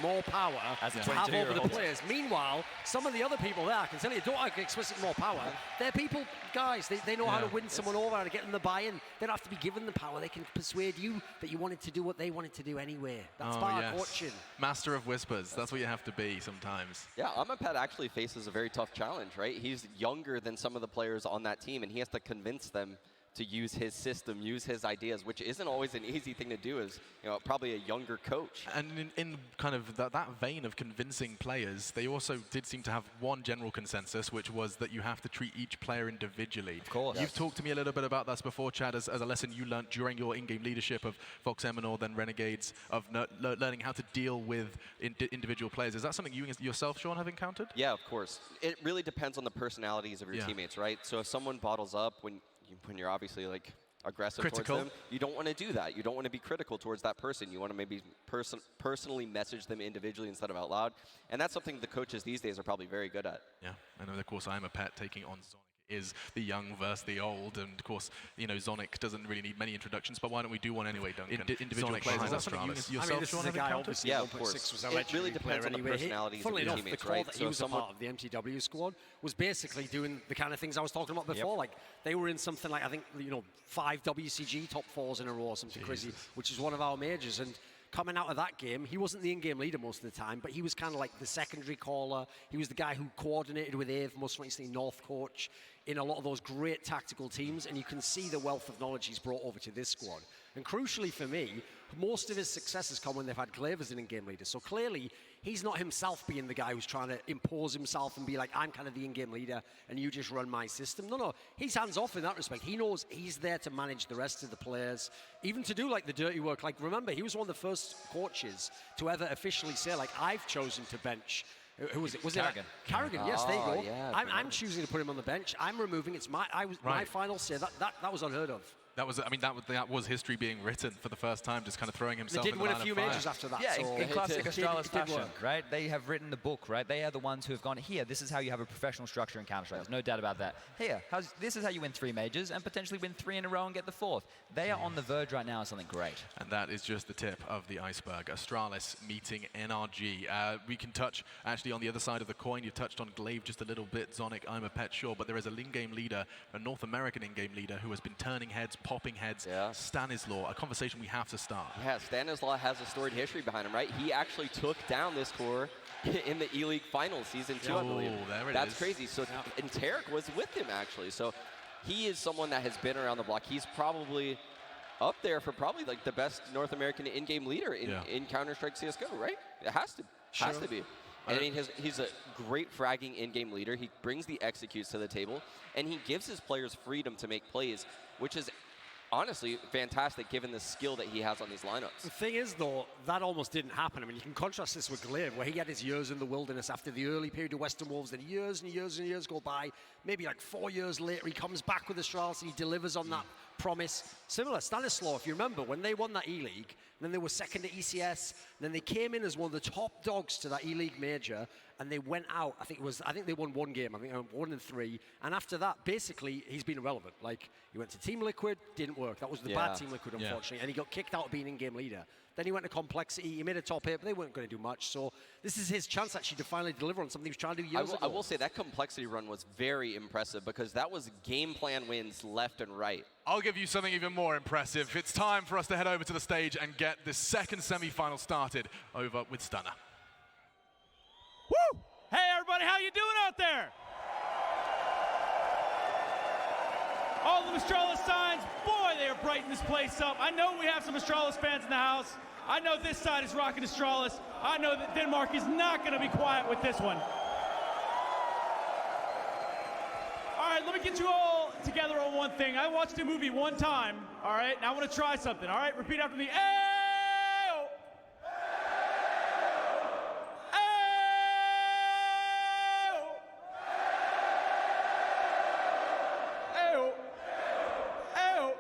more power to have over the players. Meanwhile, some of the other people there, I can tell you, don't have explicit more power. They're people, guys, they know how to win someone over, how to get them the buy-in. They don't have to be given the power. They can persuade you that you wanted to do what they wanted to do anyway. That's part of coaching. Master of whispers. That's what you have to be sometimes. Yeah, Amapet actually faces a very tough challenge, right? He's younger than some of the players on that team, and he has to convince them to use his system, use his ideas, which isn't always an easy thing to do as, you know, probably a younger coach. And in kind of that vein of convincing players, they also did seem to have one general consensus, which was that you have to treat each player individually. Of course. You've talked to me a little bit about this before, Chad, as a lesson you learned during your in-game leadership of Fox Eminor, then Renegades, of learning how to deal with individual players. Is that something you yourself, Sean, have encountered? Yeah, of course. It really depends on the personalities of your teammates, right? So if someone bottles up when you're obviously like aggressive towards them, you don't want to do that. You don't want to be critical towards that person. You want to maybe personally message them individually instead of out loud. And that's something the coaches these days are probably very good at. Yeah, and of course I'm a pet taking on Sonic. Is the young versus the old, and of course, you know, Zonic doesn't really need many introductions, but why don't we do one anyway, Duncan? Individual players. Is that something you yourself, Sean, have encountered? Yeah, of course. It really depends on the personalities of your teammates, right? The core that he was a part of the MTW squad was basically doing the kind of things I was talking about before. Like, they were in something like, I think, you know, 5 WCG top 4s in a row or something crazy, which is one of our majors. And coming out of that game, he wasn't the in-game leader most of the time, but he was kind of like the secondary caller. He was the guy who coordinated with Ave, most recently North coach, in a lot of those great tactical teams, and you can see the wealth of knowledge he's brought over to this squad. And crucially for me, most of his successes come when they've had Glaive as an in-game leader. So clearly, he's not himself being the guy who's trying to impose himself and be like, I'm kind of the in-game leader, and you just run my system. No, he's hands-off in that respect. He knows he's there to manage the rest of the players, even to do like the dirty work. Like, remember, he was one of the first coaches to ever officially say, like, I've chosen to bench. Who was it? Was Carrigan. it Carrigan? Yes, there you go. Yeah, I'm choosing to put him on the bench. I'm removing. It's my final say. That was unheard of. That was, I mean, that was history being written for the first time, just kind of throwing himself. They did in the win line a few of fire. majors after that. Yeah, so in classic Astralis fashion, work. right? They have written the book, right? They are the ones who have gone, here, this is how you have a professional structure in Counter-Strike. There's no doubt about that. Here, this is how you win 3 majors and potentially win 3 in a row and get the 4th. They are on the verge right now of something great. And that is just the tip of the iceberg. Astralis meeting NRG. We can touch, actually, on the other side of the coin. You've touched on Glaive just a little bit. Zonic, I'm a pet, sure. But there is a in-game leader, a North American in-game leader, who has been turning heads, popping heads. Stanislaw, a conversation we have to start. Yeah, Stanislaw has a storied history behind him, right? He actually took down this core in the E-League Finals, Season 2, I believe. That's crazy. So, and Tarek was with him, actually. So he is someone that has been around the block. He's probably up there for probably like the best North American in-game leader in Counter-Strike CSGO, right? It has to. Has to be. And I mean, he's a great fragging in-game leader. He brings the executes to the table, and he gives his players freedom to make plays, which is honestly fantastic given the skill that he has on these lineups. The thing is, though, that almost didn't happen. I mean, you can contrast this with Glaive, where he had his years in the wilderness after the early period of Western Wolves, then years and years and years go by. Maybe like 4 years later, he comes back with Astralis and he delivers on that promise. Similar, Stanislaw, if you remember, when they won that E-League, then they were second to ECS, then they came in as one of the top dogs to that E-League major, and they went out. I think they won 1 game. I think 1 in 3. And after that, basically, he's been irrelevant. Like, he went to Team Liquid, didn't work. That was the bad Team Liquid, unfortunately. And he got kicked out of being in-game leader. Then he went to Complexity. He made a top 8, but they weren't going to do much. So this is his chance, actually, to finally deliver on something he was trying to do years ago. I will say that Complexity run was very impressive because that was game plan wins left and right. I'll give you something even more impressive. It's time for us to head over to the stage and get this second semi-final started over with Stunner. Woo! Hey, everybody, how you doing out there? All the Astralis signs, boy, they are brighting this place up. I know we have some Astralis fans in the house. I know this side is rocking Astralis. I know that Denmark is not going to be quiet with this one. All right, let me get you all together on one thing. I watched a movie one time, all right? Now I want to try something, all right? Repeat after me. Ayo! Ayo! Ayo!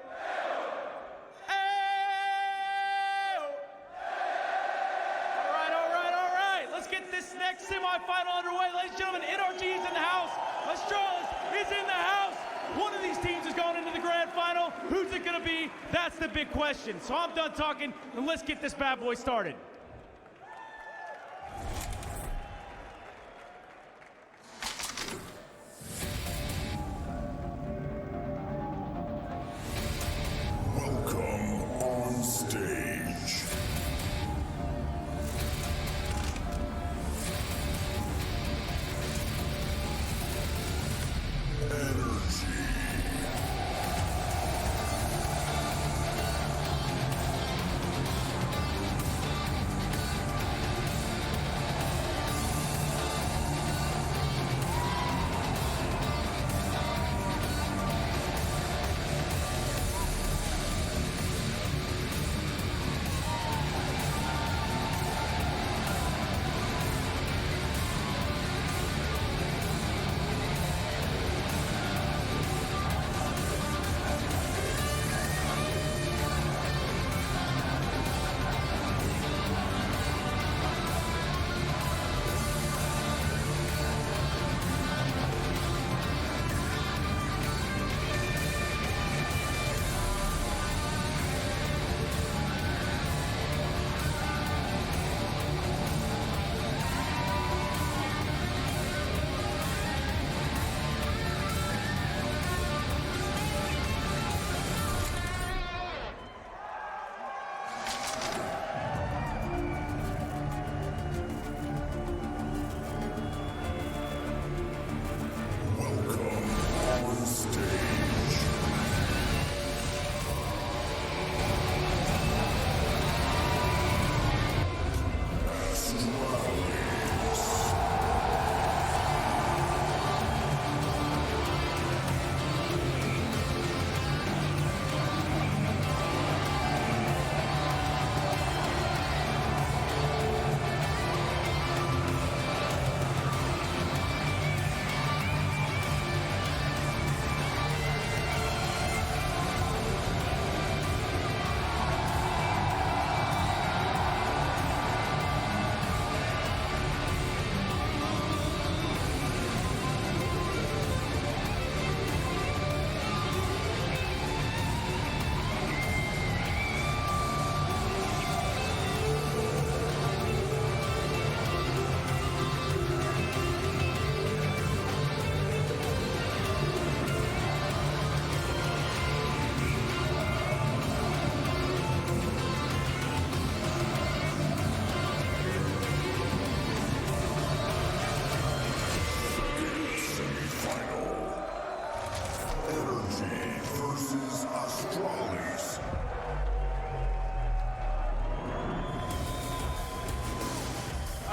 Ayo! All right. Let's get this next semifinal underway. Ladies and gentlemen, NRG is in the house. Astralis is in the house. One of these teams is going into the grand final. Who's it going to be? That's the big question. So I'm done talking, and let's get this bad boy started.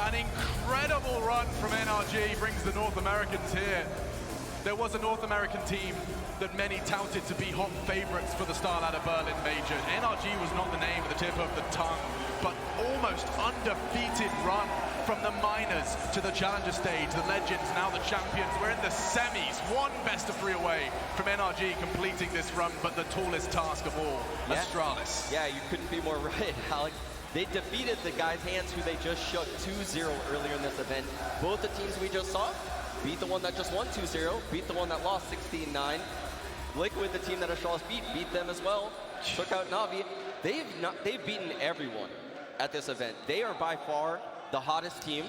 An incredible run from NRG brings the North Americans here. There was a North American team that many touted to be hot favorites for the StarLadder Berlin Major. NRG was not the name at the tip of the tongue, but almost undefeated run from the minors to the challenger stage. The legends, now the champions. We're in the semis, one best of 3 away from NRG completing this run, but the tallest task of all, Astralis. Yeah, you couldn't be more right, Alex. They defeated the guys' hands who they just shook 2-0 earlier in this event. Both the teams we just saw beat the one that just won 2-0, beat the one that lost 16-9. Liquid, the team that Astralis beat them as well. Took out Na'Vi. They've beaten everyone at this event. They are by far the hottest team,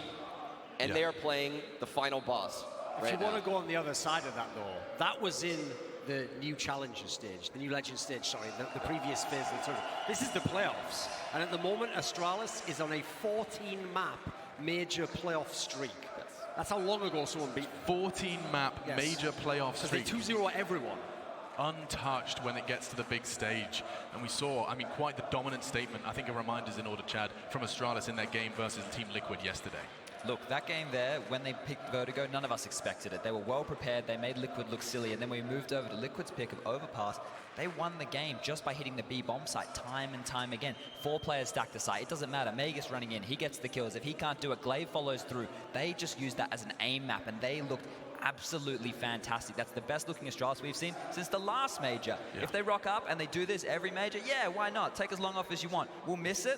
and they are playing the final boss. If you want to go on the other side of that, though, that was in the new challenger stage, the new legend stage, sorry, the previous phase of the tournament. This is the playoffs, and at the moment, Astralis is on a 14-map major playoff streak. That's how long ago someone beat them. 14-map major playoff streak. They 2-0 everyone. Untouched when it gets to the big stage. And we saw, I mean, quite the dominant statement, I think a reminder's in order, Chad, from Astralis in their game versus Team Liquid yesterday. Look, that game there, when they picked Vertigo, none of us expected it. They were well prepared, they made Liquid look silly, and then when we moved over to Liquid's pick of Overpass, they won the game just by hitting the B bomb site time and time again. 4 players stacked the site, it doesn't matter. Magus running in, he gets the kills. If he can't do it, Glaive follows through. They just used that as an aim map, and they looked absolutely fantastic. That's the best looking Astralis we've seen since the last major. If they rock up and they do this every major, yeah, why not? Take as long off as you want. We'll miss it,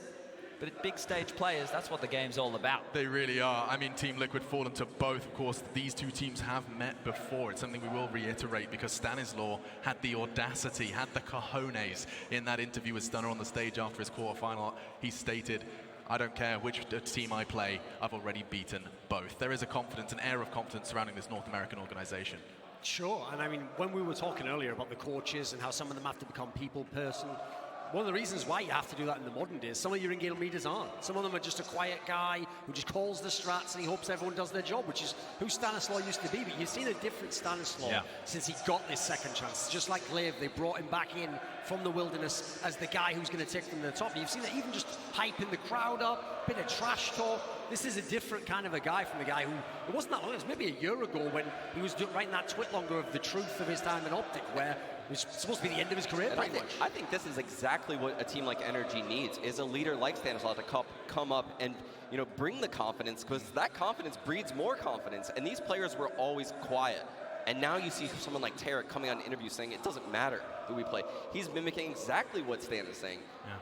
but at big stage players, that's what the game's all about. They really are. I mean, Team Liquid fallen to both. Of course, these two teams have met before. It's something we will reiterate because Stanislaw had the audacity, had the cojones in that interview with Stunner on the stage after his quarterfinal. He stated, I don't care which team I play, I've already beaten both. There is a confidence, an air of confidence surrounding this North American organization. Sure, and I mean, when we were talking earlier about the coaches and how some of them have to become people person, one of the reasons why you have to do that in the modern days, some of your in-game leaders aren't. Some of them are just a quiet guy who just calls the strats and he hopes everyone does their job, which is who Stanislaw used to be. But you've seen a different Stanislaw since he got this second chance. Just like Glaive, they brought him back in from the wilderness as the guy who's going to take them to the top. And you've seen that even just hyping the crowd up, bit of trash talk. This is a different kind of a guy from the guy who, it wasn't that long, it was maybe a year ago when he was writing that twit longer of the truth of his time in Optic, where it was supposed to be the end of his career. I think this is exactly what a team like NRG needs, is a leader like Stanislaw to come up and bring the confidence, because that confidence breeds more confidence, and these players were always quiet. And now you see someone like Tarek coming on an interview saying it doesn't matter who we play. He's mimicking exactly what Stan is saying.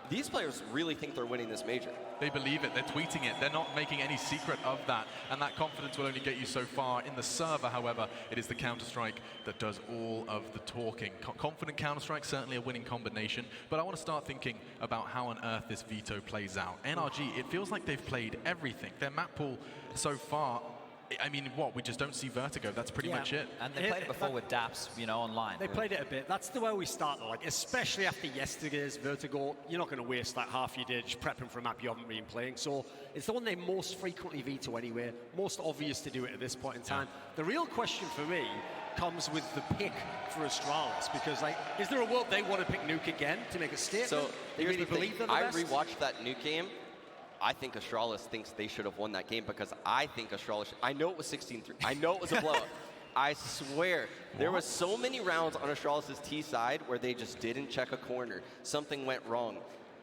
These players really think they're winning this major. They believe it, they're tweeting it, they're not making any secret of that, and that confidence will only get you so far. In the server, however, it is the Counter-Strike that does all of the talking. Confident Counter-Strike, certainly a winning combination, but I want to start thinking about how on earth this veto plays out. NRG, it feels like they've played everything. Their map pool so far, I mean, what, we just don't see Vertigo, that's pretty much it. And they played it before with Daps, online. They played it a bit. That's the way we start, though. Like, especially after yesterday's Vertigo, you're not going to waste like half your day just prepping for a map you haven't been playing. So it's the one they most frequently veto anyway, most obvious to do it at this point in time. The real question for me comes with the pick for Astralis, because like, is there a world they want to pick Nuke again to make a statement? So they really believe they're the best? I rewatched that Nuke game. I think Astralis thinks they should have won that game, because I think Astralis, I know it was 16-3. I know it was a blowout. I swear, there were so many rounds on Astralis' T side where they just didn't check a corner. Something went wrong.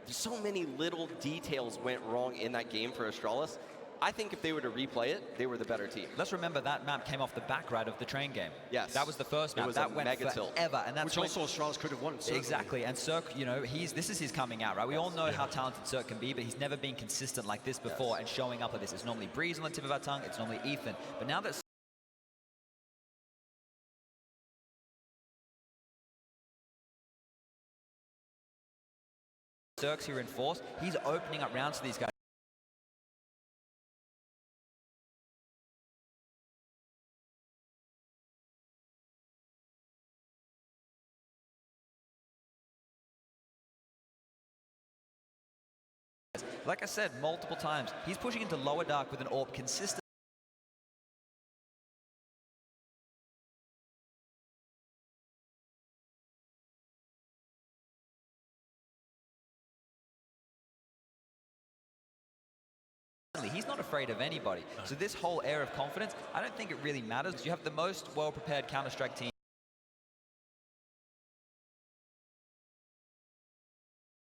So many little details went wrong in that game for Astralis. I think if they were to replay it, they were the better team. Let's remember that map came off the back right of the train game. Yes. That was the first map. It was that a went mega tilt. forever. And that's which also Astralis could have won. Certainly. Exactly. And Cirque, this is his coming out, right? We all know how talented Cirque can be, but he's never been consistent like this before and showing up like this. It's normally Breeze on the tip of our tongue. It's normally Ethan. But now that Cirque's here in force, he's opening up rounds to these guys. Like I said multiple times, he's pushing into lower dark with an AWP consistently. He's he's not afraid of anybody. No. So this whole air of confidence, I don't think it really matters. You have the most well-prepared Counter-Strike team.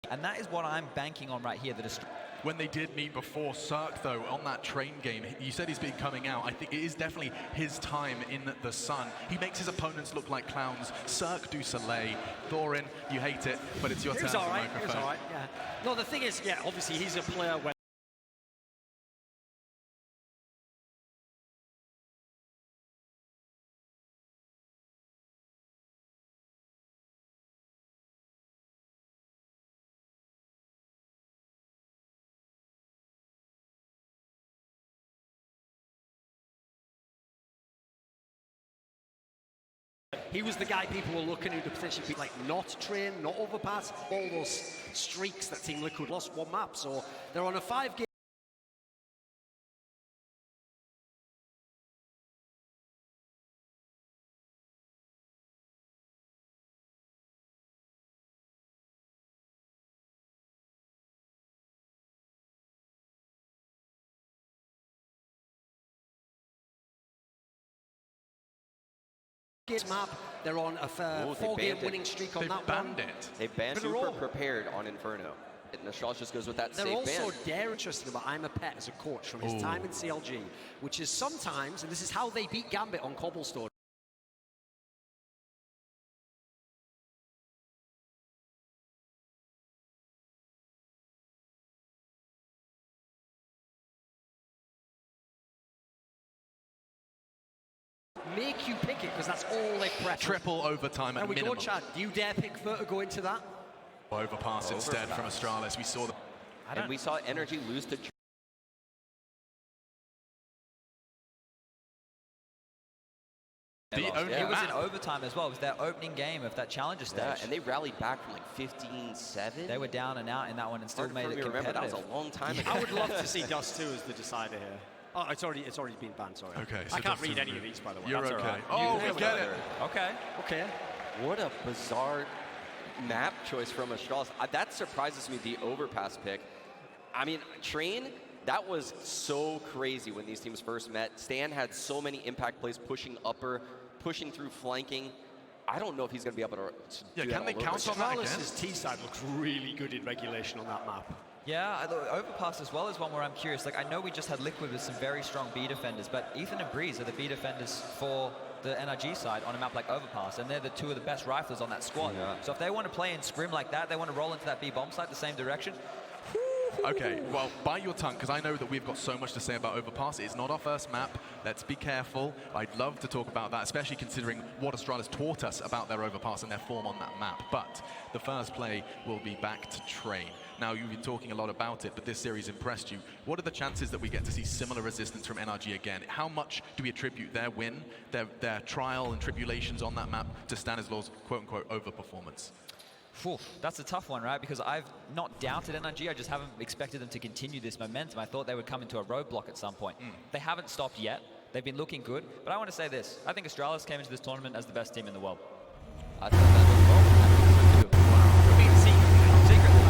And that is what I'm banking on right here. When they did meet before, Cirque, though, on that train game, you said he's been coming out. I think it is definitely his time in the sun. He makes his opponents look like clowns. Cirque du Soleil. Thorin, you hate it, but it's your turn. It was all right, yeah. No, the thing is, yeah, obviously he's a player where he was the guy people were looking at to potentially be like not train, not overpass, all those streaks that Team Liquid lost one map. So they're on a 5-game. Map, they're on a 4-game winning streak on that one. They banned Super Prepared on Inferno. And Astralis just goes with that safe ban. They're also dare interesting about I'm a Pet as a coach from his time in CLG, which is sometimes, and this is how they beat Gambit on Cobblestone. Make you pick it because that's all they prep. Triple overtime at minimum. There we go, Chad. Do you dare pick Vertigo into that? Overpass instead from Astralis. We saw and we saw NRG lose to. It was in overtime as well. It was their opening game of that challenger stage. Yeah, and they rallied back from like 15-7. They were down and out in that one and still made it competitive. That was a long time ago. I would love to see Dust 2 as the decider here. Oh, it's already been banned, sorry. Okay. So I can't read any of these, by the way. You're That's okay. Right. Oh, we get it. Okay. What a bizarre map choice from Astralis. That surprises me, the overpass pick. I mean, Train, that was so crazy when these teams first met. Stan had so many impact plays, pushing upper, pushing through flanking. I don't know if he's going to be able to do can they count on that again? Astralis' T-side looks really good in regulation on that map. Yeah, Overpass as well is one where I'm curious. Like, I know we just had Liquid with some very strong B defenders, but Ethan and Breeze are the B defenders for the NRG side on a map like Overpass, and they're the two of the best riflers on that squad. Yeah. So if they want to play in scrim like that, they want to roll into that B bomb site the same direction. Okay, well, bite your tongue, because I know that we've got so much to say about Overpass. It's not our first map. Let's be careful. I'd love to talk about that, especially considering what Astralis taught us about their Overpass and their form on that map. But the first play will be back to Train. Now, you've been talking a lot about it, but this series impressed you. What are the chances that we get to see similar resistance from NRG again? How much do we attribute their win, their trial and tribulations on that map to Stanislaw's quote-unquote overperformance? That's a tough one, right? Because I've not doubted NRG, I just haven't expected them to continue this momentum. I thought they would come into a roadblock at some point. They haven't stopped yet. They've been looking good. But I want to say this. I think Astralis came into this tournament as the best team in the world. I thought that was well.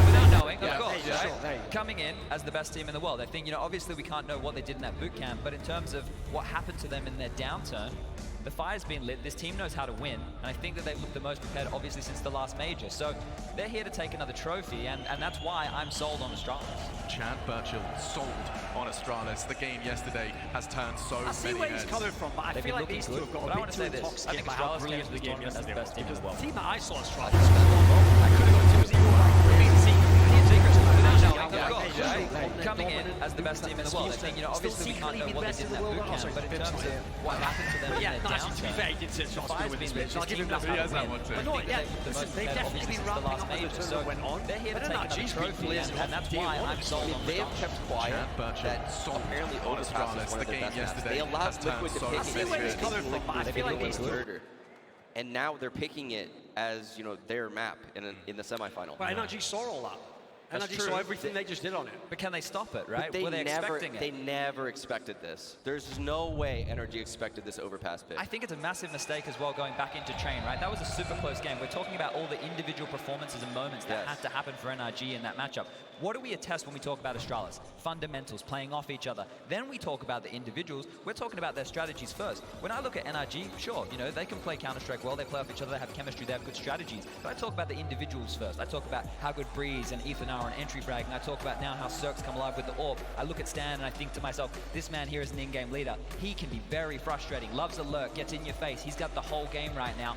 Without knowing, of course, yeah, right? Sure, coming in as the best team in the world. I think, you know, obviously we can't know what they did in that boot camp, but in terms of what happened to them in their downturn, the fire's been lit. This team knows how to win, and I think that they've looked the most prepared, obviously, since the last major. So they're here to take another trophy, and that's why I'm sold on Astralis. Chad Burchill sold on Astralis. The game yesterday has turned so many heads. I see where he's coming from, but I feel like these two have got a bit too intoxicated. I think Astralis came into the game as the best team in the world. The team that I saw Astralis, I could have got 2-0. Coming in as the best team in the world. I think, you know, obviously we can't know what they did in that boot camp, but in terms of what happened to them in their downturn, to be fair, he did sit shots with his pitch. I'll give him that. He has that one too. They've definitely been ramping up as the tournament went on. They're here to take another trophy, and that's why I'm sold on They have kept quiet that apparently Overpass is one of their best maps. They allowed Liquid to pick it. I see where he's coming from, but I feel like he's murder. And now they're picking it as, you know, their map in the semifinal. But NRG saw all that. NRG saw everything they just did on it. But can they stop it, right? Were they expecting it? They never expected this. There's no way NRG expected this Overpass pick. I think it's a massive mistake as well going back into Train, right? That was a super close game. We're talking about all the individual performances and moments that had to happen for NRG in that matchup. What do we attest when we talk about Astralis? Fundamentals, playing off each other. Then we talk about the individuals. We're talking about their strategies first. When I look at NRG, sure, you know, they can play Counter-Strike well, they play off each other, they have chemistry, they have good strategies. But I talk about the individuals first. I talk about how good Breeze and Ethan are on entry frag, and I talk about now how Cirque's come alive with the AWP. I look at Stan and I think to myself, this man here is an in-game leader. He can be very frustrating, loves a lurk, gets in your face. He's got the whole game right now.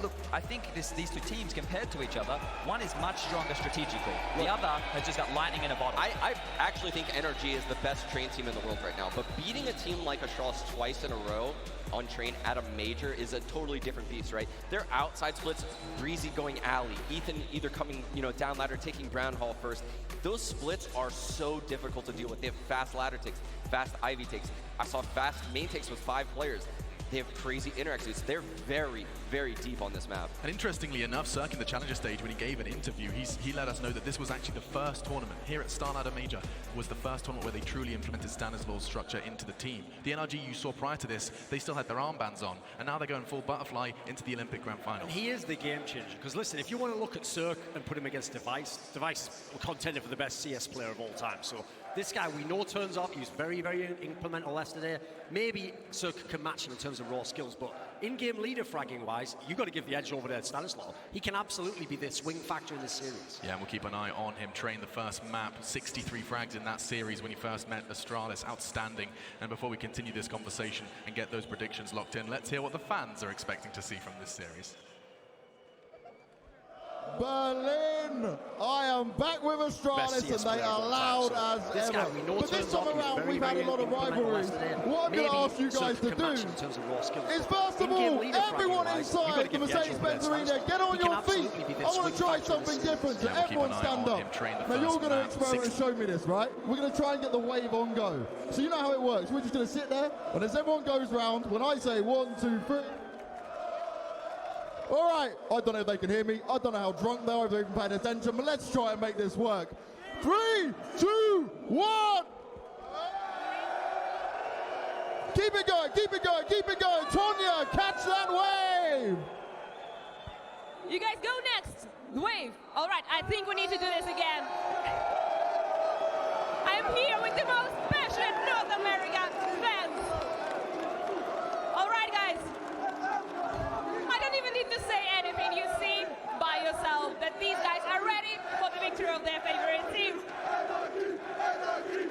Look, I think these two teams compared to each other, one is much stronger strategically. The other has just got lightning in a bottle. I actually think NRG is the best train team in the world right now, but beating a team like Astralis twice in a row on train at a major is a totally different beast, right? Their outside splits, Breezy going alley, Ethan either coming, you know, down ladder, taking ground hall first. Those splits are so difficult to deal with. They have fast ladder takes, fast Ivy takes. I saw fast main takes with 5 players. They have crazy interactions. They're very, very deep on this map. And interestingly enough, Cirque in the Challenger stage, when he gave an interview, he let us know that this was actually the first tournament here at StarLadder Major, was the first tournament where they truly implemented Stanislaus' structure into the team. The NRG you saw prior to this, they still had their armbands on, and now they're going full butterfly into the Olympic Grand Final. And he is the game changer, because listen, if you want to look at Cirque and put him against Device is contender for the best CS player of all time. So this guy we know turns up, he was very, very implemental yesterday. Maybe Cirque can match him in terms of raw skills, but in-game leader fragging wise, you've got to give the edge over there to Stanislaus. He can absolutely be the swing factor in this series. Yeah, and we'll keep an eye on him. Train the first map, 63 frags in that series when he first met Astralis, outstanding. And before we continue this conversation and get those predictions locked in, let's hear what the fans are expecting to see from this series. Berlin! I am back with Astralis and they are loud as ever. But this time around we've had a lot of rivalries. What I'm going to ask you guys to do is first of all, everyone inside the Mercedes-Benz Arena, get on your feet. I want to try something different, so everyone stand up. Now you're going to experiment and show me this, right? We're going to try and get the wave on go. So you know how it works. We're just going to sit there, and as everyone goes round, when I say 1, 2, 3, all right, I don't know if they can hear me. I don't know how drunk they are, if they've even paid attention, but let's try and make this work. 3, 2, 1. Keep it going, keep it going, keep it going. Tonya, catch that wave. You guys go next. Wave. All right, I think we need to do this again. I am here with the most passionate North American fans. All right, guys. I don't even need to say anything. You see by yourself that these guys are ready for the victory of their favorite team.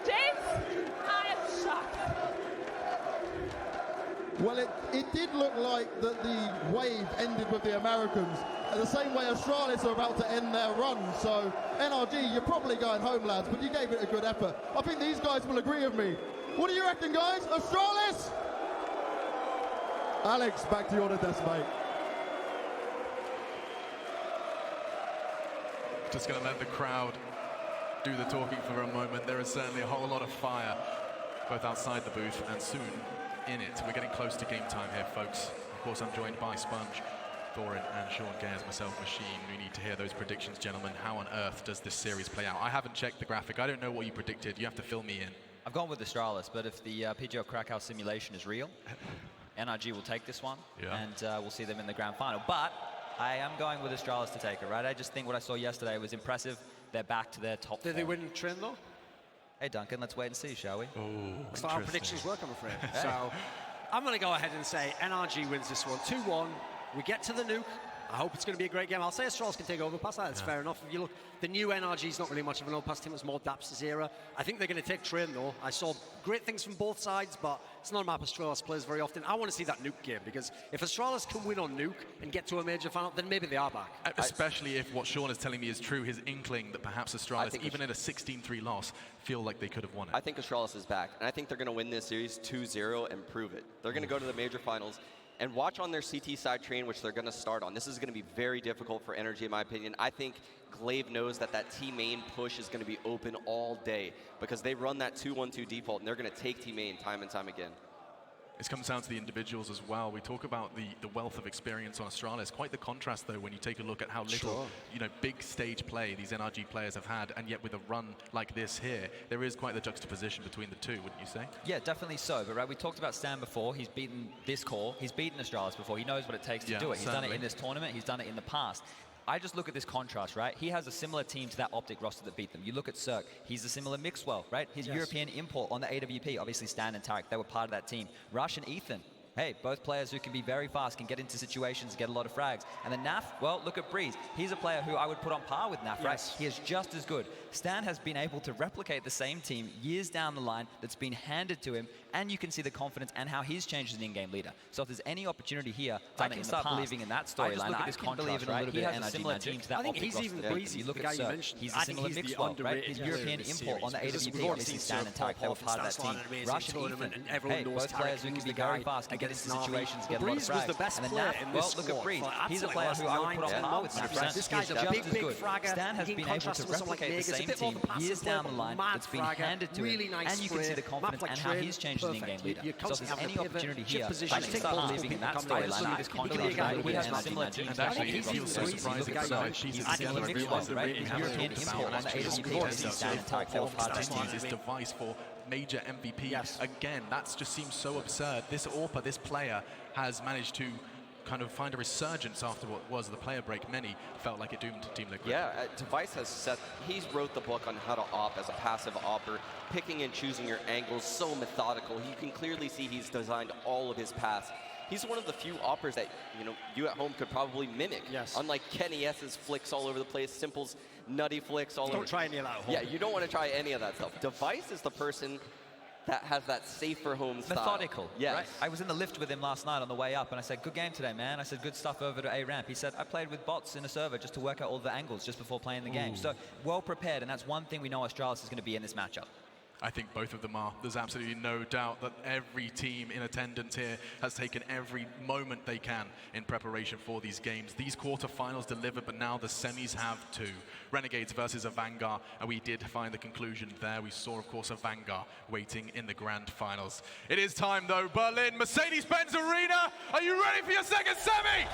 James, I am shocked. Well, it did look like that the wave ended with the Americans, the same way Astralis are about to end their run. So, NRG, you're probably going home, lads, but you gave it a good effort. I think these guys will agree with me. What do you reckon, guys? Astralis? Alex, back to you on the desk, mate. Just going to let the crowd do the talking for a moment. There is certainly a whole lot of fire, both outside the booth and soon in it. We're getting close to game time here, folks. Of course, I'm joined by Sponge, Thorin, and Sean Gayers, myself, Machine. We need to hear those predictions, gentlemen. How on earth does this series play out? I haven't checked the graphic. I don't know what you predicted. You have to fill me in. I've gone with Astralis, but if the PGL Krakow simulation is real, NRG will take this one, and we'll see them in the grand final. But I am going with Astralis to take it, right? I just think what I saw yesterday was impressive. They're back to their top Did they win train, though? Hey, Duncan, let's wait and see, shall we? Oh, that's not how predictions work, I'm afraid. So I'm going to go ahead and say NRG wins this one. 2-1. We get to the nuke. I hope it's going to be a great game. I'll say Astralis can take over past that. That's fair enough. If you look, the new NRG is not really much of an old past team. It's more Daps' era. I think they're going to take train, though. I saw great things from both sides, but it's not a map Astralis plays very often. I want to see that nuke game, because if Astralis can win on nuke and get to a major final, then maybe they are back. Especially if what Sean is telling me is true, his inkling that perhaps Astralis, even in a 16-3 loss, feel like they could have won it. I think Astralis is back, and I think they're going to win this series 2-0 and prove it. They're going to go to the major finals. And watch on their CT side train, which they're going to start on. This is going to be very difficult for NRG, in my opinion. I think Glaive knows that T main push is going to be open all day, because they run that 2-1-2 default, and they're going to take T main time and time again. It comes down to the individuals as well. We talk about the wealth of experience on Astralis. Quite the contrast, though, when you take a look at how little big stage play these NRG players have had, and yet with a run like this here, there is quite the juxtaposition between the two, wouldn't you say? Yeah, definitely so. But right, we talked about Stan before. He's beaten this core. He's beaten Astralis before. He knows what it takes to do it. He's done it in this tournament. He's done it in the past. I just look at this contrast, right? He has a similar team to that Optic roster that beat them. You look at Cirque, he's a similar Mixwell, right? His European import on the AWP, obviously Stan and Tarek, they were part of that team. Rush and Ethan, hey, both players who can be very fast, can get into situations, get a lot of frags. And then Naf, well, look at Breeze. He's a player who I would put on par with Naf, right? He is just as good. Stan has been able to replicate the same team years down the line that's been handed to him, and you can see the confidence and how he's changed as an in-game leader. So if there's any opportunity here, I can start believing in that storyline. I can believe in a little bit of NRG similar team to that Optic roster. You look at Cirque, he's a similar Mixwell, right? His European import on the AWP, obviously Stan and Tarek, they were part of that team. Rush and Ethan, hey, both players who can be very fast, can get into situations, get a lot of frags. And then Naf, well, look at Breeze. He's a player who I would put on par with Naf. This guy's just as good. Stan has been able to replicate the same team years down the line that's been handed to him, and you can see the confidence and how he's changed as an in-game leader. So if there's any opportunity here, I can start believing in that storyline. This contrast, we have similar teams. And actually, it feels so surprising for Cirque. He's a similar Mixwell, right? His European import on the AWP, Stan and Tarek, they were part of that team. This device for major MVP. Again, that just seems so absurd. This AWPA, this player, has managed to kind of find a resurgence after what was the player break. Many felt like it doomed Team Liquid. Yeah, Device has set, he's wrote the book on how to op as a passive opper, picking and choosing your angles, so methodical. You can clearly see he's designed all of his paths. He's one of the few oppers that, you know, you at home could probably mimic. Unlike Kenny S's flicks all over the place, Simple's nutty flicks all over. Don't try any of that at home. Yeah, you don't want to try any of that stuff. Device is the person that has that safer home style. Methodical, right? I was in the lift with him last night on the way up, and I said, good game today, man. I said, good stuff over to A-Ramp. He said, I played with bots in a server just to work out all the angles just before playing the game. So, well prepared, and that's one thing we know Astralis is going to be in this matchup. I think both of them are. There's absolutely no doubt that every team in attendance here has taken every moment they can in preparation for these games. These quarterfinals delivered, but now the semis have too. Renegades versus a Vanguard, and we did find the conclusion there. We saw, of course, a Vanguard waiting in the grand finals. It is time, though. Berlin, Mercedes-Benz Arena, are you ready for your second semi?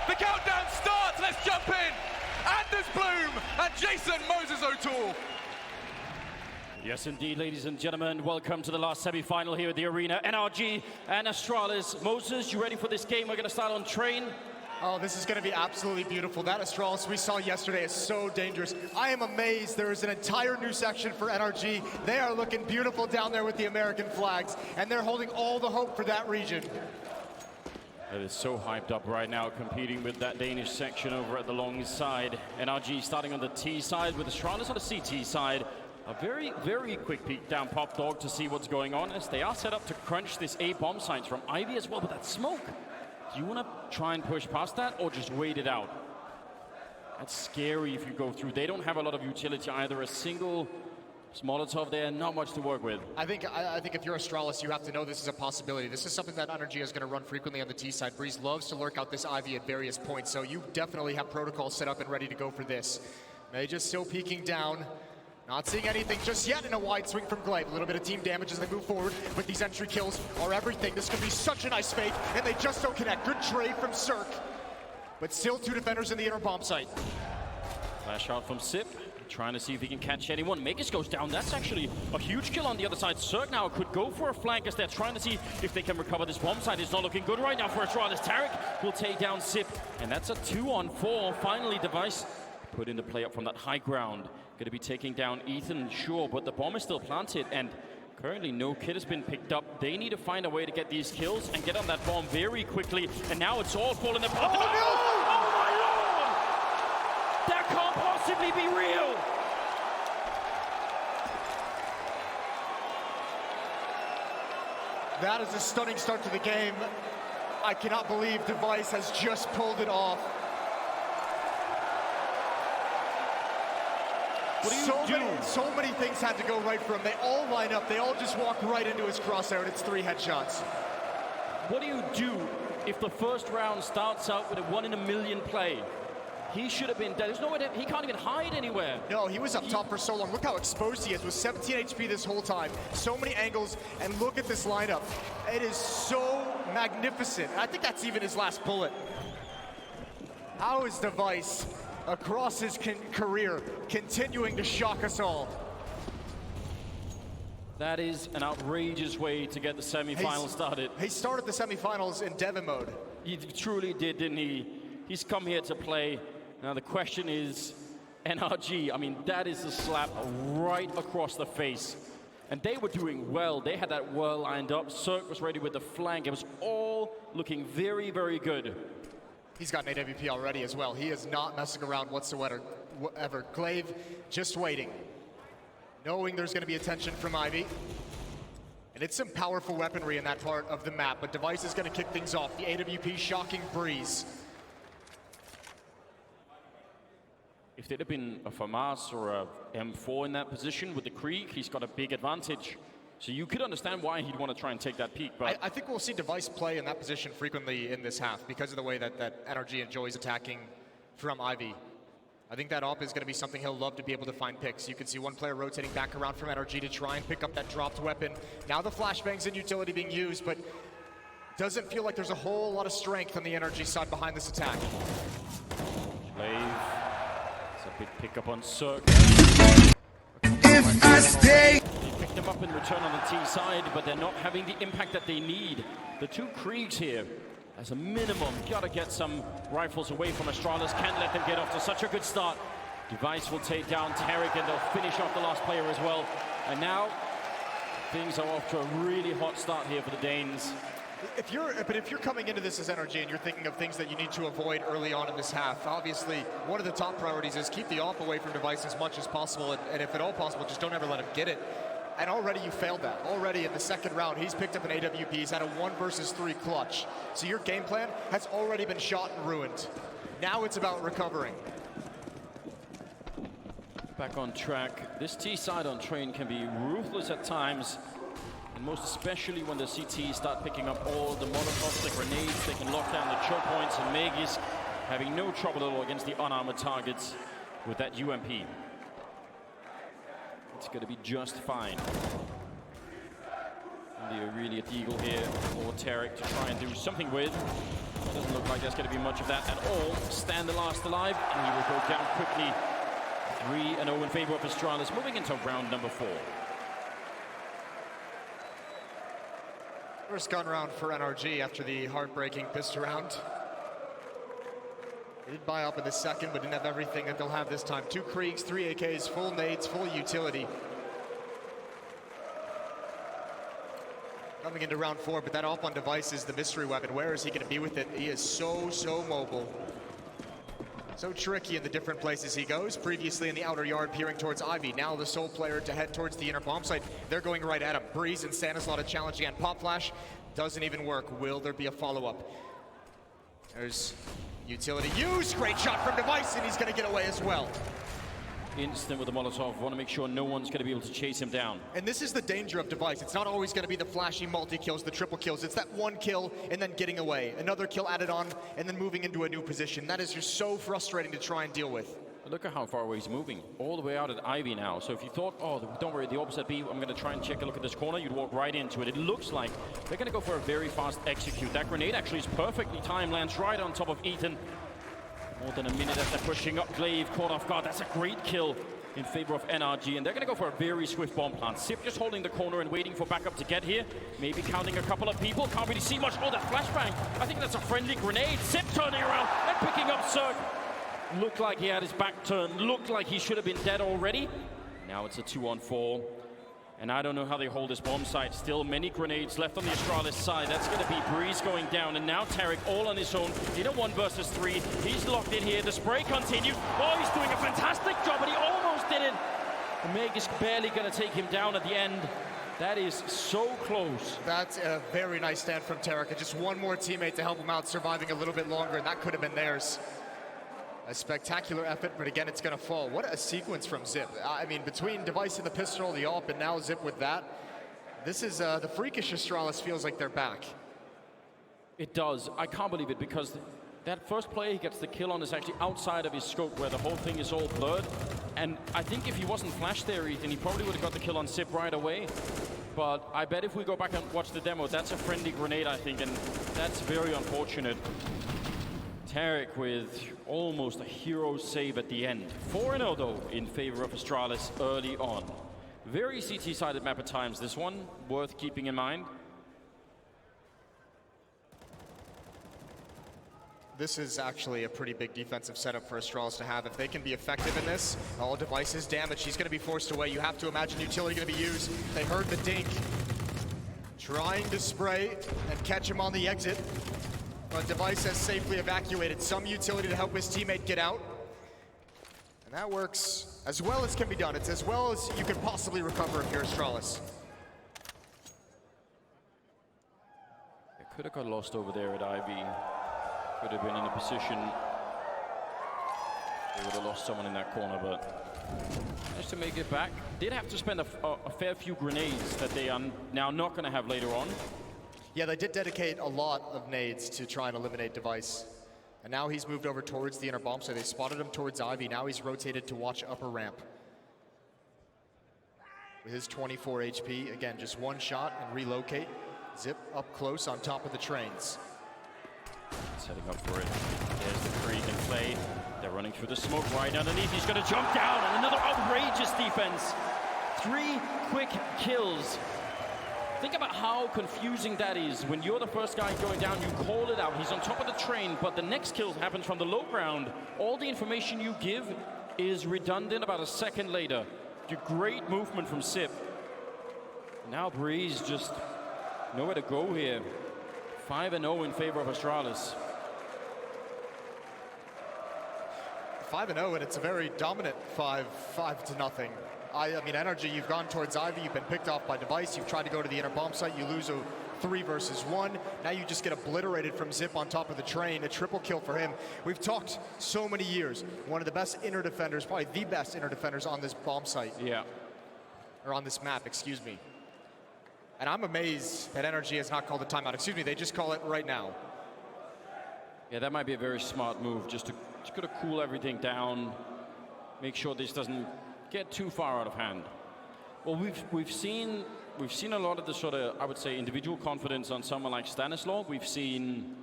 The countdown starts. Let's jump in. Anders Bloom and Jason Moses O'Toole. Yes, indeed, ladies and gentlemen. Welcome to the last semi-final here at the arena. NRG and Astralis. Moses, you ready for this game? We're going to start on train. Oh, this is going to be absolutely beautiful. That Astralis we saw yesterday is so dangerous. I am amazed there is an entire new section for NRG. They are looking beautiful down there with the American flags, and they're holding all the hope for that region. It is so hyped up right now, competing with that Danish section over at the long side. NRG starting on the T side with Astralis on the CT side. A very, very quick peek down Pop Dog to see what's going on, as they are set up to crunch this A bomb sites from Ivy as well. But that smoke, do you want to try and push past that or just wait it out? That's scary if you go through. They don't have a lot of utility either. A single Molotov there, not much to work with. I think if you're Astralis, you have to know this is a possibility. This is something that NRG is going to run frequently on the T side. Breeze loves to lurk out this Ivy at various points, so you definitely have protocols set up and ready to go for this. They just still peeking down. Not seeing anything just yet in a wide swing from Glaive. A little bit of team damage as they move forward, but these entry kills are everything. This could be such a nice fake, and they just don't connect. Good trade from Cirque, but still two defenders in the inner bomb site. Flash shot from Sip, trying to see if he can catch anyone. Magus goes down. That's actually a huge kill on the other side. Cirque now could go for a flank as they're trying to see if they can recover this bomb site. It's not looking good right now for Astralis. Tarek will take down Sip, and that's a 2-on-4. Finally, Device put into play up from that high ground. Going to be taking down Ethan, sure, but the bomb is still planted, and currently no kit has been picked up. They need to find a way to get these kills and get on that bomb very quickly, and now it's all falling apart. Oh, no! Oh my lord! That can't possibly be real! That is a stunning start to the game. I cannot believe Device has just pulled it off. So many things had to go right for him. They all line up. They all just walk right into his crosshair, and it's 3 headshots. What do you do if the first round starts out with a 1 in a million play? He should have been dead. There's no way he can't even hide anywhere. No, he was up top for so long. Look how exposed he is with 17 HP this whole time. So many angles, and look at this lineup. It is so magnificent. I think that's even his last bullet. How is Device across his career continuing to shock us all? That is an outrageous way to get the semifinals started. He started the semifinals in Devon mode. He truly did, didn't he? He's come here to play. Now the question is, NRG, I mean, that is a slap right across the face. And they were doing well. They had that well lined up. Cirque was ready with the flank. It was all looking very, very good. He's got an AWP already as well. He is not messing around whatsoever. Glaive just waiting, knowing there's going to be attention from Ivy. And it's some powerful weaponry in that part of the map, but Device is going to kick things off. The AWP shocking Breeze. If there'd have been a FAMAS or a M4 in that position with the Krieg, he's got a big advantage. So you could understand why he'd want to try and take that peak. But I think we'll see Device play in that position frequently in this half because of the way that NRG enjoys attacking from Ivy. I think that op is going to be something he'll love to be able to find picks. You can see one player rotating back around from NRG to try and pick up that dropped weapon. Now the flashbangs in utility being used, but doesn't feel like there's a whole lot of strength on the NRG side behind this attack. Glaive. Big pickup on Cirque. If I stay. They picked them up in return on the T side, but they're not having the impact that they need. The two Kriegs here, as a minimum, gotta get some rifles away from Astralis. Can't let them get off to such a good start. Device will take down Tarek, and they'll finish off the last player as well. And now, things are off to a really hot start here for the Danes. If you're coming into this as NRG and you're thinking of things that you need to avoid early on in this half, obviously one of the top priorities is keep the op away from Device as much as possible, and if at all possible, just don't ever let him get it. And already you failed that. Already in the second round, he's picked up an AWP. He's had a 1 versus 3 clutch. So your game plan has already been shot and ruined. Now it's about recovering. Back on track. This T side on train can be ruthless at times. And most especially when the CTs start picking up all the Molotovs, the grenades, they can lock down the choke points, and Megis having no trouble at all against the unarmored targets with that UMP. It's going to be just fine. And the Aurelia Deagle here for Tarek to try and do something with. Doesn't look like there's going to be much of that at all. Stand the last alive, and he will go down quickly. 3-0 in favor of Astralis, moving into round number 4. First gun round for NRG after the heartbreaking pistol round. They did buy up in the second, but didn't have everything that they'll have this time. 2 Kriegs, 3 AKs, full nades, full utility. Coming into round 4, but that op on Device is the mystery weapon. Where is he going to be with it? He is so mobile. So tricky in the different places he goes. Previously in the outer yard, peering towards Ivy. Now the sole player to head towards the inner bomb site. They're going right at him. Breeze and Stanislaw to challenge again. Pop flash doesn't even work. Will there be a follow-up? There's utility used. Great shot from Device, and he's going to get away as well. Instant with the Molotov. Want to make sure no one's going to be able to chase him down. And this is the danger of Device. It's not always going to be the flashy multi-kills, the triple kills. It's that one kill and then getting away. Another kill added on and then moving into a new position. That is just so frustrating to try and deal with. Look at how far away he's moving. All the way out at Ivy now. So if you thought, oh, don't worry, the opposite B, I'm going to try and check a look at this corner, you'd walk right into it. It looks like they're going to go for a very fast execute. That grenade actually is perfectly timed, lands right on top of Ethan. More than a minute as they're pushing up. Glaive caught off guard. That's a great kill in favor of NRG, and they're going to go for a very swift bomb plant. Sip just holding the corner and waiting for backup to get here. Maybe counting a couple of people. Can't really see much. Oh, that flashbang. I think that's a friendly grenade. Sip turning around and picking up Cirque. Looked like he had his back turned. Looked like he should have been dead already. Now it's a 2-on-4. And I don't know how they hold this bomb site. Still many grenades left on the Astralis side. That's going to be Breeze going down. And now Tarek all on his own in a 1 versus 3. He's locked in here. The spray continues. Oh, he's doing a fantastic job, but he almost did it. The Meg is barely going to take him down at the end. That is so close. That's a very nice stand from Tarek. And just one more teammate to help him out, surviving a little bit longer, and that could have been theirs. A spectacular effort, but again, it's going to fall. What a sequence from Zip. I mean, between Device and the pistol, the AWP, and now Zip with that. This is, the freakish Astralis feels like they're back. It does. I can't believe it, because that first play he gets the kill on is actually outside of his scope, where the whole thing is all blurred. And I think if he wasn't flash there, Ethan, he probably would have got the kill on Zip right away. But I bet if we go back and watch the demo, that's a friendly grenade, I think, and that's very unfortunate. Tarek with almost a hero save at the end. 4-0 though in favor of Astralis early on. Very CT-sided map at times, this one, worth keeping in mind. This is actually a pretty big defensive setup for Astralis to have. If they can be effective in this, all devices damaged. He's going to be forced away. You have to imagine utility going to be used. They heard the dink. Trying to spray and catch him on the exit. But device has safely evacuated some utility to help his teammate get out. And that works as well as can be done. It's as well as you can possibly recover if you're Astralis. It could have got lost over there at Ivy. Could have been in a position they would have lost someone in that corner, but managed to make it back. Did have to spend a fair few grenades that they are now not going to have later on. Yeah, they did dedicate a lot of nades to try and eliminate device. And now he's moved over towards the inner bomb, so they spotted him towards Ivy. Now he's rotated to watch upper ramp. With his 24 HP, again, just one shot and relocate. Zip up close on top of the trains. Setting up for it. There's the Creed in play. They're running through the smoke right underneath. He's going to jump down, and another outrageous defense. 3 quick kills. Think about how confusing that is. When you're the first guy going down, you call it out. He's on top of the train, but the next kill happens from the low ground. All the information you give is redundant about a second later. Great movement from Sip. Now Breeze just nowhere to go here. 5-0 in favor of Astralis. 5-0, and it's a very dominant 5-0. I mean, NRG, you've gone towards Ivy, you've been picked off by device, you've tried to go to the inner bomb site, you lose a 3 versus 1. Now you just get obliterated from Zip on top of the train, a triple kill for him. We've talked so many years, one of the best inner defenders, probably the best inner defenders on this bomb site. Yeah. Or on this map, excuse me. And I'm amazed that NRG has not called a timeout. Excuse me, they just call it right now. Yeah, that might be a very smart move, just to cool everything down, make sure this doesn't get too far out of hand. Well, we've seen a lot of the sort of, I would say, individual confidence on someone like Stanislaw. We've seen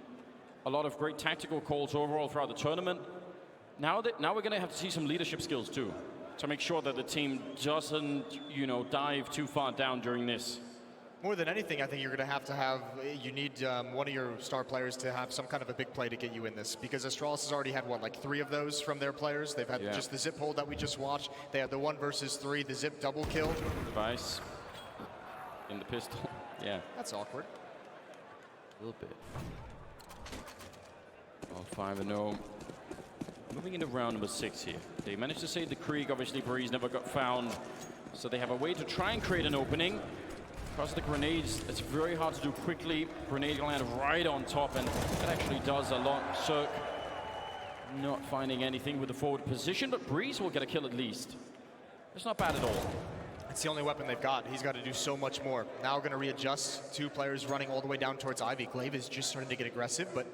a lot of great tactical calls overall throughout the tournament. Now we're going to have to see some leadership skills too, to make sure that the team doesn't, dive too far down during this. More than anything, I think you're going to have, you need one of your star players to have some kind of a big play to get you in this. Because Astralis has already had, what, like 3 of those from their players? They've had just the Zip hold that we just watched. They had the 1 versus 3, the Zip double kill. Device in the pistol. Yeah. That's awkward. A little bit. Well, 5-0. Moving into round number 6 here. They managed to save the Krieg. Obviously, Breeze never got found. So they have a way to try and create an opening. Because the grenades, it's very hard to do quickly. Grenade land right on top, and that actually does a lot. Cirque not finding anything with the forward position, but Breeze will get a kill at least. It's not bad at all. It's the only weapon they've got. He's got to do so much more. Now going to readjust. 2 players running all the way down towards Ivy. Glaive is just starting to get aggressive, but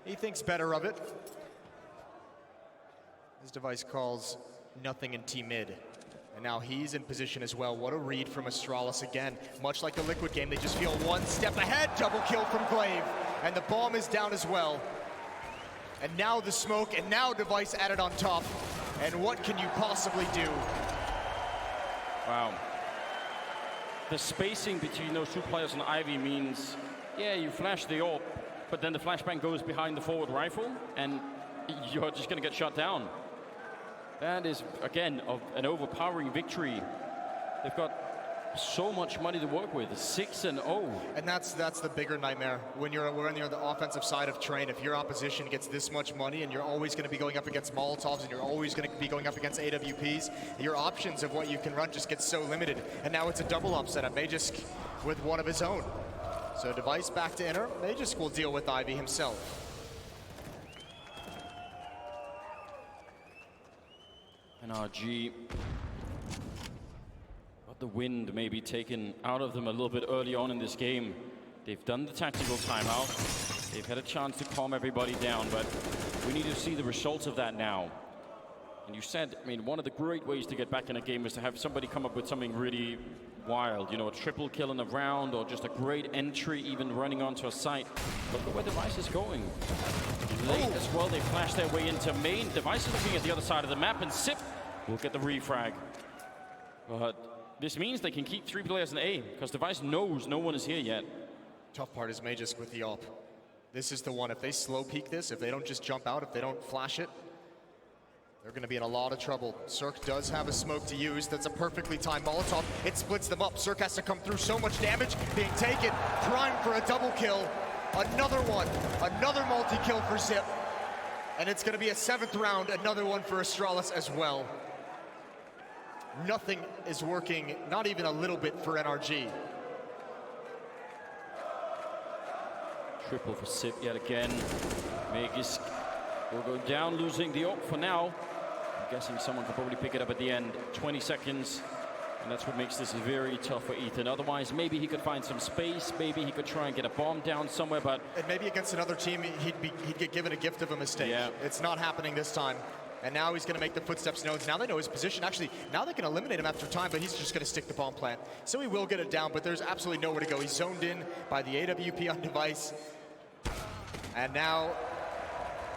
he thinks better of it. His device calls nothing in T-mid. And now he's in position as well. What a read from Astralis again. Much like the Liquid game, they just feel 1 step ahead. Double kill from Glaive. And the bomb is down as well. And now the smoke, and now device added on top. And what can you possibly do? Wow. The spacing between those 2 players on Ivy means, yeah, you flash the AWP, but then the flashbang goes behind the forward rifle, and you're just going to get shot down. That is, again, an overpowering victory. They've got so much money to work with, 6-0. And that's the bigger nightmare. When you're on the offensive side of Train, if your opposition gets this much money and you're always going to be going up against Molotovs and you're always going to be going up against AWPs, your options of what you can run just get so limited. And now it's a double up setup. Magisk with one of his own. So device back to inner. Magisk will deal with Ivy himself. NRG got the wind maybe taken out of them a little bit early on in this game. They've done the tactical timeout. They've had a chance to calm everybody down, but we need to see the results of that now. And you said, I mean, one of the great ways to get back in a game is to have somebody come up with something really wild, a triple kill in a round or just a great entry even running onto a site. Look at where Device is going. Late as well, they flash their way into main. Device is looking at the other side of the map, and Sip will get the refrag. But this means they can keep 3 players in A, because Device knows no one is here yet. Tough part is Magisk with the AWP. This is the one. If they slow peek this, if they don't just jump out, if they don't flash it, they're going to be in a lot of trouble. Cirque does have a smoke to use. That's a perfectly timed Molotov. It splits them up. Cirque has to come through. So much damage being taken. Prime for a double kill. Another one. Another multi-kill for Zip. And it's going to be a 7th round. Another one for Astralis as well. Nothing is working, not even a little bit for NRG. Triple for Zip yet again. Magisk will go down, losing the AWP for now. I'm guessing someone could probably pick it up at the end. 20 seconds, and that's what makes this very tough for Ethan. Otherwise, maybe he could find some space. Maybe he could try and get a bomb down somewhere, but... And maybe against another team, he'd get given a gift of a mistake. Yeah. It's not happening this time. And now he's going to make the footsteps known. Now they know his position. Actually, now they can eliminate him after time, but he's just going to stick the bomb plant. So he will get it down, but there's absolutely nowhere to go. He's zoned in by the AWP on device. And now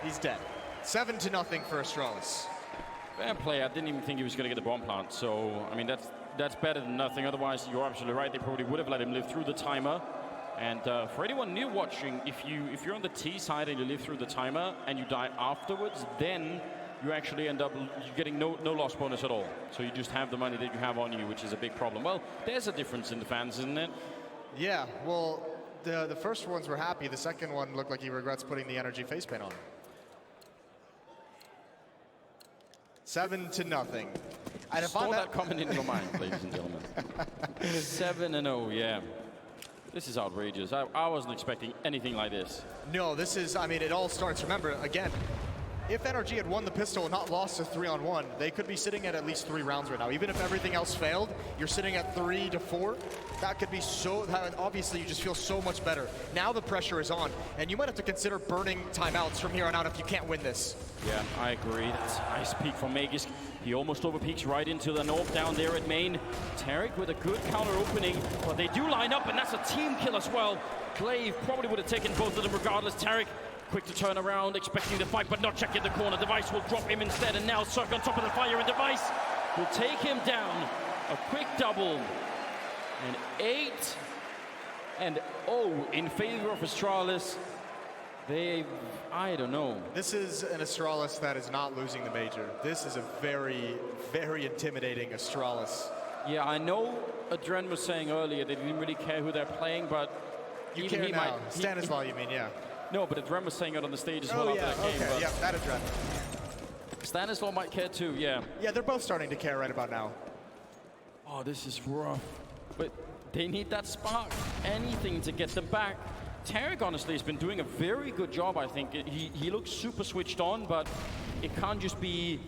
he's dead. 7-0 for Astralis. Fair play. I didn't even think he was going to get the bomb plant. So, I mean, that's better than nothing. Otherwise, you're absolutely right. They probably would have let him live through the timer. And for anyone new watching, if you're on the T side and you live through the timer and you die afterwards, then you actually end up getting no loss bonus at all. So you just have the money that you have on you, which is a big problem. Well, there's a difference in the fans, isn't it? Yeah, well, the first ones were happy. The second one looked like he regrets putting the NRG face paint on. 7-0. And if Store that comment in your mind, ladies and gentlemen. 7-0, yeah. This is outrageous. I wasn't expecting anything like this. No, this is, I mean, it all starts, remember, again, if NRG had won the pistol and not lost a 3-on-1, they could be sitting at least 3 rounds right now. Even if everything else failed, you're sitting at 3 to 4. That could be so, obviously you just feel so much better. Now the pressure is on, and you might have to consider burning timeouts from here on out if you can't win this. Yeah, I agree. That's a nice peek from Magisk. He almost overpeaks right into the north down there at main. Tarek with a good counter opening, but they do line up, and that's a team kill as well. Glaive probably would have taken both of them regardless. Tarek quick to turn around, expecting the fight, but not checking the corner. Device will drop him instead, and now Cirque on top of the fire, and Device will take him down. A quick double. And 8-0 in favor of Astralis. I don't know. This is an Astralis that is not losing the major. This is a very, very intimidating Astralis. Yeah, I know Adren was saying earlier they didn't really care who they're playing, but you care now. Stanislaw, you mean, yeah. No, but Adren was saying it on the stage as well after that game. Okay, yeah, that Adren. Stanislaw might care too, yeah. Yeah, they're both starting to care right about now. Oh, this is rough. But they need that spark, anything to get them back. Tarek, honestly, has been doing a very good job, I think. He looks super switched on, but it can't just be...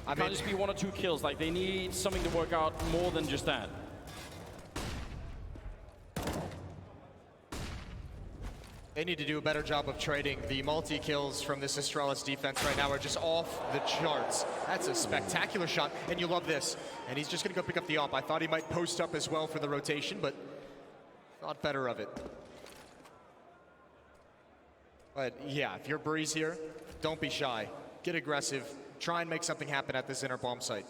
It can't just be 1 or 2 kills. Like, they need something to work out more than just that. They need to do a better job of trading. The multi-kills from this Astralis defense right now are just off the charts. That's a spectacular shot, and you love this. And he's just going to go pick up the AWP. I thought he might post up as well for the rotation, but thought better of it. But yeah, if you're Breeze here, don't be shy. Get aggressive. Try and make something happen at this inner bomb site.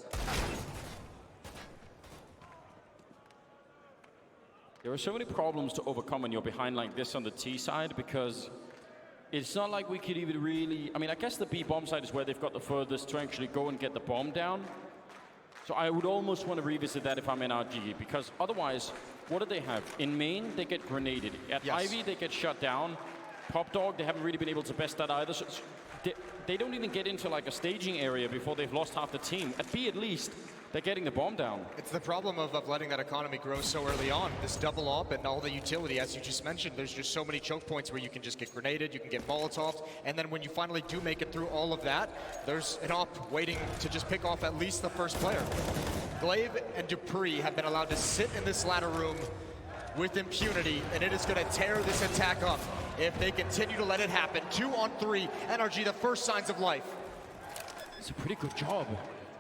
There are so many problems to overcome when you're behind like this on the T side, because it's not like we could even really... I mean, I guess the B bomb side is where they've got the furthest to actually go and get the bomb down. So I would almost want to revisit that if I'm NRG, because otherwise, what do they have? In main, they get grenaded. At Ivy, they get shut down. Pop Dog, they haven't really been able to best that either. So they don't even get into like a staging area before they've lost half the team. At B, at least, they're getting the bomb down. It's the problem of letting that economy grow so early on. This double AWP and all the utility, as you just mentioned, there's just so many choke points where you can just get grenaded, you can get Molotovs, and then when you finally do make it through all of that, there's an AWP waiting to just pick off at least the first player. Glaive and Dupree have been allowed to sit in this ladder room with impunity, and it is going to tear this attack up if they continue to let it happen. 2 on 3, NRG, the first signs of life. It's a pretty good job.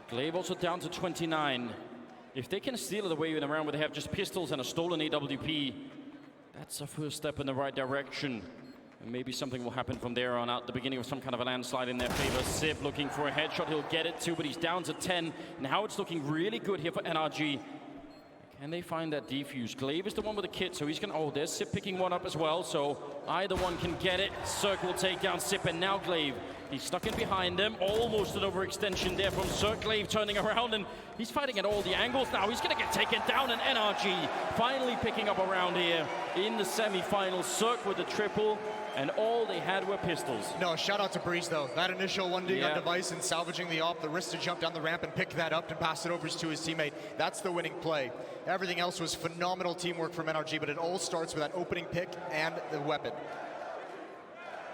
Glaive also down to 29. If they can steal it away in a round where they have just pistols and a stolen AWP, that's a first step in the right direction. And maybe something will happen from there on out, the beginning of some kind of a landslide in their favor. Zip looking for a headshot, he'll get it too, but he's down to 10. Now it's looking really good here for NRG. Can they find that defuse? Glaive is the one with the kit, so he's going to... Oh, there's Sip picking one up as well, so either one can get it. Cirque will take down Sip, and now Glaive. He's stuck in behind them. Almost an overextension there from Cirque. Glaive turning around, and he's fighting at all the angles now. He's going to get taken down, and NRG finally picking up around here in the semifinals. Cirque with the triple, and all they had were pistols. No, shout out to Breeze, though. That initial 1D on device and salvaging the op, the risk to jump down the ramp and pick that up and pass it over to his teammate. That's the winning play. Everything else was phenomenal teamwork from NRG, but it all starts with that opening pick and the weapon.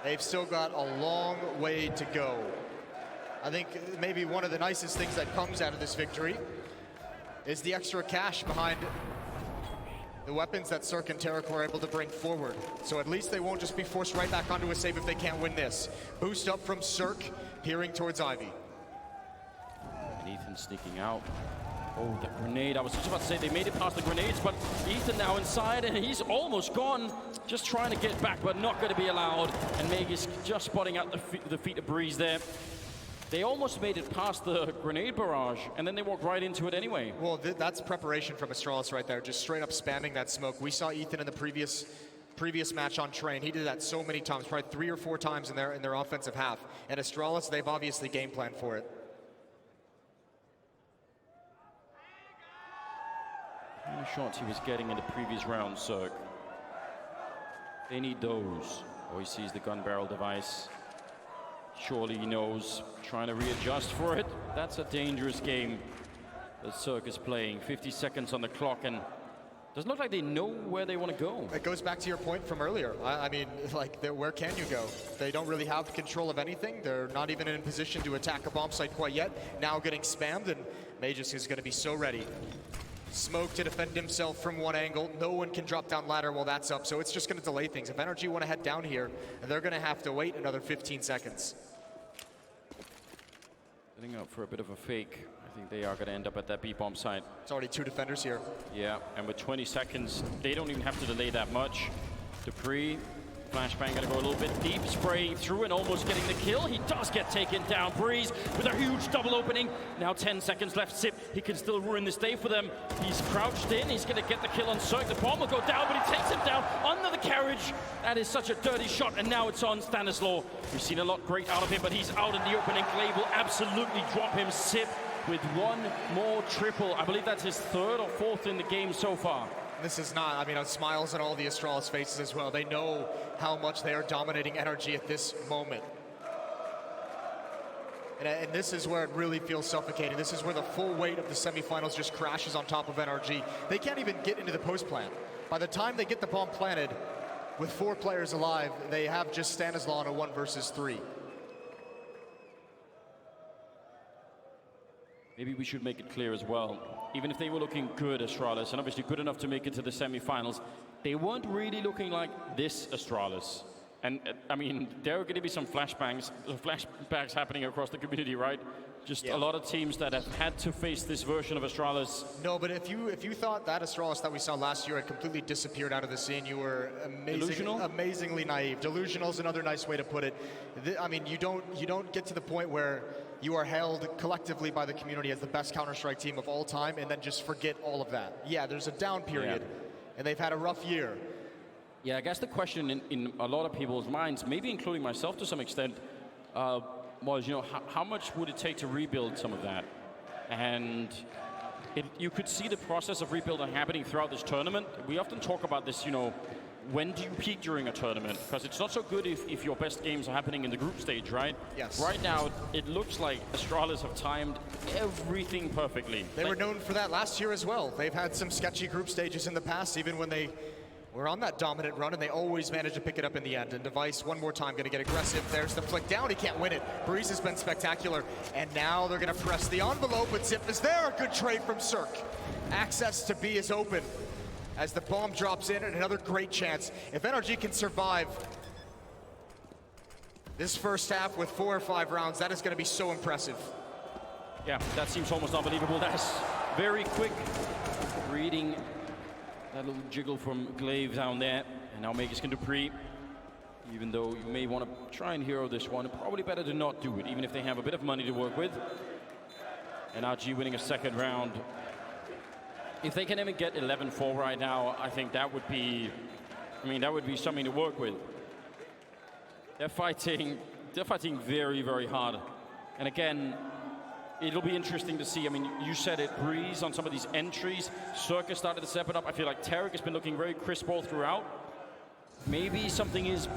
They've still got a long way to go. I think maybe one of the nicest things that comes out of this victory is the extra cash behind the weapons that Cirque and Tarek were able to bring forward. So at least they won't just be forced right back onto a save if they can't win this. Boost up from Cirque, peering towards Ivy. And Ethan sneaking out. Oh, the grenade. I was just about to say they made it past the grenades, but Ethan now inside, and he's almost gone. Just trying to get back, but not going to be allowed. And Magus just spotting out the feet of Breeze there. They almost made it past the grenade barrage, and then they walked right into it anyway. Well, that's preparation from Astralis right there, just straight up spamming that smoke. We saw Ethan in the previous match on Train. He did that so many times, probably 3 or 4 times in their offensive half. And Astralis, they've obviously game planned for it. How many shots he was getting in the previous round, Cirque? They need those. Oh, he sees the gun barrel device. Surely he knows, trying to readjust for it. That's a dangerous game that Cirque is playing. 50 seconds on the clock, and doesn't look like they know where they want to go. It goes back to your point from earlier. I mean, like, where can you go? They don't really have control of anything. They're not even in position to attack a bomb site quite yet. Now getting spammed, and Magus is going to be so ready. Smoke to defend himself from one angle. No one can drop down ladder while that's up, so it's just going to delay things. If NRG want to head down here, they're going to have to wait another 15 seconds. Setting up for a bit of a fake. I think they are going to end up at that B-bomb site. It's already 2 defenders here. Yeah, and with 20 seconds, they don't even have to delay that much. Dupree, flashbang going to go a little bit deep, spraying through and almost getting the kill. He does get taken down. Breeze with a huge double opening. Now 10 seconds left. Sip, he can still ruin this day for them. He's crouched in. He's going to get the kill on Cirque. The bomb will go down, but he takes him down under the carriage. That is such a dirty shot, and now it's on Stanislaw. We've seen a lot great out of him, but he's out in the opening. Glaive will absolutely drop him. Sip with one more triple. I believe that's his 3rd or 4th in the game so far. This is not, I mean, smiles on all the Astralis faces as well. They know how much they are dominating NRG at this moment. And this is where it really feels suffocating. This is where the full weight of the semifinals just crashes on top of NRG. They can't even get into the post plant. By the time they get the bomb planted, with 4 players alive, they have just Stanislaw on a 1 versus 3. Maybe we should make it clear as well. Even if they were looking good, Astralis, and obviously good enough to make it to the semifinals, they weren't really looking like this Astralis. And I mean, there are going to be some flashbangs happening across the community, right? Just a lot of teams that have had to face this version of Astralis. No, but if you thought that Astralis that we saw last year had completely disappeared out of the scene, you were amazingly naive. Delusional is another nice way to put it. I mean, you don't get to the point where you are held collectively by the community as the best Counter-Strike team of all time and then just forget all of that. Yeah, there's a down period, and they've had a rough year. Yeah, I guess the question in a lot of people's minds, maybe including myself to some extent, was, you know, how much would it take to rebuild some of that? And you could see the process of rebuilding happening throughout this tournament. We often talk about this, you know, when do you peak during a tournament? Because it's not so good if your best games are happening in the group stage, right? Yes. Right now, it looks like Astralis have timed everything perfectly. They were known for that last year as well. They've had some sketchy group stages in the past, even when they were on that dominant run, and they always managed to pick it up in the end. And Device, one more time, going to get aggressive. There's the flick down. He can't win it. Breeze has been spectacular. And now they're going to press the envelope, but Zip is there. A good trade from Cirque. Access to B is open as the bomb drops in, and another great chance. If NRG can survive this first half with 4 or 5 rounds, that is going to be so impressive. Yeah, that seems almost unbelievable. That's very quick reading. That little jiggle from Glaive down there. And now Magus can Dupree. Even though you may want to try and hero this one, probably better to not do it, even if they have a bit of money to work with. NRG winning a 2nd round. If they can even get 11-4 right now, I think that would be, that would be something to work with. They're fighting very, very hard. And again, it'll be interesting to see. You said it, Breeze on some of these entries. Circus started to step it up. I feel like Tarek has been looking very crisp all throughout. Maybe something is,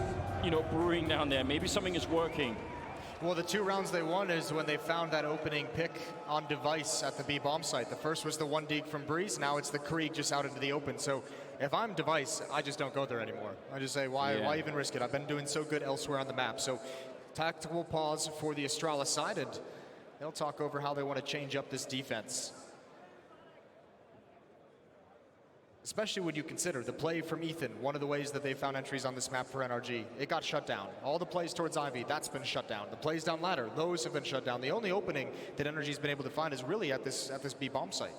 brewing down there. Maybe something is working. Well, the 2 rounds they won is when they found that opening pick on Device at the B bomb site. The first was the 1 deke from Breeze. Now it's the Krieg just out into the open. So if I'm Device, I just don't go there anymore. I just say, why even risk it? I've been doing so good elsewhere on the map. So tactical pause for the Astralis side, and they'll talk over how they want to change up this defense. Especially when you consider the play from Ethan, one of the ways that they found entries on this map for NRG. It got shut down. All the plays towards Ivy, that's been shut down. The plays down ladder, those have been shut down. The only opening that NRG's been able to find is really at this B bomb site.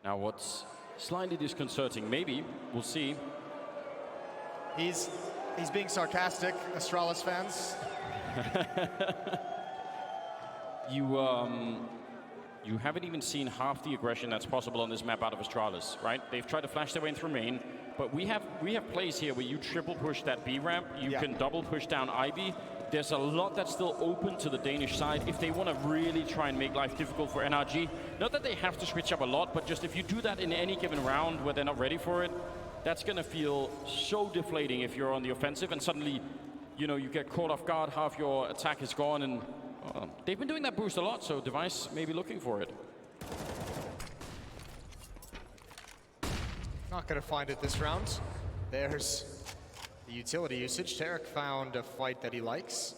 Now what's slightly disconcerting, maybe, we'll see. He's being sarcastic, Astralis fans. You haven't even seen half the aggression that's possible on this map out of Astralis, right? They've tried to flash their way in through main, but we have plays here where you triple push that B ramp, you can double push down Ivy. There's a lot that's still open to the Danish side if they want to really try and make life difficult for NRG. Not that they have to switch up a lot, but just if you do that in any given round where they're not ready for it, that's going to feel so deflating if you're on the offensive and suddenly, you get caught off guard, half your attack is gone, and they've been doing that boost a lot, so Device may be looking for it. Not going to find it this round. There's the utility usage. Tarek found a fight that he likes.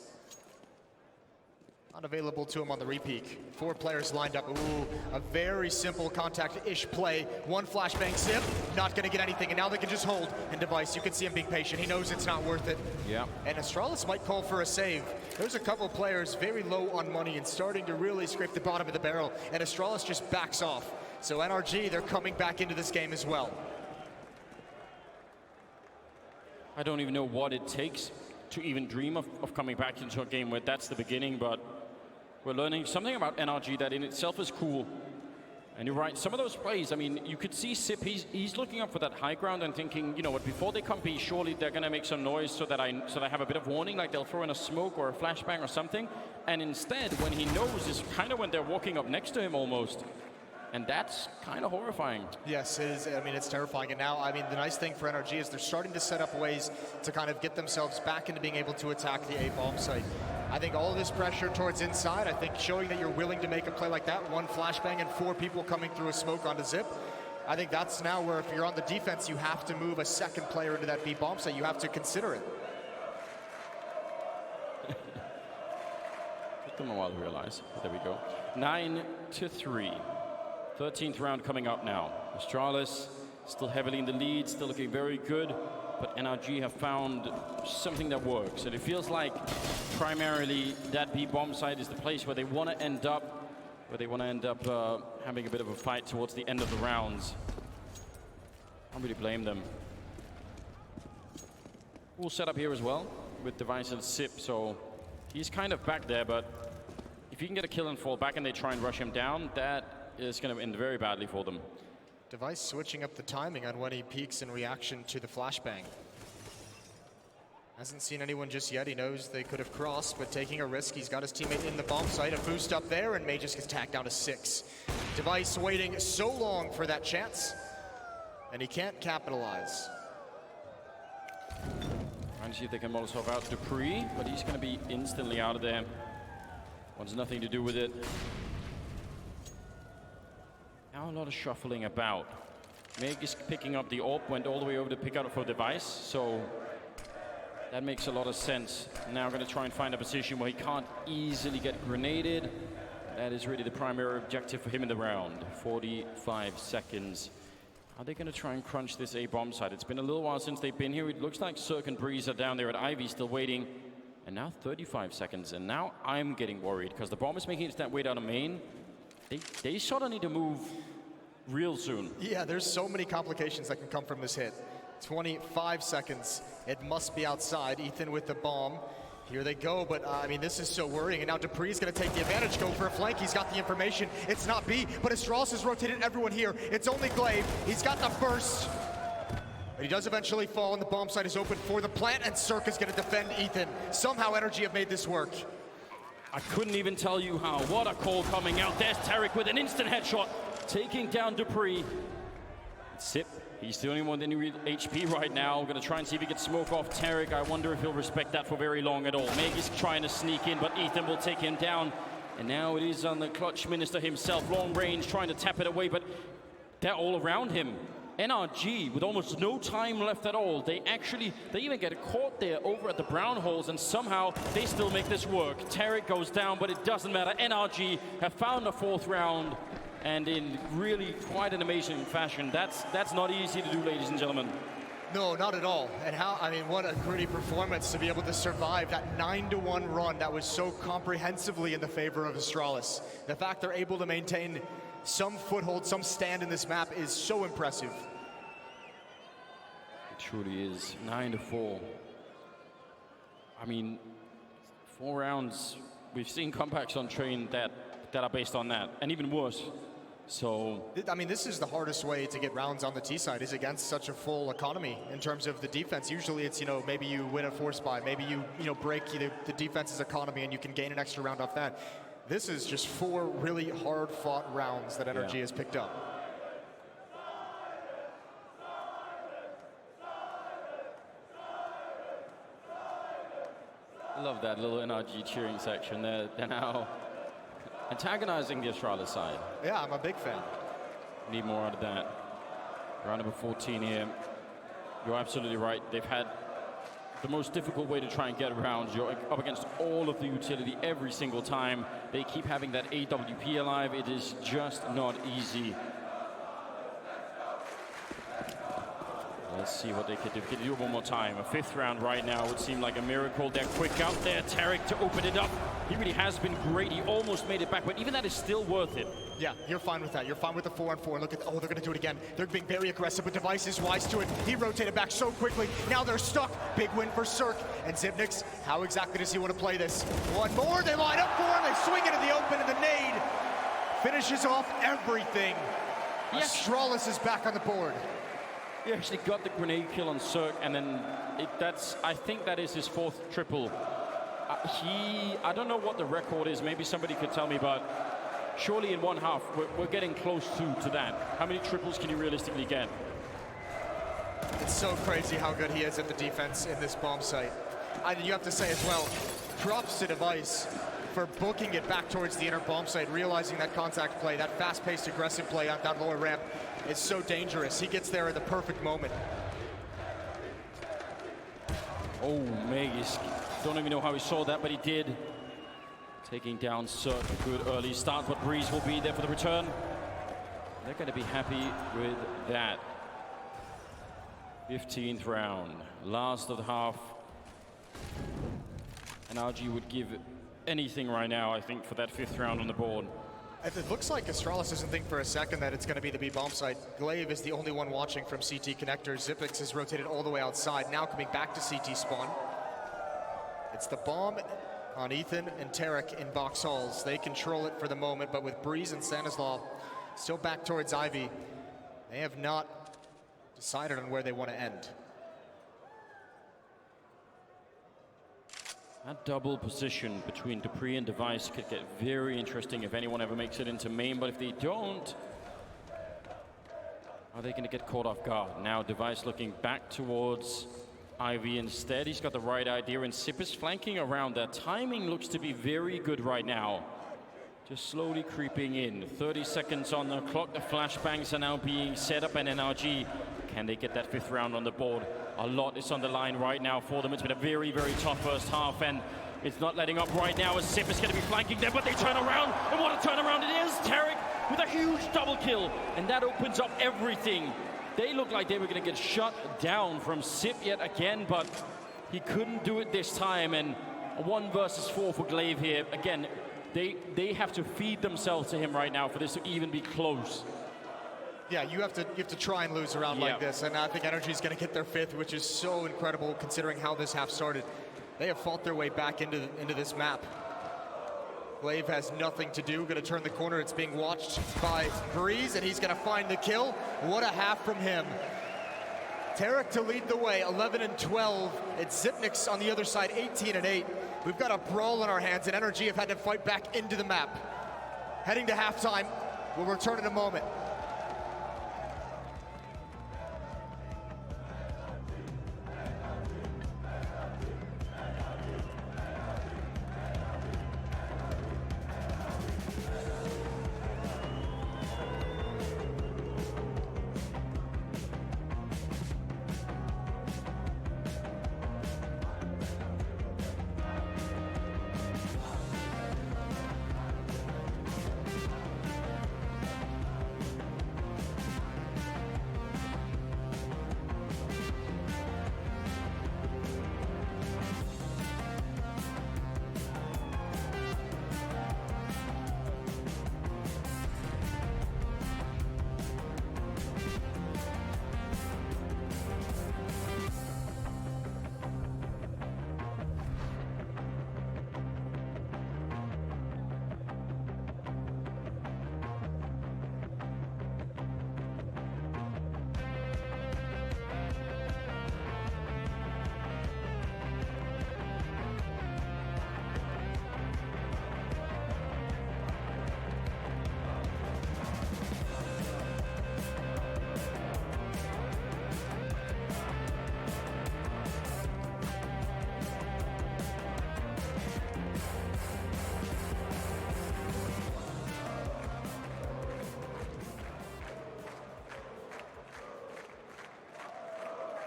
Not available to him on the repeak. 4 players lined up. Ooh, a very simple contact-ish play. 1 flashbang zip, not going to get anything, and now they can just hold. And Device, you can see him being patient. He knows it's not worth it. Yeah. And Astralis might call for a save. There's a couple of players very low on money and starting to really scrape the bottom of the barrel, and Astralis just backs off. So NRG, they're coming back into this game as well. I don't even know what it takes to even dream of coming back into a game where that's the beginning, but we're learning something about NRG that in itself is cool. And you're right, some of those plays, you could see Sip, he's looking up for that high ground and thinking, what, before they come B, surely they're going to make some noise so that I have a bit of warning, like they'll throw in a smoke or a flashbang or something. And instead, when he knows, is kind of when they're walking up next to him almost. And that's kind of horrifying. Yes, it is. It's terrifying. And now, the nice thing for NRG is they're starting to set up ways to kind of get themselves back into being able to attack the A bomb site. I think all of this pressure towards inside, I think showing that you're willing to make a play like that, 1 flashbang and 4 people coming through a smoke onto Zip, I think that's now where if you're on the defense, you have to move a second player into that B bomb site. You have to consider it. Took them a while to realize. There we go. 9-3. 13th round coming up now. Astralis still heavily in the lead, still looking very good, but NRG have found something that works. And it feels like primarily that B bomb site is the place where they want to end up, having a bit of a fight towards the end of the rounds. I don't really blame them. We'll set up here as well with Device and Sip, so he's kind of back there, but if you can get a kill and fall back and they try and rush him down, that is going to end very badly for them. Device switching up the timing on when he peeks in reaction to the flashbang. Hasn't seen anyone just yet. He knows they could have crossed, but taking a risk. He's got his teammate in the bomb site. A boost up there, and May just gets tagged down to 6. Device waiting so long for that chance, and he can't capitalize. Trying to see if they can Molotov out Dupree, but he's going to be instantly out of there. Wants nothing to do with it. Now a lot of shuffling about. Meg is picking up the AWP, went all the way over to pick out for Device, so that makes a lot of sense. Now going to try and find a position where he can't easily get grenaded. That is really the primary objective for him in the round. 45 seconds. Are they going to try and crunch this A bomb site? It's been a little while since they've been here. It looks like Cirque and Breeze are down there at Ivy still waiting. And now 35 seconds, and now I'm getting worried because the bomb is making its way down to main. They sort of need to move real soon. Yeah, there's so many complications that can come from this hit. 25 seconds. It must be outside. Ethan with the bomb. Here they go, but I mean, this is so worrying. And now Dupree's going to take the advantage, go for a flank. He's got the information. It's not B, but Astralis has rotated everyone here. It's only Glaive. He's got the first. But he does eventually fall, and the bomb site is open for the plant, and Cirque is going to defend Ethan. Somehow NRG have made this work. I couldn't even tell you how. What a call coming out. There's Tarek with an instant headshot, taking down Dupree. Sip. He's the only one with any HP right now. Gonna try and see if he can smoke off Tarek. I wonder if he'll respect that for very long at all. Maggie's trying to sneak in, but Ethan will take him down. And now it is on the clutch minister himself, long range, trying to tap it away, but they're all around him. NRG, with almost no time left at all, they even get caught there over at the brown holes, and somehow they still make this work. Tarek goes down, but it doesn't matter. NRG have found the 4th round, and in really quite an amazing fashion. That's not easy to do, ladies and gentlemen. No, not at all. And what a gritty performance to be able to survive that 9-1 run that was so comprehensively in the favor of Astralis. The fact they're able to maintain some foothold, some stand in this map is so impressive. It truly is. 9-4. I mean, 4 rounds. We've seen comebacks on Train that are based on that, and even worse. So I mean, this is the hardest way to get rounds on the T side, is against such a full economy in terms of the defense. Usually it's, maybe you win a force buy, maybe you break the defense's economy and you can gain an extra round off that. This is just 4 really hard-fought rounds that NRG has picked up. I love that little NRG cheering section. They're now antagonizing the Astralis side. Yeah, I'm a big fan. Need more out of that. Round number 14 here. You're absolutely right. They've had the most difficult way to try and get around. You're up against all of the utility every single time. They keep having that AWP alive. It is just not easy. Let's see what they could do. Can they do it one more time? A 5th round right now would seem like a miracle. They're quick out there. Tarek to open it up. He really has been great. He almost made it back, but even that is still worth it. Yeah, you're fine with that. You're fine with the 4-on-4. Look at, they're going to do it again. They're being very aggressive, but Device is wise to it. He rotated back so quickly. Now they're stuck. Big win for Cirque. And Zibnix, how exactly does he want to play this? One more. They line up for him. They swing into the open, and the nade finishes off everything. Yes. Astralis is back on the board. He actually got the grenade kill on Cirque, and then I think that is his 4th triple. I don't know what the record is. Maybe somebody could tell me, but surely in 1 half, we're getting close to that. How many triples can you realistically get? It's so crazy how good he is at the defense in this bomb site. And you have to say as well, props to Device for booking it back towards the inner bomb site, realizing that contact play, that fast-paced aggressive play on that lower ramp is so dangerous. He gets there at the perfect moment. Oh, Magus. Don't even know how he saw that, but he did. Taking down Cirque. Good early start, but Breeze will be there for the return. They're going to be happy with that. 15th round. Last of the half. NRG would give anything right now, I think, for that 5th round on the board. It looks like Astralis doesn't think for a second that it's going to be the B bomb site. Glaive is the only one watching from CT connector. Zipix is rotated all the way outside, now coming back to CT spawn. It's the bomb on Ethan and Tarek in box halls. They control it for the moment, but with Breeze and Stanislav still back towards Ivy, they have not decided on where they want to end. That double position between Dupree and Device could get very interesting if anyone ever makes it into main, but if they don't, are they going to get caught off guard? Now Device looking back towards Ivy instead. He's got the right idea, and Sip is flanking around. Their timing looks to be very good right now. Just slowly creeping in. 30 seconds on the clock. The flashbangs are now being set up, and NRG, can they get that 5th round on the board? A lot is on the line right now for them. It's been a very, very tough first half, and it's not letting up right now as Sip is going to be flanking them, but they turn around, and what a turnaround it is! Tarek with a huge double kill, and that opens up everything. They looked like they were going to get shut down from Sip yet again, but he couldn't do it this time, and a 1 versus 4 for Glaive here. Again, they have to feed themselves to him right now for this to even be close. Yeah, you have to try and lose around like this, and I think NRG is going to get their 5th, which is so incredible considering how this half started. They have fought their way back into this map. Glaive has nothing to do, gonna turn the corner. It's being watched by Breeze, and he's gonna find the kill. What a half from him. Tarek to lead the way, 11 and 12. It's Zipnik's on the other side, 18 and 8. We've got a brawl in our hands, and NRG have had to fight back into the map. Heading to halftime. We'll return in a moment.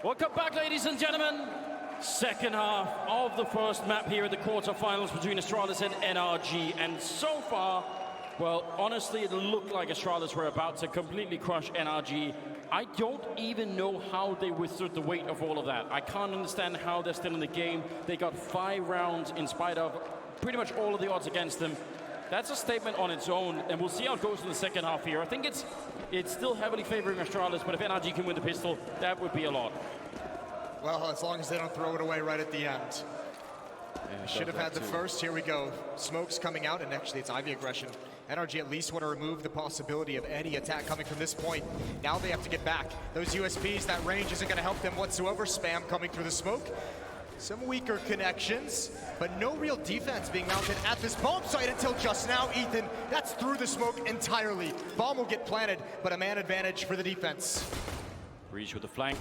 Welcome back, ladies and gentlemen. Second half of the first map here at the quarterfinals between Astralis and NRG. And so far, well, honestly, it looked like Astralis were about to completely crush NRG. I don't even know how they withstood the weight of all of that. I can't understand how they're still in the game. They got 5 rounds in spite of pretty much all of the odds against them. That's a statement on its own, and we'll see how it goes in the second half here. I think it's still heavily favoring Astralis, but if NRG can win the pistol, that would be a lot. Well, as long as they don't throw it away right at the end. Yeah, should have had the first. Here we go. Smoke's coming out, and actually it's Ivy aggression. NRG at least want to remove the possibility of any attack coming from this point. Now they have to get back. Those USPs, that range isn't going to help them whatsoever. Spam coming through the smoke. Some weaker connections, but no real defense being mounted at this bomb site until just now. Ethan, that's through the smoke entirely. Bomb will get planted, but a man advantage for the defense. Breeze with the flank.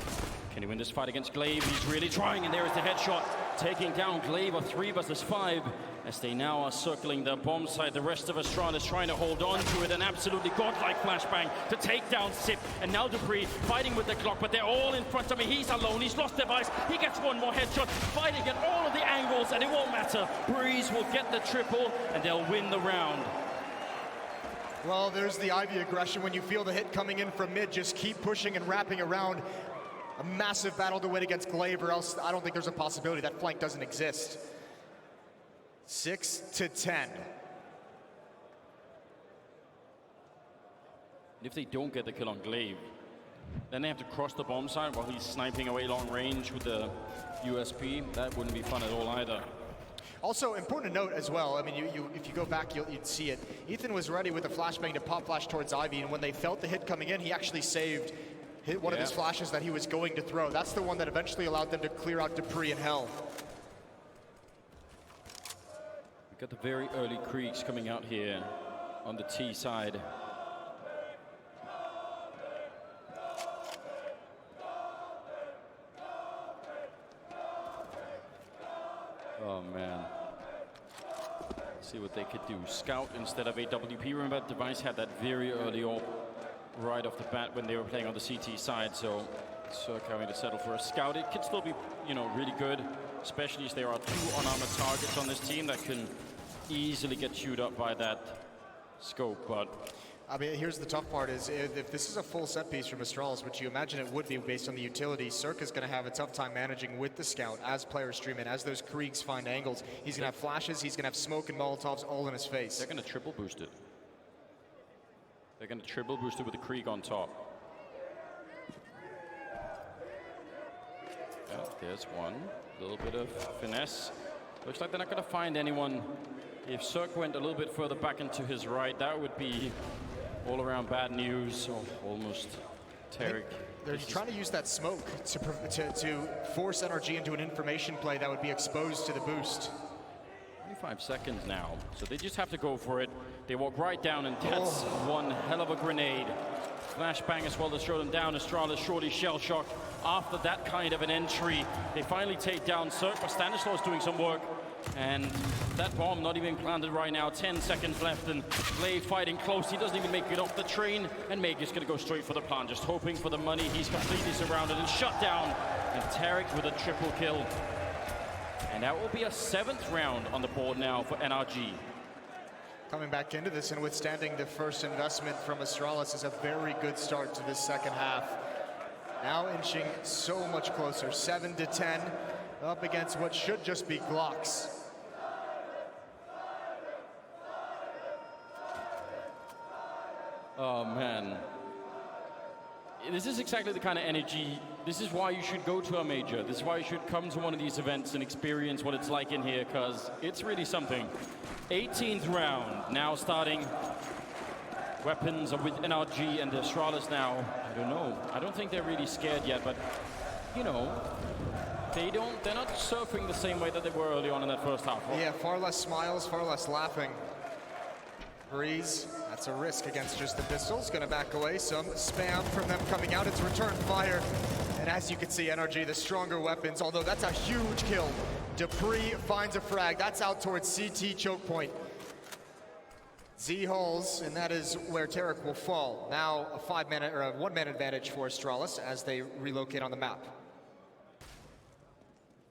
Can he win this fight against Glaive? He's really trying, and there is the headshot. Taking down Glaive, a 3 versus 5. As they now are circling the bomb site, the rest of Astralis trying to hold on to it. An absolutely godlike flashbang to take down Sip. And now Dupree fighting with the clock, but they're all in front of me. He's alone, he's lost device. He gets one more headshot, fighting at all of the angles, and it won't matter. Breeze will get the triple, and they'll win the round. Well, there's the Ivy aggression. When you feel the hit coming in from mid, just keep pushing and wrapping around. A massive battle to win against Glaive, or else I don't think there's a possibility. That flank doesn't exist. 6-10. If they don't get the kill on Glaive, then they have to cross the bomb site while he's sniping away long range with the USP. That wouldn't be fun at all either. Also, important to note as well, I mean, if you go back, you'd see it. Ethan was ready with a flashbang to pop flash towards Ivy, and when they felt the hit coming in, he actually hit one of his flashes that he was going to throw. That's the one that eventually allowed them to clear out Dupree and Hell. We've got the very early creeks coming out here on the T side. Oh man. See what they could do. Scout instead of AWP. Remember, Device had that very early AWP right off the bat when they were playing on the CT side, so Cirque having to settle for a Scout. It could still be, really good, especially as there are 2 unarmored targets on this team that can easily get chewed up by that scope, but... I mean, here's the tough part is if this is a full set piece from Astralis, which you imagine it would be based on the utility, Cirque is going to have a tough time managing with the Scout as players stream in, as those Kriegs find angles. He's going to have flashes, he's going to have smoke and Molotovs all in his face. They're going to triple boost it. They're going to triple boost it with the Krieg on top. Yeah. There's one. A little bit of finesse. Looks like they're not going to find anyone. If Cirque went a little bit further back into his right, that would be all around bad news. Oh, almost Tarek. They're trying to use that smoke to force NRG into an information play that would be exposed to the boost. 25 seconds now, so they just have to go for it. They walk right down, and that's one hell of a grenade. Flashbang as well to throw them down. Astralis surely shell-shocked after that kind of an entry. They finally take down Cirque, but Stanislaus doing some work. And that bomb not even planted right now. 10 seconds left, and Glaive fighting close. He doesn't even make it off the train, and Meg is going to go straight for the plant, just hoping for the money. He's completely surrounded and shut down. And Tarek with a triple kill. And that will be a 7th round on the board now for NRG. Coming back into this and withstanding the first investment from Astralis is a very good start to this second half. Now inching so much closer, 7-10, up against what should just be Glocks. Oh man. This is exactly the kind of energy. This is why you should go to a major. This is why you should come to one of these events and experience what it's like in here, because it's really something. 18th round now starting. Weapons are with NRG and the Astralis now. I don't know. I don't think they're really scared yet, but you know, they're not surfing the same way that they were early on in that first half. Yeah, far less smiles, far less laughing. Breeze, that's a risk against just the pistols. Gonna back away, some spam from them coming out. It's return fire. And as you can see, NRG, the stronger weapons, although that's a huge kill. Dupree finds a frag. That's out towards CT choke point. Z hulls, and that is where Tarek will fall. Now a 5-man or a 1-man advantage for Astralis as they relocate on the map.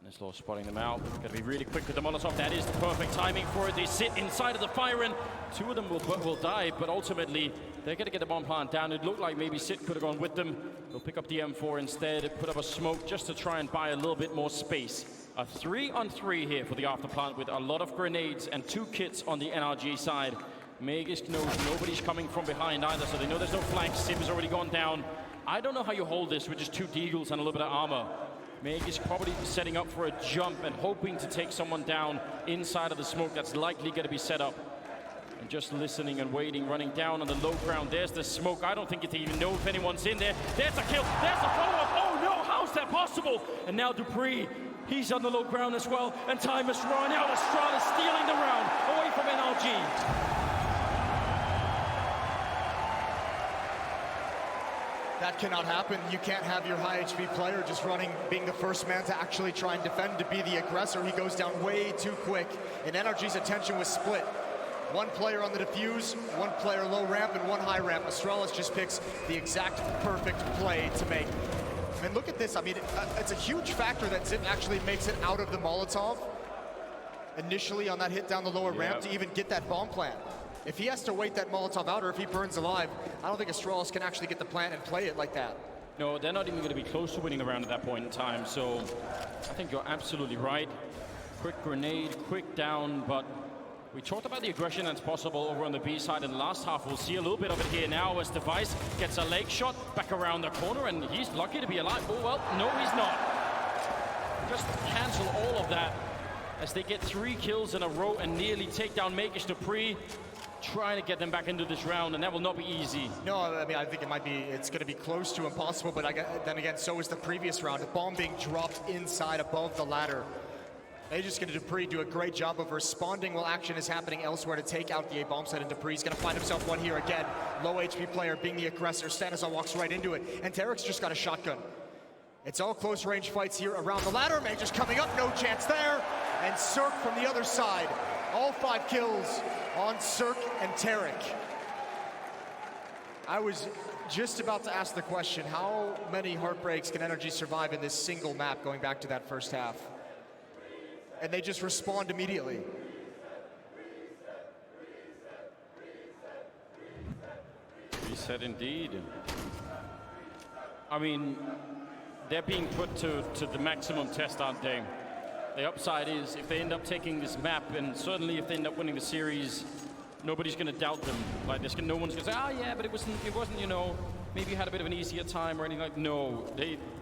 Nislo spotting them out. Got to be really quick with the Molotov. That is the perfect timing for it. They sit inside of the fire, and 2 of them will die, but ultimately they're going to get the bomb plant down. It looked like maybe Sid could have gone with them. They'll pick up the M4 instead, put up a smoke just to try and buy a little bit more space. A 3-on-3 here for the after plant with a lot of grenades and 2 kits on the NRG side. Megis knows nobody's coming from behind either, so they know there's no flank. Sim has already gone down. I don't know how you hold this with just 2 deagles and a little bit of armor. Meg is probably setting up for a jump and hoping to take someone down inside of the smoke that's likely going to be set up. And just listening and waiting, running down on the low ground. There's the smoke. I don't think they even know if anyone's in there. There's a kill. There's a follow-up. Oh no, how's that possible? And now Dupree, he's on the low ground as well. And time is run out. Astralis stealing the round away from NRG. That cannot happen. You can't have your high HP player just running, being the first man to actually try and defend, to be the aggressor. He goes down way too quick, and NRG's attention was split. 1 player on the defuse, 1 player low ramp, and 1 high ramp. Astralis just picks the exact perfect play to make. And look at this. I mean, it's a huge factor that Zip actually makes it out of the Molotov initially on that hit down the lower ramp to even get that bomb plant. If he has to wait that Molotov out, or if he burns alive, I don't think Astralis can actually get the plant and play it like that. No, they're not even going to be close to winning the round at that point in time, so I think you're absolutely right. Quick grenade, quick down, but we talked about the aggression that's possible over on the B side in the last half. We'll see a little bit of it here now as Device gets a leg shot back around the corner, and he's lucky to be alive. Oh, well, no, he's not. Just cancel all of that as they get 3 kills in a row and nearly take down Magish Dupree. Trying to get them back into this round, and that will not be easy. No, I mean, I think it's going to be close to impossible, but then again, so is the previous round. The bomb being dropped inside above the ladder. They're just going to Dupree do a great job of responding while action is happening elsewhere to take out the A-bomb site, and Dupree's going to find himself one here again. Low HP player being the aggressor. Stanislaw walks right into it, and Tarek's just got a shotgun. It's all close range fights here around the ladder. Major's coming up, no chance there, and Cirque from the other side. All 5 kills on Cirque and Tarek. I was just about to ask the question, how many heartbreaks can NRG survive in this single map going back to that first half? And they just respond immediately. Reset indeed. I mean, they're being put to the maximum test, aren't they? The upside is if they end up taking this map, and certainly if they end up winning the series, nobody's going to doubt them. Like, no one's going to say, oh yeah, but it wasn't, you know. maybe had a bit of an easier time or anything like, no,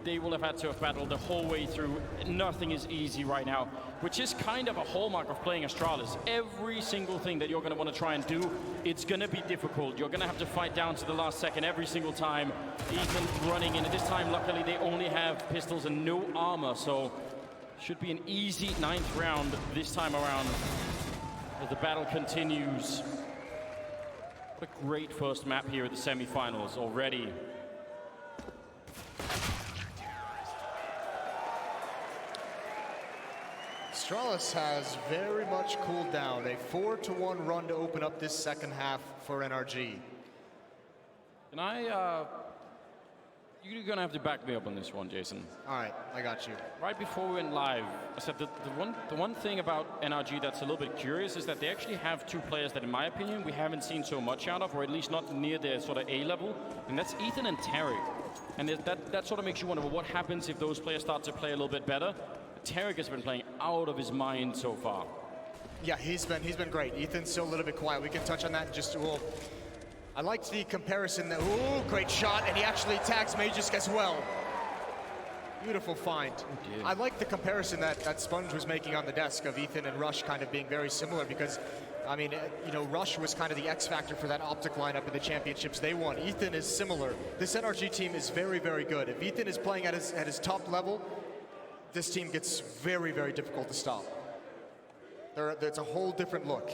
they will have had to have battled the whole way through. Nothing is easy right now, which is kind of a hallmark of playing Astralis. Every single thing that you're going to want to try and do, it's going to be difficult. You're going to have to fight down to the last second every single time. Ethan running in, and this time, luckily, they only have pistols and no armor, so should be an easy 9th round this time around as the battle continues. What a great first map here at the semifinals already. Astralis has very much cooled down. A 4-1 run to open up this second half for NRG. And you're gonna have to back me up on this one, Jason. All right, I got you. Right before we went live, I said that the one thing about NRG that's a little bit curious is that they actually have 2 players that, in my opinion, we haven't seen so much out of, or at least not near their sort of A level, and that's Ethan and Tarek. And that sort of makes you wonder, well, what happens if those players start to play a little bit better? Tarek has been playing out of his mind so far. Yeah, he's been great. Ethan's still a little bit quiet. We can touch on that in just a little. I liked the comparison that, ooh, great shot, and he actually tags Magisk as well. Beautiful find. I like the comparison that Sponge was making on the desk of Ethan and Rush kind of being very similar because, I mean, you know, Rush was kind of the X factor for that Optic lineup in the championships they won. Ethan is similar. This NRG team is very, very good. If Ethan is playing at his top level, this team gets very, very difficult to stop. It's a whole different look.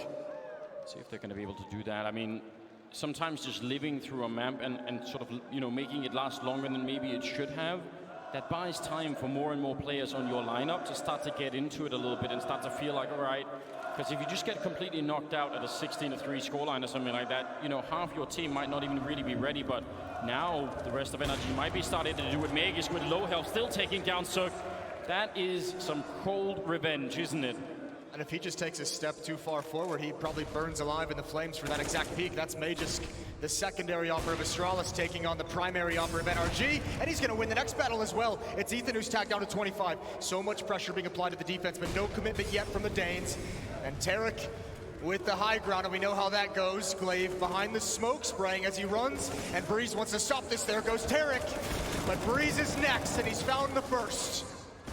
Let's see if they're going to be able to do that. I mean, sometimes just living through a map and sort of, you know, making it last longer than maybe it should have, that buys time for more and more players on your lineup to start to get into it a little bit and start to feel like, all right, because if you just get completely knocked out at a 16-3 scoreline or something like that, you know, half your team might not even really be ready, but now the rest of NRG might be starting to do it. Magisk with low health, still taking down Cirque. That is some cold revenge, isn't it? And if he just takes a step too far forward, he probably burns alive in the flames for that exact peak. That's Magisk, the secondary offer of Astralis, taking on the primary offer of NRG, and he's going to win the next battle as well. It's Ethan who's tagged down to 25. So much pressure being applied to the defense, but no commitment yet from the Danes. And Tarek with the high ground, and we know how that goes. Glaive behind the smoke, spraying as he runs, and Breeze wants to stop this. There goes Tarek, but Breeze is next, and he's found the first.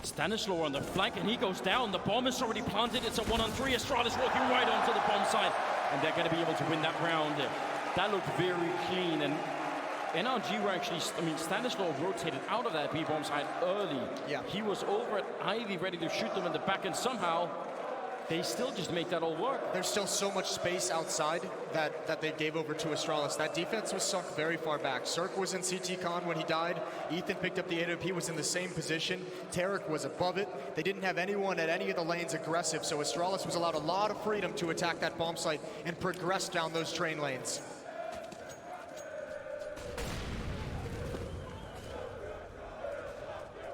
Stanislaw on the flank, and he goes down. The bomb is already planted. It's a 1-on-3. Astralis walking right onto the bomb side, and they're going to be able to win that round. That looked very clean, and NRG were actually, I mean, Stanislaw rotated out of that B-bomb side early. Yeah. He was over at Ivy ready to shoot them in the back, and somehow they still just make that all work. There's still so much space outside that they gave over to Astralis. That defense was sunk very far back. Cirque was in CT Con when he died. Ethan picked up the AWP, was in the same position. Tarek was above it. They didn't have anyone at any of the lanes aggressive, so Astralis was allowed a lot of freedom to attack that bomb site and progress down those train lanes.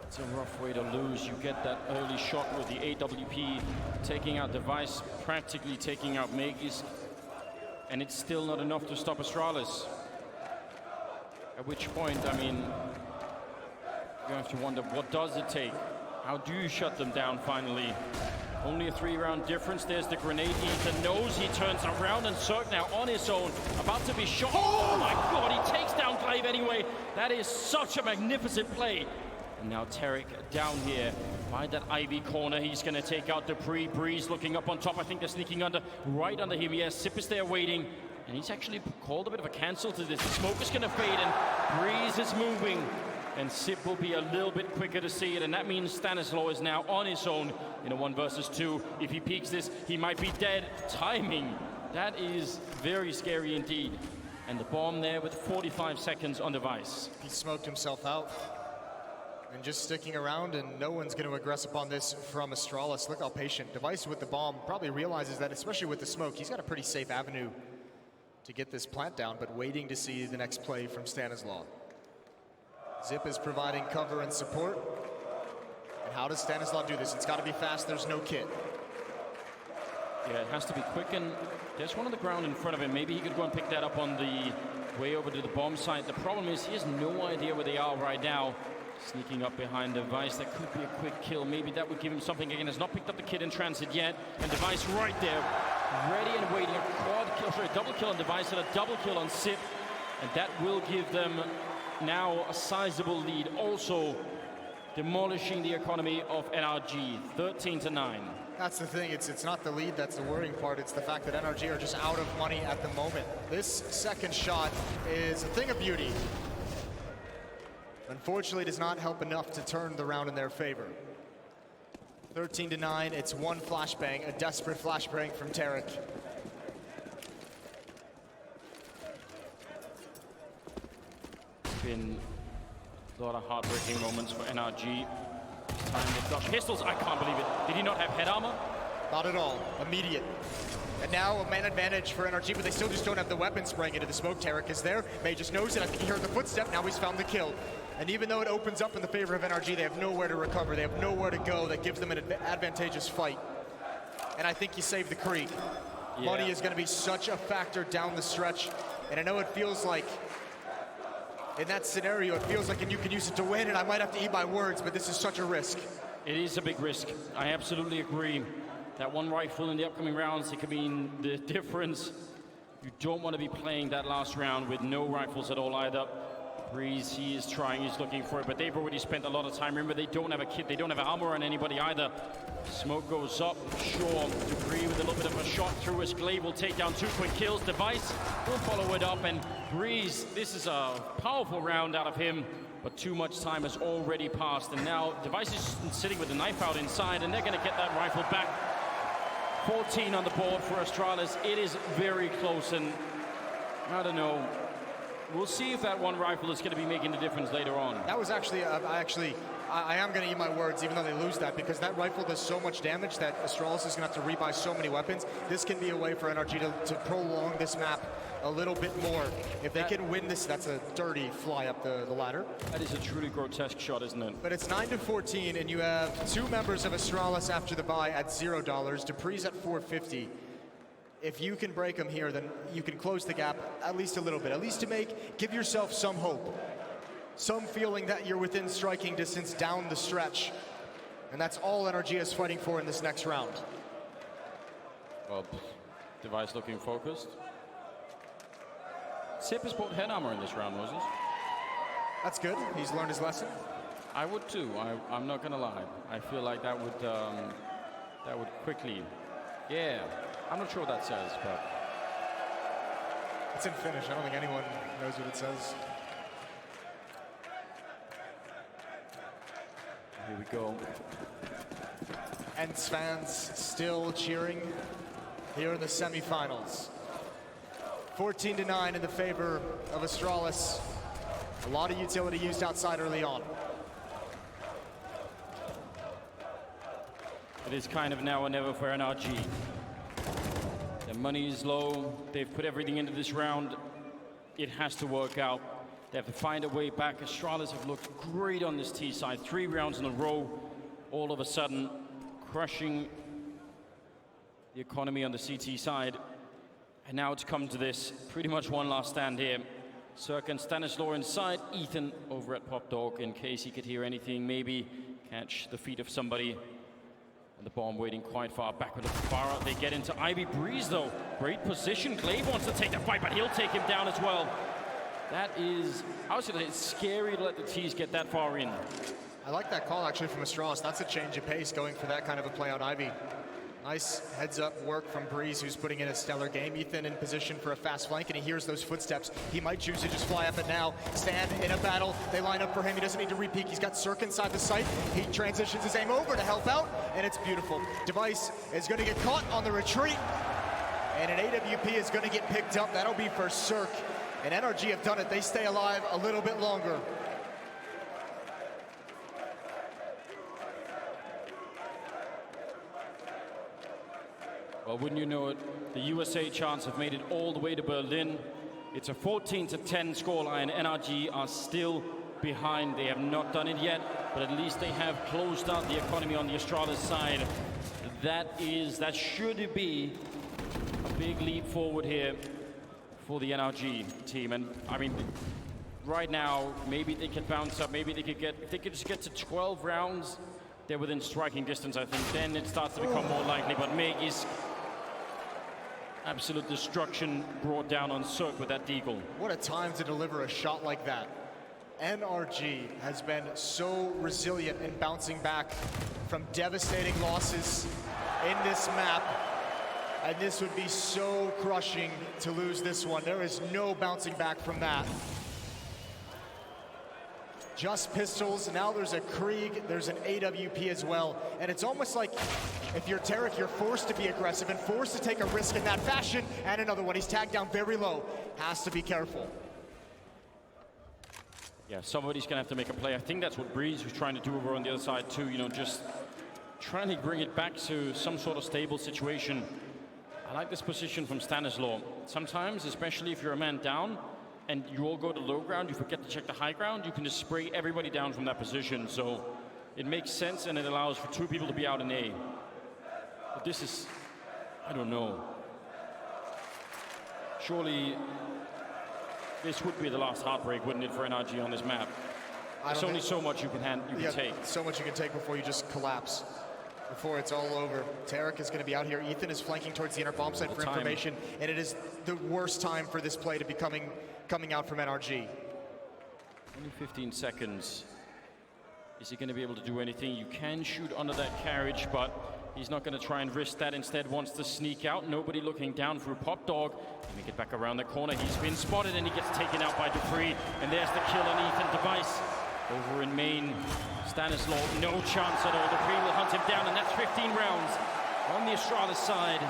It's a rough way to lose. You get that early shot with the AWP, taking out Device, practically taking out Magisk, and it's still not enough to stop Astralis. At which point, I mean, you have to wonder, what does it take? How do you shut them down finally? Only a 3-round difference. There's the grenade. Ethan knows, he turns around, and Cirque now on his own, about to be shot. Oh my God, he takes down Glaive anyway. That is such a magnificent play. And now Tarek down here by that Ivy corner. He's going to take out Dupree. Breeze looking up on top. I think they're sneaking right under him. Yes, Sip is there waiting. And he's actually called a bit of a cancel to this. The smoke is going to fade, and Breeze is moving. And Sip will be a little bit quicker to see it. And that means Stanislaw is now on his own in a 1 versus 2. If he peeks this, he might be dead. Timing. That is very scary indeed. And the bomb there with 45 seconds on Device. He smoked himself out. And just sticking around, and no one's going to aggress upon this from Astralis. Look how patient. Device with the bomb probably realizes that, especially with the smoke, he's got a pretty safe avenue to get this plant down, but waiting to see the next play from Stanislaw. Zip is providing cover and support. And how does Stanislaw do this? It's got to be fast. There's no kit. Yeah, it has to be quick, and there's one on the ground in front of him. Maybe he could go and pick that up on the way over to the bomb site. The problem is he has no idea where they are right now. Sneaking up behind Device, that could be a quick kill. Maybe that would give him something again. Has not picked up the kid in transit yet. And Device right there, ready and waiting. A quad kill, sorry, a double kill on Device and a double kill on Sip. And that will give them now a sizable lead, also demolishing the economy of NRG, 13-9. That's the thing, it's not the lead that's the worrying part, it's the fact that NRG are just out of money at the moment. This second shot is a thing of beauty. Unfortunately, does not help enough to turn the round in their favor. 13-9, it's one flashbang, a desperate flashbang from Tarek. Been a lot of heartbreaking moments for NRG. This time they've got pistols, I can't believe it. Did he not have head armor? Not at all, immediate. And now a man advantage for NRG, but they still just don't have the weapon spraying into the smoke. Tarek is there, May just knows it, I think he heard the footstep, now he's found the kill. And even though it opens up in the favor of NRG, they have nowhere to recover, they have nowhere to go that gives them an advantageous fight. And I think you save the creek. Yeah. Money is gonna be such a factor down the stretch, and I know it feels like, in that scenario, it feels like you can use it to win, and I might have to eat my words, but this is such a risk. It is a big risk. I absolutely agree. That one rifle in the upcoming rounds, it could mean the difference. You don't want to be playing that last round with no rifles at all either. Breeze, he is trying, he's looking for it, but they've already spent a lot of time. Remember, they don't have a kit, they don't have armor on anybody either. Smoke goes up, sure. Dupree with a little bit of a shot through his glaive will take down 2 quick kills. Device will follow it up, and Breeze, this is a powerful round out of him, but too much time has already passed, and now Device is sitting with the knife out inside, and they're gonna get that rifle back. 14 on the board for Astralis. It is very close, and I don't know. We'll see if that one rifle is going to be making a difference later on. That was actually, I am going to eat my words, even though they lose that, because that rifle does so much damage that Astralis is going to have to rebuy so many weapons. This can be a way for NRG to prolong this map a little bit more. If they can win this, that's a dirty fly up the ladder. That is a truly grotesque shot, isn't it? But it's 9-14, and you have 2 members of Astralis after the buy at $0. Dupree's at $450. If you can break them here, then you can close the gap at least a little bit, at least to give yourself some hope, some feeling that you're within striking distance down the stretch. And that's all NRG is fighting for in this next round. Well, Device looking focused. Sip has bought head armor in this round, Moses. That's good, he's learned his lesson. I would too, I'm not gonna lie. I feel like that would quickly, yeah. I'm not sure what that says, but... It's in Finnish. I don't think anyone knows what it says. Here we go. And fans still cheering here in the semifinals. 14-9 in the favor of Astralis. A lot of utility used outside early on. It is kind of now or never for NRG. The money is low. They've put everything into this round. It has to work out. They have to find a way back. Astralis have looked great on this T side. 3 rounds in a row. All of a sudden, crushing the economy on the CT side. And now it's come to this. Pretty much one last stand here. Cirque and Stanislaw inside. Ethan over at Pop Dog in case he could hear anything. Maybe catch the feet of somebody. And the bomb waiting quite far back with the far out. They get into Ivy. Breeze, though. Great position. Glaive wants to take the fight, but he'll take him down as well. That is, I was going to say, it's scary to let the T's get that far in. I like that call, actually, from Astralis. That's a change of pace going for that kind of a play on Ivy. Nice heads-up work from Breeze, who's putting in a stellar game. Ethan in position for a fast flank, and he hears those footsteps. He might choose to just fly up it now. Stand in a battle. They line up for him. He doesn't need to re-peek. He's got Cirque inside the site. He transitions his aim over to help out, and it's beautiful. Device is going to get caught on the retreat, and an AWP is going to get picked up. That'll be for Cirque, and NRG have done it. They stay alive a little bit longer. Well, wouldn't you know it, the USA chants have made it all the way to Berlin. It's a 14-10 scoreline. NRG are still behind. They have not done it yet, but at least they have closed out the economy on the Astralis side. That should be a big leap forward here for the NRG team. And I mean, right now, maybe they could bounce up. Maybe they could get, if they could just get to 12 rounds, they're within striking distance, I think. Then it starts to become more likely. But Meg is absolute destruction brought down on Cirque with that deagle. What a time to deliver a shot like that. NRG has been so resilient in bouncing back from devastating losses in this map. And this would be so crushing to lose this one. There is no bouncing back from that. Just pistols, now there's a Krieg, there's an AWP as well. And it's almost like if you're Tarek, you're forced to be aggressive and forced to take a risk in that fashion. And another one, he's tagged down very low. Has to be careful. Yeah, somebody's gonna have to make a play. I think that's what Breeze was trying to do over on the other side too, you know, just trying to bring it back to some sort of stable situation. I like this position from Stanislaw. Sometimes, especially if you're a man down and you all go to low ground, you forget to check the high ground, you can just spray everybody down from that position. So it makes sense and it allows for two people to be out in A. But this is, I don't know. Surely this would be the last heartbreak, wouldn't it, for NRG on this map? There's only so much you can take. So much you can take before you just collapse. Before it's all over. Tarek is going to be out here. Ethan is flanking towards the inner bomb site for information, and it is the worst time for this play to be coming out from NRG. Only 15 seconds. Is he going to be able to do anything? You can shoot under that carriage, but he's not going to try and risk that. Instead wants to sneak out. Nobody looking down through Pop Dog. Let me get back around the corner. He's been spotted, and he gets taken out by Dupree. And there's the kill on Ethan Device. Over in main, Stanislaw, no chance at all. Dupree will hunt him down, and that's 15 rounds on the Astralis side.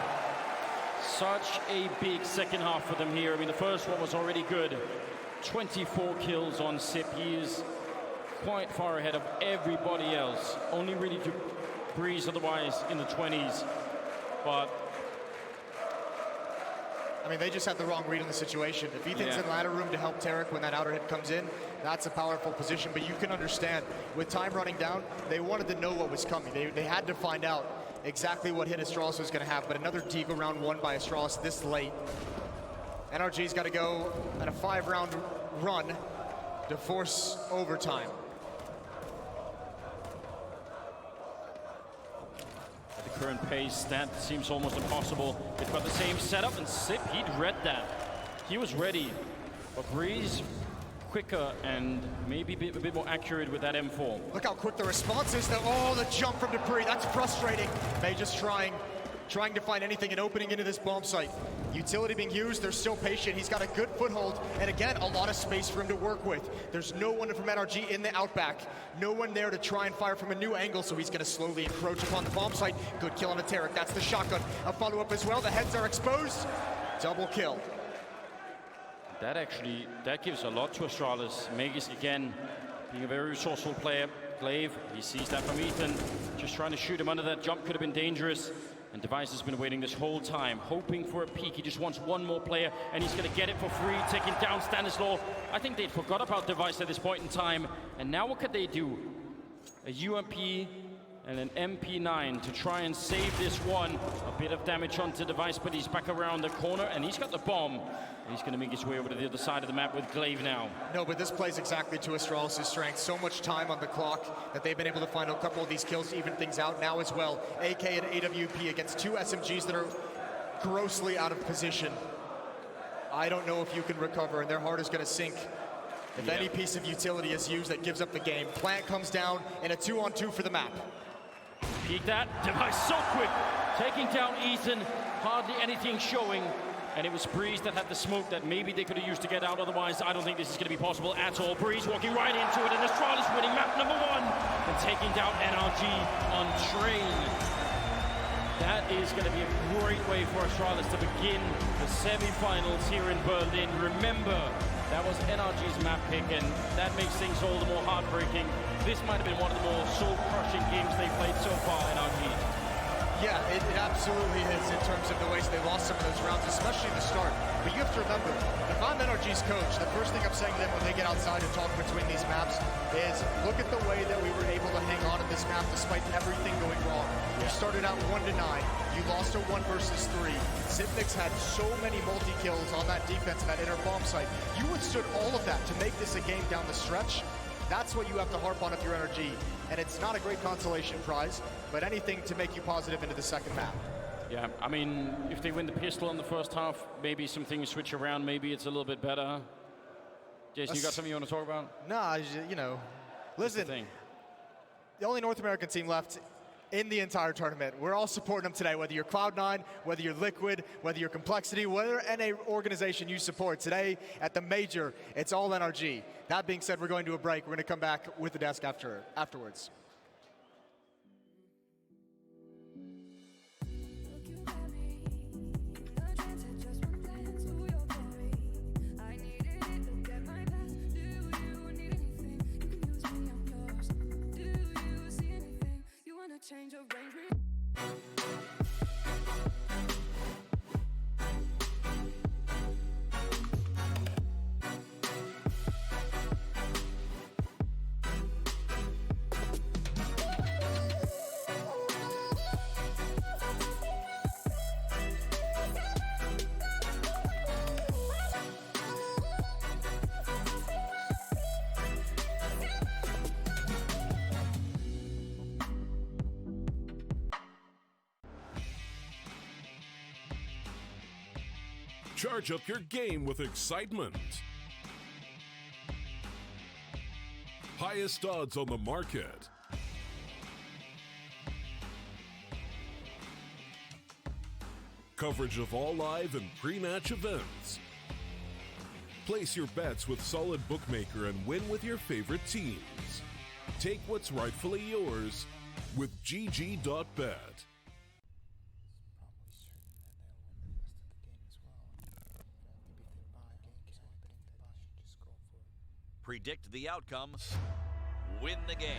Such a big second half for them here. I mean, the first one was already good. 24 kills on Sip. He is quite far ahead of everybody else. Only really to Breeze otherwise in the 20s. But I mean, they just had the wrong read on the situation. If Ethan's in ladder room to help Tarek when that outer hit comes in, that's a powerful position. But you can understand, with time running down, they wanted to know what was coming. They had to find out exactly what hit Astralis was going to have. But another Deagle round won by Astralis this late. NRG's got to go at a 5-round run to force overtime. At the current pace, that seems almost impossible. They've got the same setup, and Sip, he'd read that. He was ready. But Breeze, quicker and maybe a bit more accurate with that M4. Look how quick the response is, though. Oh, the jump from Dupree, that's frustrating. They just trying to find anything, an opening into this bomb site. Utility being used, they're still patient. He's got a good foothold, and again, a lot of space for him to work with. There's no one from NRG in the outback. No one there to try and fire from a new angle, so he's gonna slowly encroach upon the bomb site. Good kill on a Tarek, that's the shotgun. A follow-up as well, the heads are exposed. Double kill. That gives a lot to Astralis. Megis, again, being a very resourceful player. Glaive, he sees that from Ethan. Just trying to shoot him under that jump could have been dangerous. And Device has been waiting this whole time, hoping for a peek. He just wants one more player, and he's going to get it for free, taking down Stanislaw. I think they'd forgot about Device at this point in time. And now what could they do? A UMP and an MP9 to try and save this one. A bit of damage onto Device, but he's back around the corner, and he's got the bomb. And he's going to make his way over to the other side of the map with Glaive now. No, but this plays exactly to Astralis' strength. So much time on the clock that they've been able to find a couple of these kills to even things out now as well. AK and AWP against two SMGs that are grossly out of position. I don't know if you can recover, and their heart is going to sink if any piece of utility is used that gives up the game. Plant comes down in a 2-on-2 for the map. Peek that, Device so quick, taking down Ethan, hardly anything showing. And it was Breeze that had the smoke that maybe they could have used to get out. Otherwise, I don't think this is going to be possible at all. Breeze walking right into it, and Astralis winning map number 1 and taking down NRG on Train. That is going to be a great way for Astralis to begin the semi-finals here in Berlin. Remember, that was NRG's map pick, and that makes things all the more heartbreaking. This might have been one of the more soul-crushing games they've played so far, NRG. Yeah, it absolutely is in terms of the ways they lost some of those rounds, especially the start. But you have to remember, if I'm NRG's coach, the first thing I'm saying to them when they get outside and talk between these maps is, look at the way that we were able to hang on to this map despite everything going wrong. You started out 1-9, you lost a 1 versus 3. Sipnix had so many multi-kills on that defense, that inner bomb site. You withstood all of that to make this a game down the stretch. That's what you have to harp on if you're NRG. And it's not a great consolation prize, but anything to make you positive into the second map. Yeah, I mean, if they win the pistol in the first half, maybe some things switch around, maybe it's a little bit better. Jason, you got something you want to talk about? Nah, you know, listen, the only North American team left in the entire tournament. We're all supporting them today, whether you're Cloud9, whether you're Liquid, whether you're Complexity, whether NA organization you support. Today, at the major, it's all NRG. That being said, we're going to a break. We're going to come back with the desk afterwards. Change of range. Charge up your game with excitement. Highest odds on the market. Coverage of all live and pre-match events. Place your bets with Solid Bookmaker and win with your favorite teams. Take what's rightfully yours with GG.bet. Predict the outcome, win the game.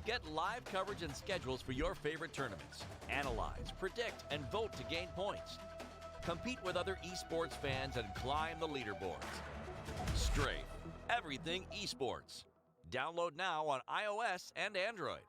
Get live coverage and schedules for your favorite tournaments. Analyze, predict, and vote to gain points. Compete with other esports fans and climb the leaderboards. Strafe, everything esports. Download now on iOS and Android.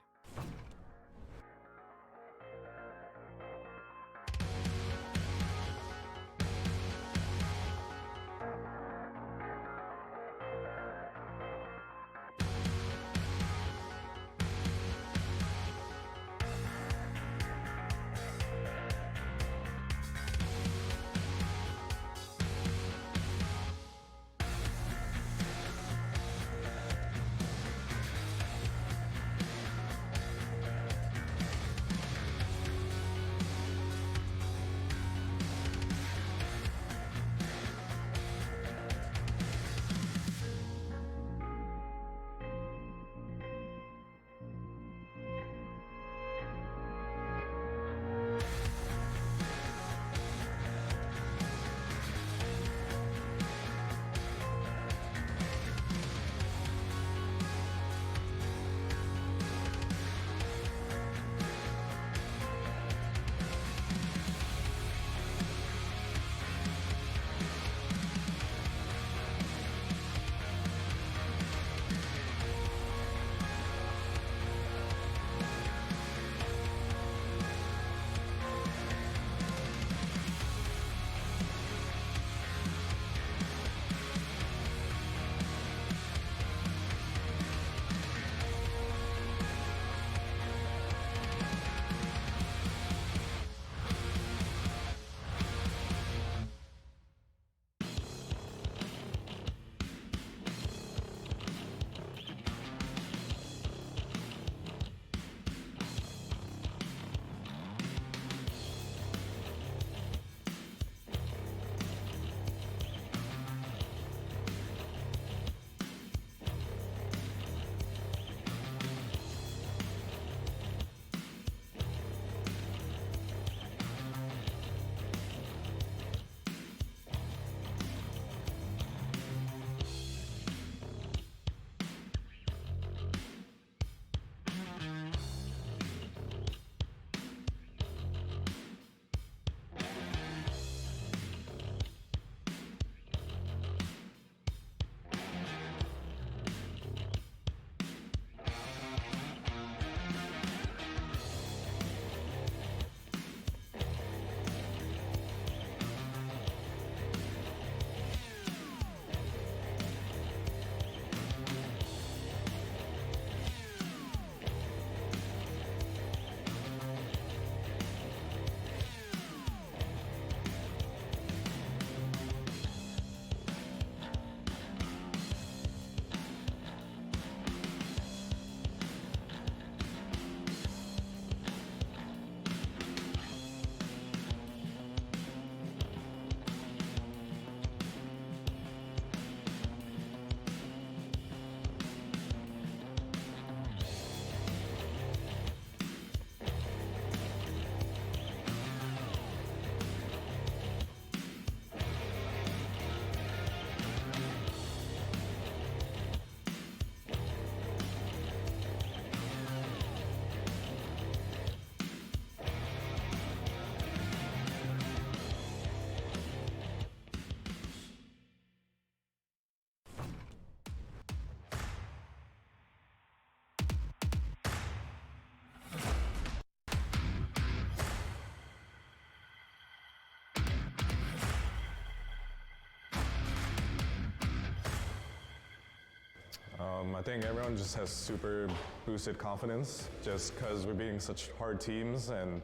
I think everyone just has super boosted confidence just because we're beating such hard teams, and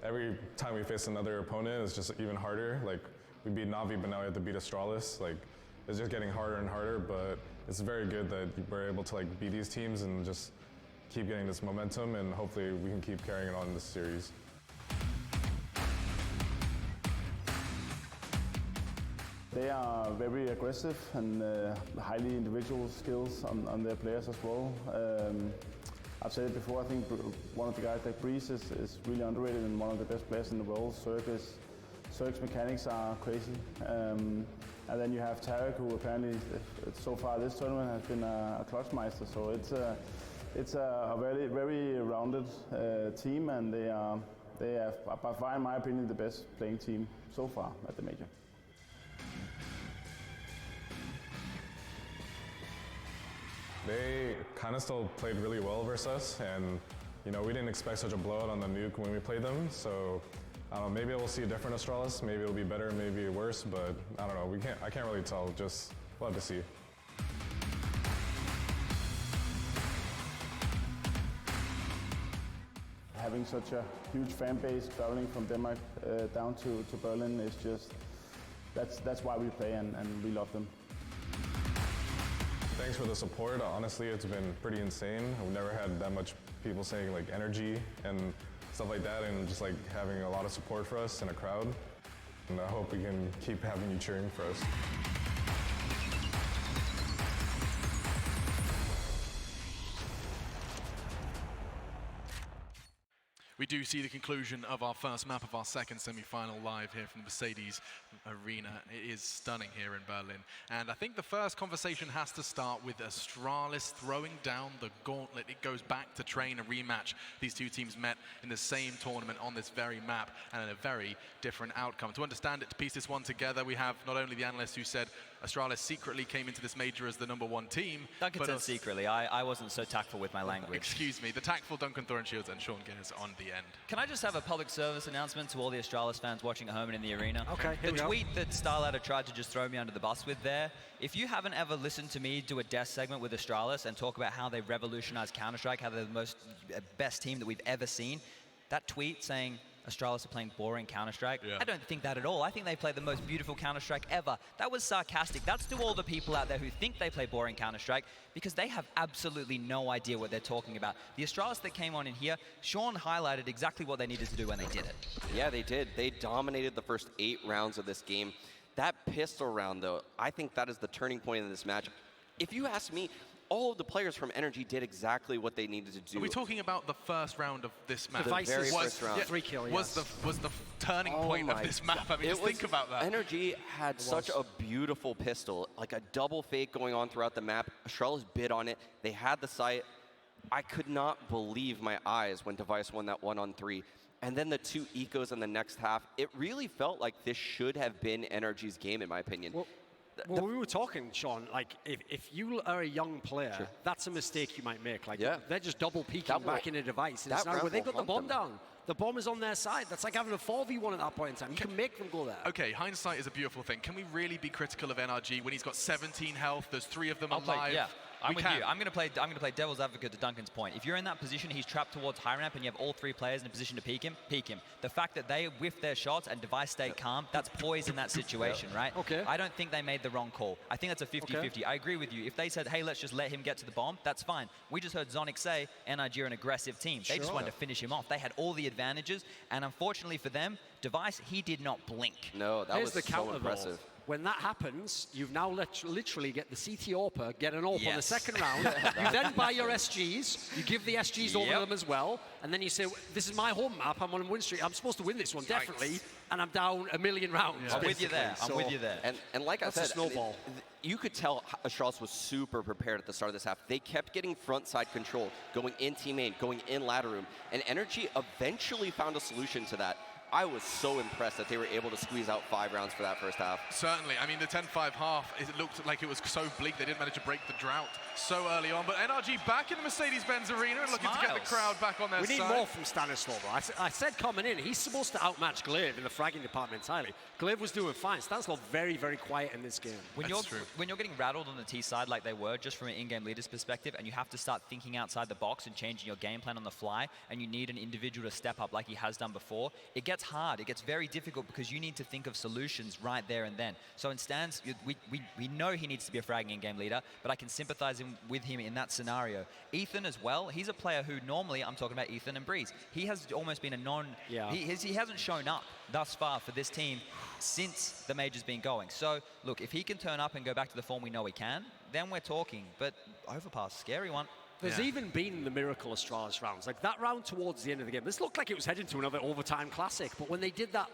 every time we face another opponent, it's just even harder. Like, we beat Na'Vi, but now we have to beat Astralis. Like, it's just getting harder and harder, but it's very good that we're able to like beat these teams and just keep getting this momentum, and hopefully we can keep carrying it on in this series. They are very aggressive and highly individual skills on their players as well. I've said it before, I think one of the guys like Breeze is really underrated and one of the best players in the world. Cirque's mechanics are crazy. And then you have Tarek, who apparently so far this tournament has been a clutch meister. So it's a very, very rounded team, and they are by far, in my opinion, the best playing team so far at the major. They kind of still played really well versus us, and you know, we didn't expect such a blowout on the nuke when we played them. So I don't know, maybe we'll see a different Astralis. Maybe it'll be better, maybe worse, but I don't know. I can't really tell. Just we'll have to see. Having such a huge fan base traveling from Denmark down to Berlin is just that's why we play, and we love them. Thanks for the support. Honestly, it's been pretty insane. I've never had that much people saying like NRG and stuff like that, and just like having a lot of support for us in a crowd. And I hope we can keep having you cheering for us. We do see the conclusion of our first map of our second semi-final live here from the Mercedes Arena. It is stunning here in Berlin. And I think the first conversation has to start with Astralis throwing down the gauntlet. It goes back to train a rematch. These two teams met in the same tournament on this very map, and a very different outcome. To understand it, to piece this one together, we have not only the analyst who said Astralis secretly came into this major as the #1 team. Duncan said secretly. I wasn't so tactful with my language. Excuse me. The tactful Duncan Thornshields and Sean Gears on the end. Can I just have a public service announcement to all the Astralis fans watching at home and in the arena? Okay, The tweet that StarLadder tried to just throw me under the bus with there, if you haven't ever listened to me do a desk segment with Astralis and talk about how they revolutionized Counter-Strike, how they're the best team that we've ever seen, that tweet saying Astralis are playing boring Counter-Strike, I don't think that at all. I think they play the most beautiful Counter-Strike ever. That was sarcastic. That's to all the people out there who think they play boring Counter-Strike, because they have absolutely no idea what they're talking about. The Astralis that came on in here, Sean highlighted exactly what they needed to do when they did it. Yeah, they did. They dominated the first 8 rounds of this game. That pistol round, though, I think that is the turning point in this match. If you ask me, all of the players from NRG did exactly what they needed to do. Are we talking about the first round of this map? The very first round. 3 kill, was the turning point of this map? I mean, just think about that. NRG had such a beautiful pistol, like a double fake going on throughout the map. Astralis bid on it. They had the sight. I could not believe my eyes when Device won that 1-on-3. And then the 2 ecos in the next half. It really felt like this should have been NRG's game, in my opinion. Well, we were talking, Sean, like, if you are a young player, that's a mistake you might make. Like, they're just double peeking back in a Device. And it's now where they got the bomb down. The bomb is on their side. That's like having a 4v1 at that point in time. You can make them go there. Okay, hindsight is a beautiful thing. Can we really be critical of NRG when he's got 17 health, there's 3 of them alive? I'm with you. I'm going to play devil's advocate to Duncan's point. If you're in that position, he's trapped towards high ramp, and you have all 3 players in a position to peek him. The fact that they whiffed their shots and Device stayed calm, that's poise in that situation, right? Okay. I don't think they made the wrong call. I think that's a 50-50. I agree with you. If they said, hey, let's just let him get to the bomb, that's fine. We just heard Zonic say NRG are an aggressive team. They just wanted to finish him off. They had all the advantages, and unfortunately for them, Device, he did not blink. No, that was so impressive. Though. When that happens, you've now literally get the CT AWPer, get an AWP on the second round. You then buy your SGs, you give the SGs over to them as well, and then you say, this is my home map, I'm on a win streak, I'm supposed to win this one, definitely, and I'm down 1,000,000 rounds. I'm with you there, I'm with you there. And like I said, a snowball. You could tell Astralis was super prepared at the start of this half. They kept getting front side control, going in team main, going in ladder room, and NRG eventually found a solution to that. I was so impressed that they were able to squeeze out 5 rounds for that first half. Certainly. I mean, the 10-5 half, it looked like it was so bleak they didn't manage to break the drought so early on. But NRG back in the Mercedes-Benz Arena and looking to get the crowd back on their side. We need more from Stanislav. I said coming in, he's supposed to outmatch Glaive in the fragging department entirely. Glaive was doing fine. Stanislav very, very quiet in this game. When you're getting rattled on the T side like they were, just from an in-game leader's perspective, and you have to start thinking outside the box and changing your game plan on the fly, and you need an individual to step up like he has done before, it gets hard. It gets very difficult because you need to think of solutions right there and then. So in Stans, we know he needs to be a fragging in-game leader, but I can sympathize with him in that scenario. Ethan as well, he's a player who normally, I'm talking about Ethan and Breeze, he has almost been a he hasn't shown up thus far for this team since the major's been going. So look, if he can turn up and go back to the form we know he can, then we're talking. But Overpass, scary one. There's even been the Miracle Astralis rounds. Like that round towards the end of the game, this looked like it was heading to another overtime classic. But when they did that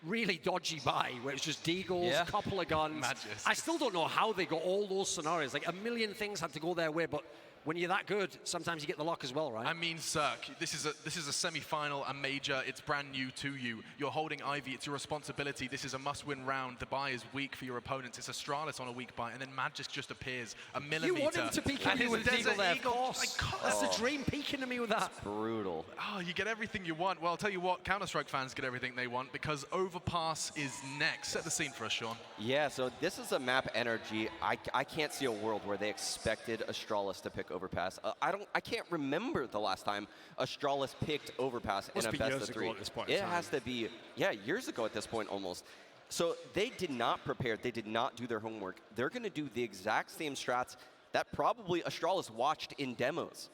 really dodgy buy, where it was just D-goals, a couple of guns, I still don't know how they got all those scenarios. Like a million things had to go their way, but when you're that good, sometimes you get the luck as well, right? I mean, Cirque, this is a semi-final, a major. It's brand new to you. You're holding Ivy. It's your responsibility. This is a must-win round. The buy is weak for your opponents. It's Astralis on a weak buy, and then Magic just appears a millimeter. You want him to peek at you with Desert Eagle there, of course. That's the dream, peeking at me with that. It's brutal. Oh, you get everything you want. Well, I'll tell you what, Counter-Strike fans get everything they want because Overpass is next. Set the scene for us, Sean. Yeah, so this is a map NRG. I can't see a world where they expected Astralis to pick Overpass. I can't remember the last time Astralis picked Overpass in a best of 3. At this point it has to be, years ago at this point almost. So they did not prepare. They did not do their homework. They're going to do the exact same strats that probably Astralis watched in demos.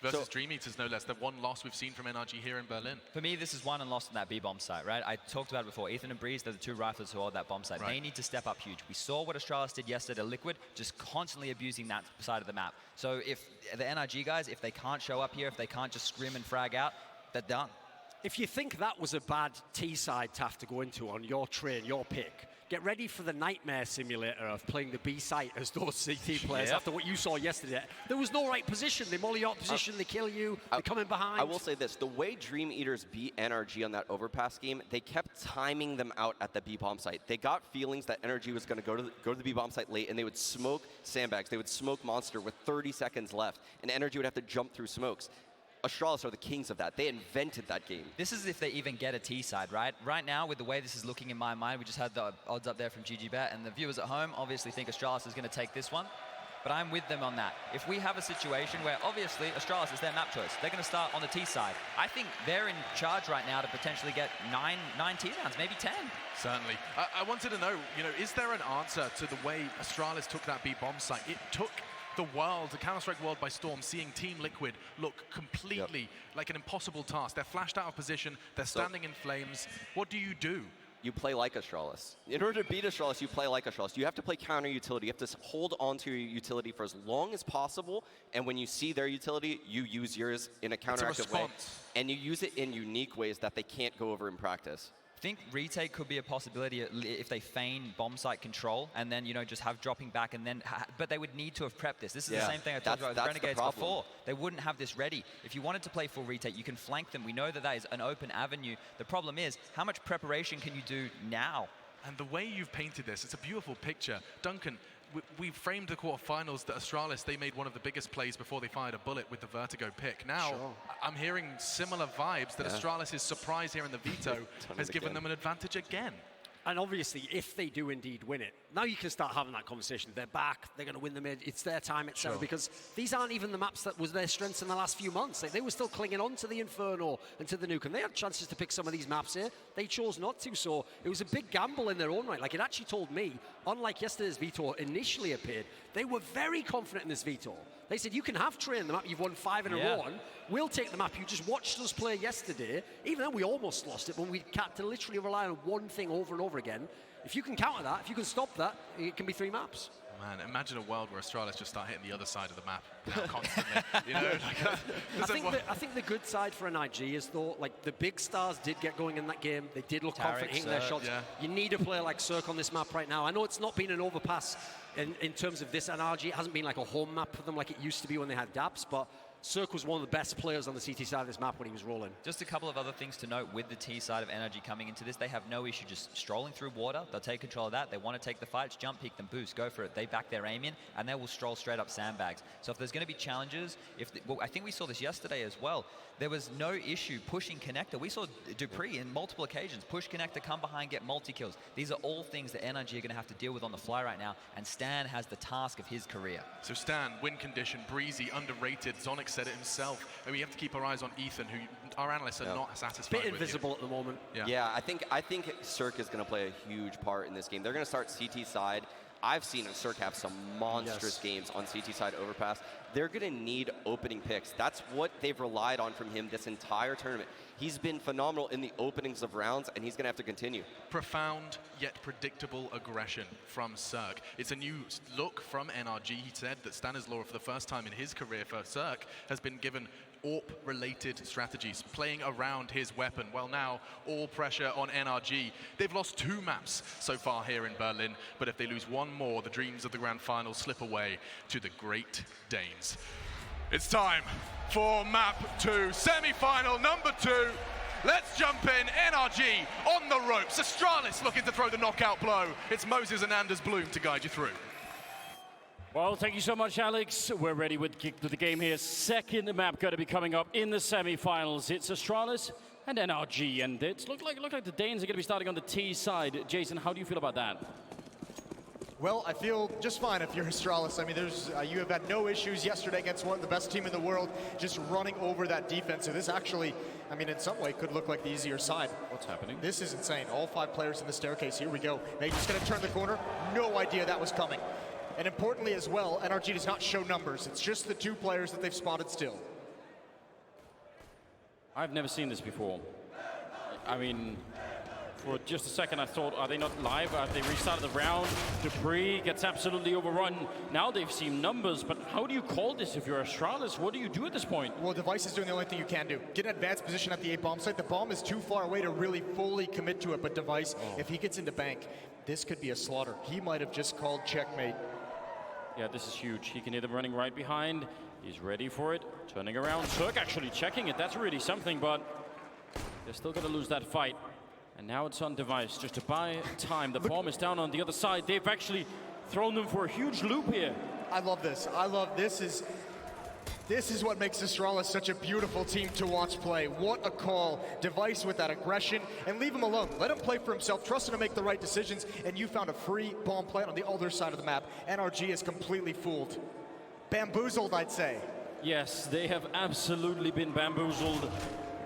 Versus Dream Eaters, no less. The one loss we've seen from NRG here in Berlin. For me, this is won and lost on that B-bomb site, right? I talked about it before. Ethan and Breeze, they're the 2 riflers who hold that bomb site. Right. They need to step up huge. We saw what Astralis did yesterday to Liquid, just constantly abusing that side of the map. So if the NRG guys, if they can't show up here, if they can't just scrim and frag out, they're done. If you think that was a bad T-side to have to go into on your train, your pick, get ready for the nightmare simulator of playing the B site as those CT players after what you saw yesterday. There was no right position. They molly out position, they kill you, they come in behind. I will say this, the way Dream Eaters beat NRG on that Overpass game, they kept timing them out at the B-bomb site. They got feelings that NRG was going to go to the B-bomb site late, and they would smoke sandbags. They would smoke Monster with 30 seconds left, and NRG would have to jump through smokes. Astralis are the kings of that. They invented that game. This is if they even get a T-side, right? Right now, with the way this is looking in my mind, we just had the odds up there from GGBet, and the viewers at home obviously think Astralis is going to take this one, but I'm with them on that. If we have a situation where, obviously, Astralis is their map choice, they're going to start on the T-side. I think they're in charge right now to potentially get 9 T-rounds, maybe 10. Certainly. I wanted to know, is there an answer to the way Astralis took that B-bomb site? It took the world, the Counter-Strike world by storm, seeing Team Liquid look completely like an impossible task. They're flashed out of position, they're standing in flames. What do? You play like Astralis. In order to beat Astralis, you play like Astralis. You have to play counter utility. You have to hold on to your utility for as long as possible, and when you see their utility, you use yours in a counteractive way. And you use it in unique ways that they can't go over in practice. I think retake could be a possibility if they feign bomb site control and then, just have dropping back and then, but they would need to have prepped this. This is the same thing I talked about with Renegades before. They wouldn't have this ready. If you wanted to play full retake, you can flank them. We know that is an open avenue. The problem is, how much preparation can you do now? And the way you've painted this, it's a beautiful picture. Duncan, we framed the quarterfinals that Astralis, they made one of the biggest plays before they fired a bullet with the Vertigo pick. Now, I'm hearing similar vibes that Astralis' surprise here in the veto has given them an advantage again. And obviously, if they do indeed win it, now you can start having that conversation. They're back, they're going to win the mid, it's their time, etc. Because these aren't even the maps that was their strengths in the last few months. They were still clinging on to the Inferno and to the Nuke, and they had chances to pick some of these maps here. They chose not to, so it was a big gamble in their own right. Like, it actually told me, unlike yesterday's veto initially appeared, they were very confident in this veto. They said, you can have train the map, you've won 5 in a row, and we'll take the map. You just watched us play yesterday, even though we almost lost it, when we had to literally rely on one thing over and over again. If you can counter that, if you can stop that, it can be 3 maps. Man, imagine a world where Astralis just start hitting the other side of the map constantly. I think the good side for NRG is, though, like, the big stars did get going in that game. They did look confident hitting their shots. You need a player like Cirque on this map right now. I know it's not been an overpass in terms of this NRG. It hasn't been like a home map for them like it used to be when they had DAPS, but Cirque was one of the best players on the CT side of this map when he was rolling. Just a couple of other things to note with the T side of NRG coming into this. They have no issue just strolling through water. They'll take control of that. They want to take the fights, jump, peek them, boost, go for it. They back their aim in, and they will stroll straight up sandbags. So if there's going to be challenges, well, I think we saw this yesterday as well. There was no issue pushing connector. We saw Dupree in multiple occasions push connector, come behind, get multi-kills. These are all things that NRG are going to have to deal with on the fly right now, and Stan has the task of his career. So Stan, win condition, breezy, underrated. Zonic said it himself. And we have to keep our eyes on Ethan, who our analysts are not satisfied Bit with. Invisible at the moment. Yeah, I think Cirque is going to play a huge part in this game. They're going to start CT side. I've seen Cirque have some monstrous games on CT side overpass. They're going to need opening picks. That's what they've relied on from him this entire tournament. He's been phenomenal in the openings of rounds, and he's going to have to continue. Profound yet predictable aggression from Cirque. It's a new look from NRG. He said that Stanislaw, for the first time in his career for Cirque, has been given AWP-related strategies, playing around his weapon. Well, now, all pressure on NRG. They've lost 2 maps so far here in Berlin, but if they lose one more, the dreams of the grand final slip away to the Great Danes. It's time for map 2, semi-final number 2. Let's jump in. NRG on the ropes. Astralis looking to throw the knockout blow. It's Moses and Anders Bloom to guide you through. Well, thank you so much, Alex. We're ready with the game here. Second map going to be coming up in the semi-finals. It's Astralis and NRG, and it look like the Danes are going to be starting on the T side. Jason, how do you feel about that? Well, I feel just fine if you're Astralis. I mean, you have had no issues yesterday against one of the best team in the world, just running over that defense. So this actually, I mean, in some way could look like the easier side. What's happening? This is insane. All 5 players in the staircase. Here we go. Mage's going to turn the corner. No idea that was coming. And importantly as well, NRG does not show numbers. It's just the 2 players that they've spotted still. I've never seen this before. I mean, for just a second I thought, are they not live? Have they restarted the round? Dupree gets absolutely overrun. Now they've seen numbers, but how do you call this if you're Astralis? What do you do at this point? Well, Device is doing the only thing you can do. Get an advanced position at the A bomb site. The bomb is too far away to really fully commit to it, but Device, if he gets into bank, this could be a slaughter. He might have just called checkmate. Yeah, this is huge. He can hear them running right behind. He's ready for it. Turning around. Cirque actually checking it. That's really something, but they're still going to lose that fight. And now it's on Device just to buy time. The bomb is down on the other side. They've actually thrown them for a huge loop here. I love this. This is what makes Astralis such a beautiful team to watch play. What a call. Device with that aggression, and leave him alone. Let him play for himself. Trust him to make the right decisions, and you found a free bomb plant on the other side of the map. NRG is completely fooled. Bamboozled, I'd say. Yes, they have absolutely been bamboozled.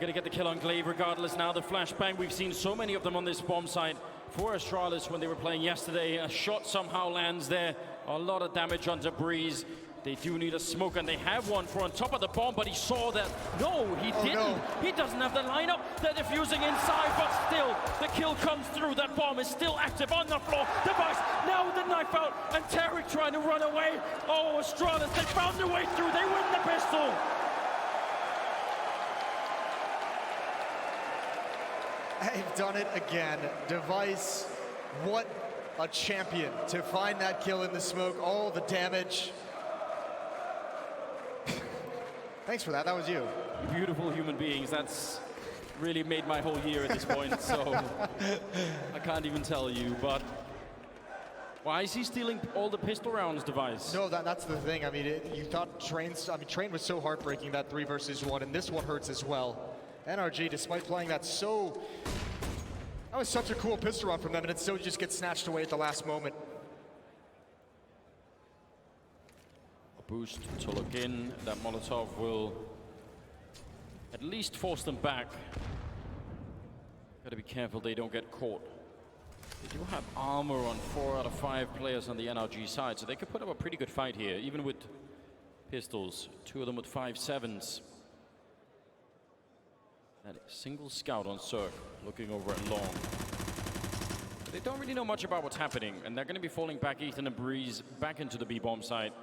Gonna get the kill on Glaive regardless. Now the flashbang, we've seen so many of them on this bomb site. For Astralis when they were playing yesterday, a shot somehow lands there. A lot of damage on Breeze. They do need a smoke, and they have one for on top of the bomb, but he saw that. No, he didn't. No. He doesn't have the lineup. They're defusing inside, but still, the kill comes through. That bomb is still active on the floor. Device now with the knife out, and Tarek trying to run away. Oh, Astralis, they found their way through. They win the pistol. They've done it again. Device, what a champion to find that kill in the smoke. All the damage. Thanks for that. That was you. Beautiful human beings. That's really made my whole year at this point, so I can't even tell you. But why is he stealing all the pistol rounds, Device? No, that's the thing. I mean, you thought Train was so heartbreaking, that 3 versus 1, and this one hurts as well. NRG, despite playing that was such a cool pistol round from them, and it still just gets snatched away at the last moment. Boost to look in. That Molotov will at least force them back. Gotta be careful they don't get caught. They do have armor on 4 out of 5 players on the NRG side, so they could put up a pretty good fight here, even with pistols. 2 of them with 5.7s. That single scout on Cirque, looking over at Long. But they don't really know much about what's happening, and they're gonna be falling back, Ethan and Breeze, back into the B-bomb site.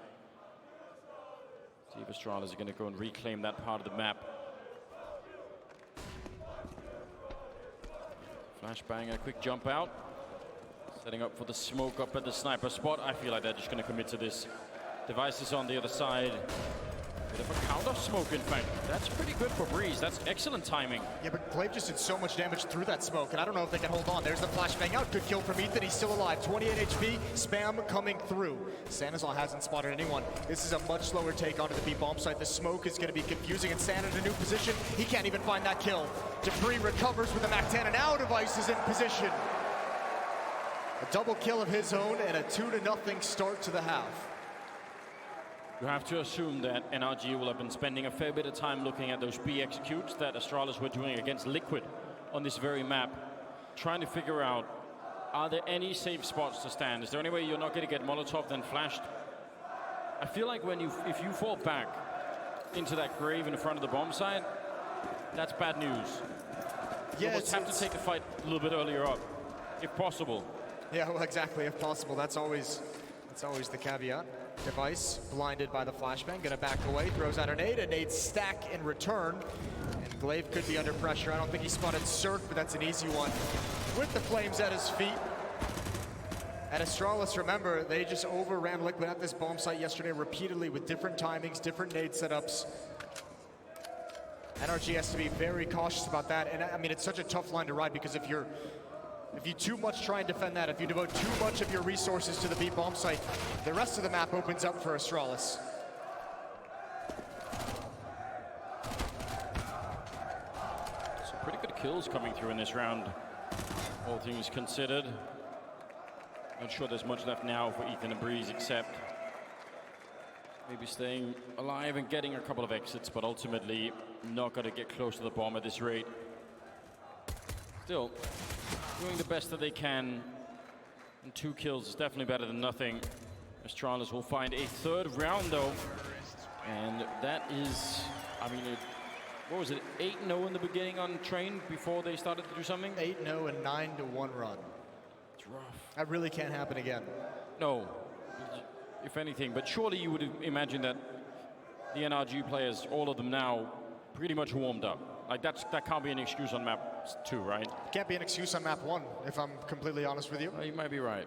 See if Astralis are going to go and reclaim that part of the map. Flashbang, a quick jump out. Setting up for the smoke up at the sniper spot. I feel like they're just going to commit to this. Device is on the other side. Bit of a counter smoke, in fact. That's pretty good for Breeze. That's excellent timing. Yeah, but Glaive just did so much damage through that smoke, and I don't know if they can hold on. There's the flashbang out. Good kill from Ethan. He's still alive. 28 HP. Spam coming through. Sanazal hasn't spotted anyone. This is a much slower take onto the B bomb site. The smoke is going to be confusing, and San in a new position. He can't even find that kill. Dupree recovers with the MAC-10, and now Device is in position. A double kill of his own, and a 2-0 start to the half. You have to assume that NRG will have been spending a fair bit of time looking at those B executes that Astralis were doing against Liquid on this very map, trying to figure out, are there any safe spots to stand? Is there any way you're not going to get Molotov then flashed? I feel like if you fall back into that grave in front of the bomb site, that's bad news. You almost have to take the fight a little bit earlier up, if possible. Yeah, well, exactly, if possible. That's always the caveat. Device blinded by the flashbang, gonna back away, throws out a nade stack in return, and Glaive could be under pressure. I don't think he spotted Cirque, but that's an easy one. With the flames at his feet. And Astralis, remember, they just overran Liquid at this bomb site yesterday repeatedly with different timings, different nade setups. NRG has to be very cautious about that, and I mean, it's such a tough line to ride because if you too much try and defend that, if you devote too much of your resources to the B bomb site, the rest of the map opens up for Astralis. Some pretty good kills coming through in this round, all things considered. Not sure there's much left now for Ethan and Breeze, except maybe staying alive and getting a couple of exits, but ultimately not going to get close to the bomb at this rate. Still, doing the best that they can, and 2 kills is definitely better than nothing. Astralis will find a third round though, and that is, I mean, what was it, 8-0 in the beginning on Train before they started to do something? 8-0 and 9-1 run. It's rough. That really can't happen again. No, if anything, but surely you would imagine that the NRG players, all of them now, pretty much warmed up. Like that can't be an excuse on map 2, right? Can't be an excuse on map 1, if I'm completely honest with you. Well, you might be right.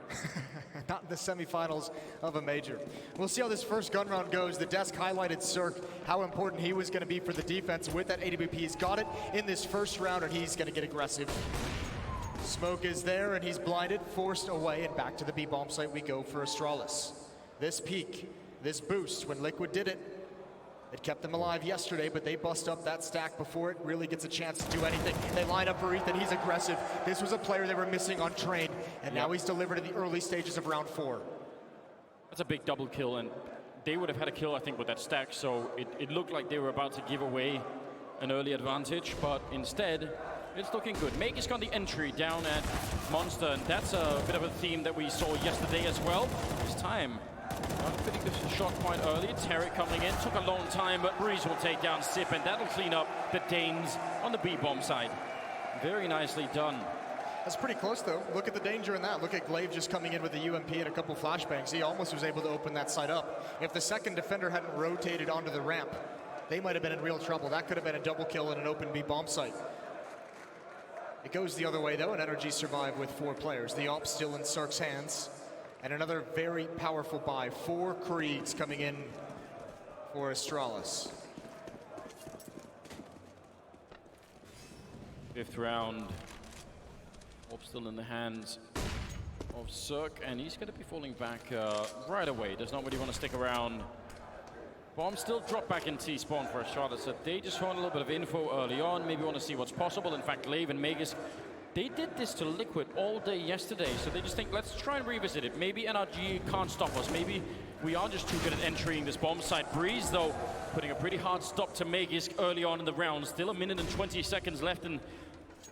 Not in the semifinals of a major. We'll see how this first gun round goes. The desk highlighted Cirque, how important he was going to be for the defense with that AWP. He's got it in this first round, and he's going to get aggressive. Smoke is there, and he's blinded, forced away, and back to the B bomb site we go for Astralis. This peak, this boost, when Liquid did it, it kept them alive yesterday, but they bust up that stack before it really gets a chance to do anything. They line up for Ethan, he's aggressive. This was a player they were missing on Train, and now he's delivered in the early stages of round 4. That's a big double kill, and they would have had a kill, I think, with that stack, so it looked like they were about to give away an early advantage, but instead, it's looking good. Magus got the entry down at Monster, and that's a bit of a theme that we saw yesterday as well. This time, not fitting this shot quite early. Tarek coming in, took a long time, but Breeze will take down Sip, and that'll clean up the Danes on the B-bomb side. Very nicely done. That's pretty close, though. Look at the danger in that. Look at Glaive just coming in with the UMP and a couple flashbangs. He almost was able to open that side up. If the second defender hadn't rotated onto the ramp, they might have been in real trouble. That could have been a double kill in an open B-bomb site. It goes the other way, though, and NRG survive with 4 players. The AWP still in Cirque's hands. And another very powerful buy. 4 Kriegs coming in for Astralis. 5th round. AWP still in the hands of Cirque, and he's going to be falling back right away. Does not really want to stick around. Bomb still dropped back in T-spawn for Astralis, so they just want a little bit of info early on. Maybe want to see what's possible. In fact, Glaive and Magus, they did this to Liquid all day yesterday, so they just think, let's try and revisit it. Maybe NRG can't stop us. Maybe we are just too good at entering this bomb site. Breeze, though, putting a pretty hard stop to Magus early on in the round. Still 1 minute and 20 seconds left, and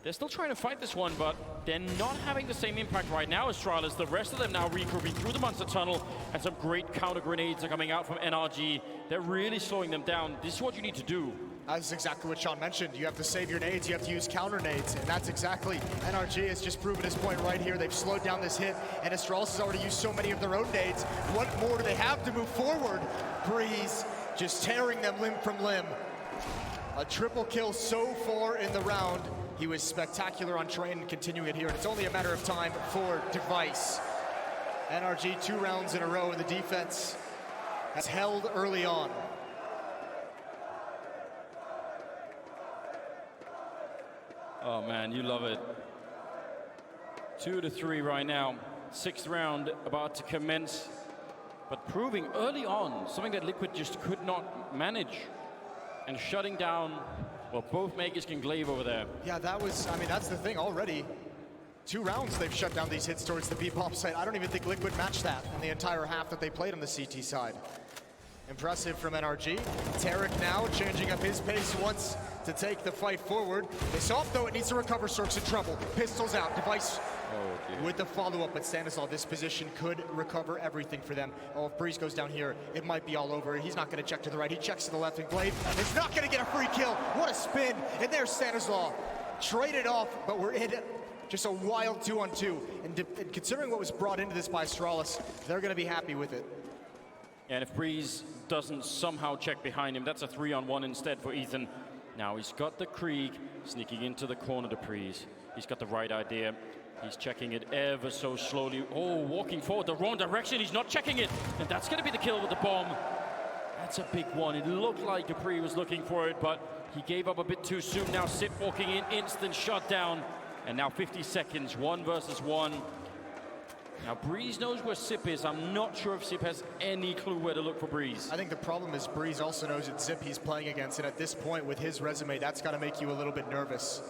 they're still trying to fight this one, but they're not having the same impact right now, Astralis. The rest of them now regrouping through the monster tunnel, and some great counter grenades are coming out from NRG. They're really slowing them down. This is what you need to do. That's exactly what Sean mentioned. You have to save your nades, you have to use counter nades, and that's exactly, NRG has just proven his point right here. They've slowed down this hit, and Astralis has already used so many of their own nades. What more do they have to move forward? Breeze just tearing them limb from limb. A triple kill so far in the round. He was spectacular on Train and continuing it here, and it's only a matter of time for Device. NRG 2 rounds in a row, and the defense has held early on. Oh man, you love it. 2-3 right now. 6th round about to commence. But proving early on something that Liquid just could not manage. And shutting down, well, both Magus and Glaive over there. Yeah, that was, I mean, that's the thing already. 2 rounds they've shut down these hits towards the B-bomb site. I don't even think Liquid matched that in the entire half that they played on the CT side. Impressive from NRG. Tarek now changing up his pace once to take the fight forward. It's off though, it needs to recover. Cirque's in trouble. Pistols out, Device with the follow-up, but Stanislaw, this position could recover everything for them. Oh, if Breeze goes down here, it might be all over. He's not gonna check to the right, he checks to the left, and Glaive is not gonna get a free kill. What a spin, and there's Stanislaw. Traded off, but we're in just a wild 2-on-2. And considering what was brought into this by Astralis, they're gonna be happy with it. And if Breeze doesn't somehow check behind him, that's a 3-on-1 instead for Ethan. Now he's got the Krieg sneaking into the corner to Breeze. He's got the right idea. He's checking it ever so slowly. Oh, walking forward the wrong direction. He's not checking it. And that's going to be the kill with the bomb. That's a big one. It looked like Capri was looking for it, but he gave up a bit too soon. Now Sip walking in, instant shutdown. And now 50 seconds, 1 versus 1. Now Breeze knows where Sip is. I'm not sure if Sip has any clue where to look for Breeze. I think the problem is Breeze also knows it's Zip he's playing against, and at this point with his resume, that's got to make you a little bit nervous.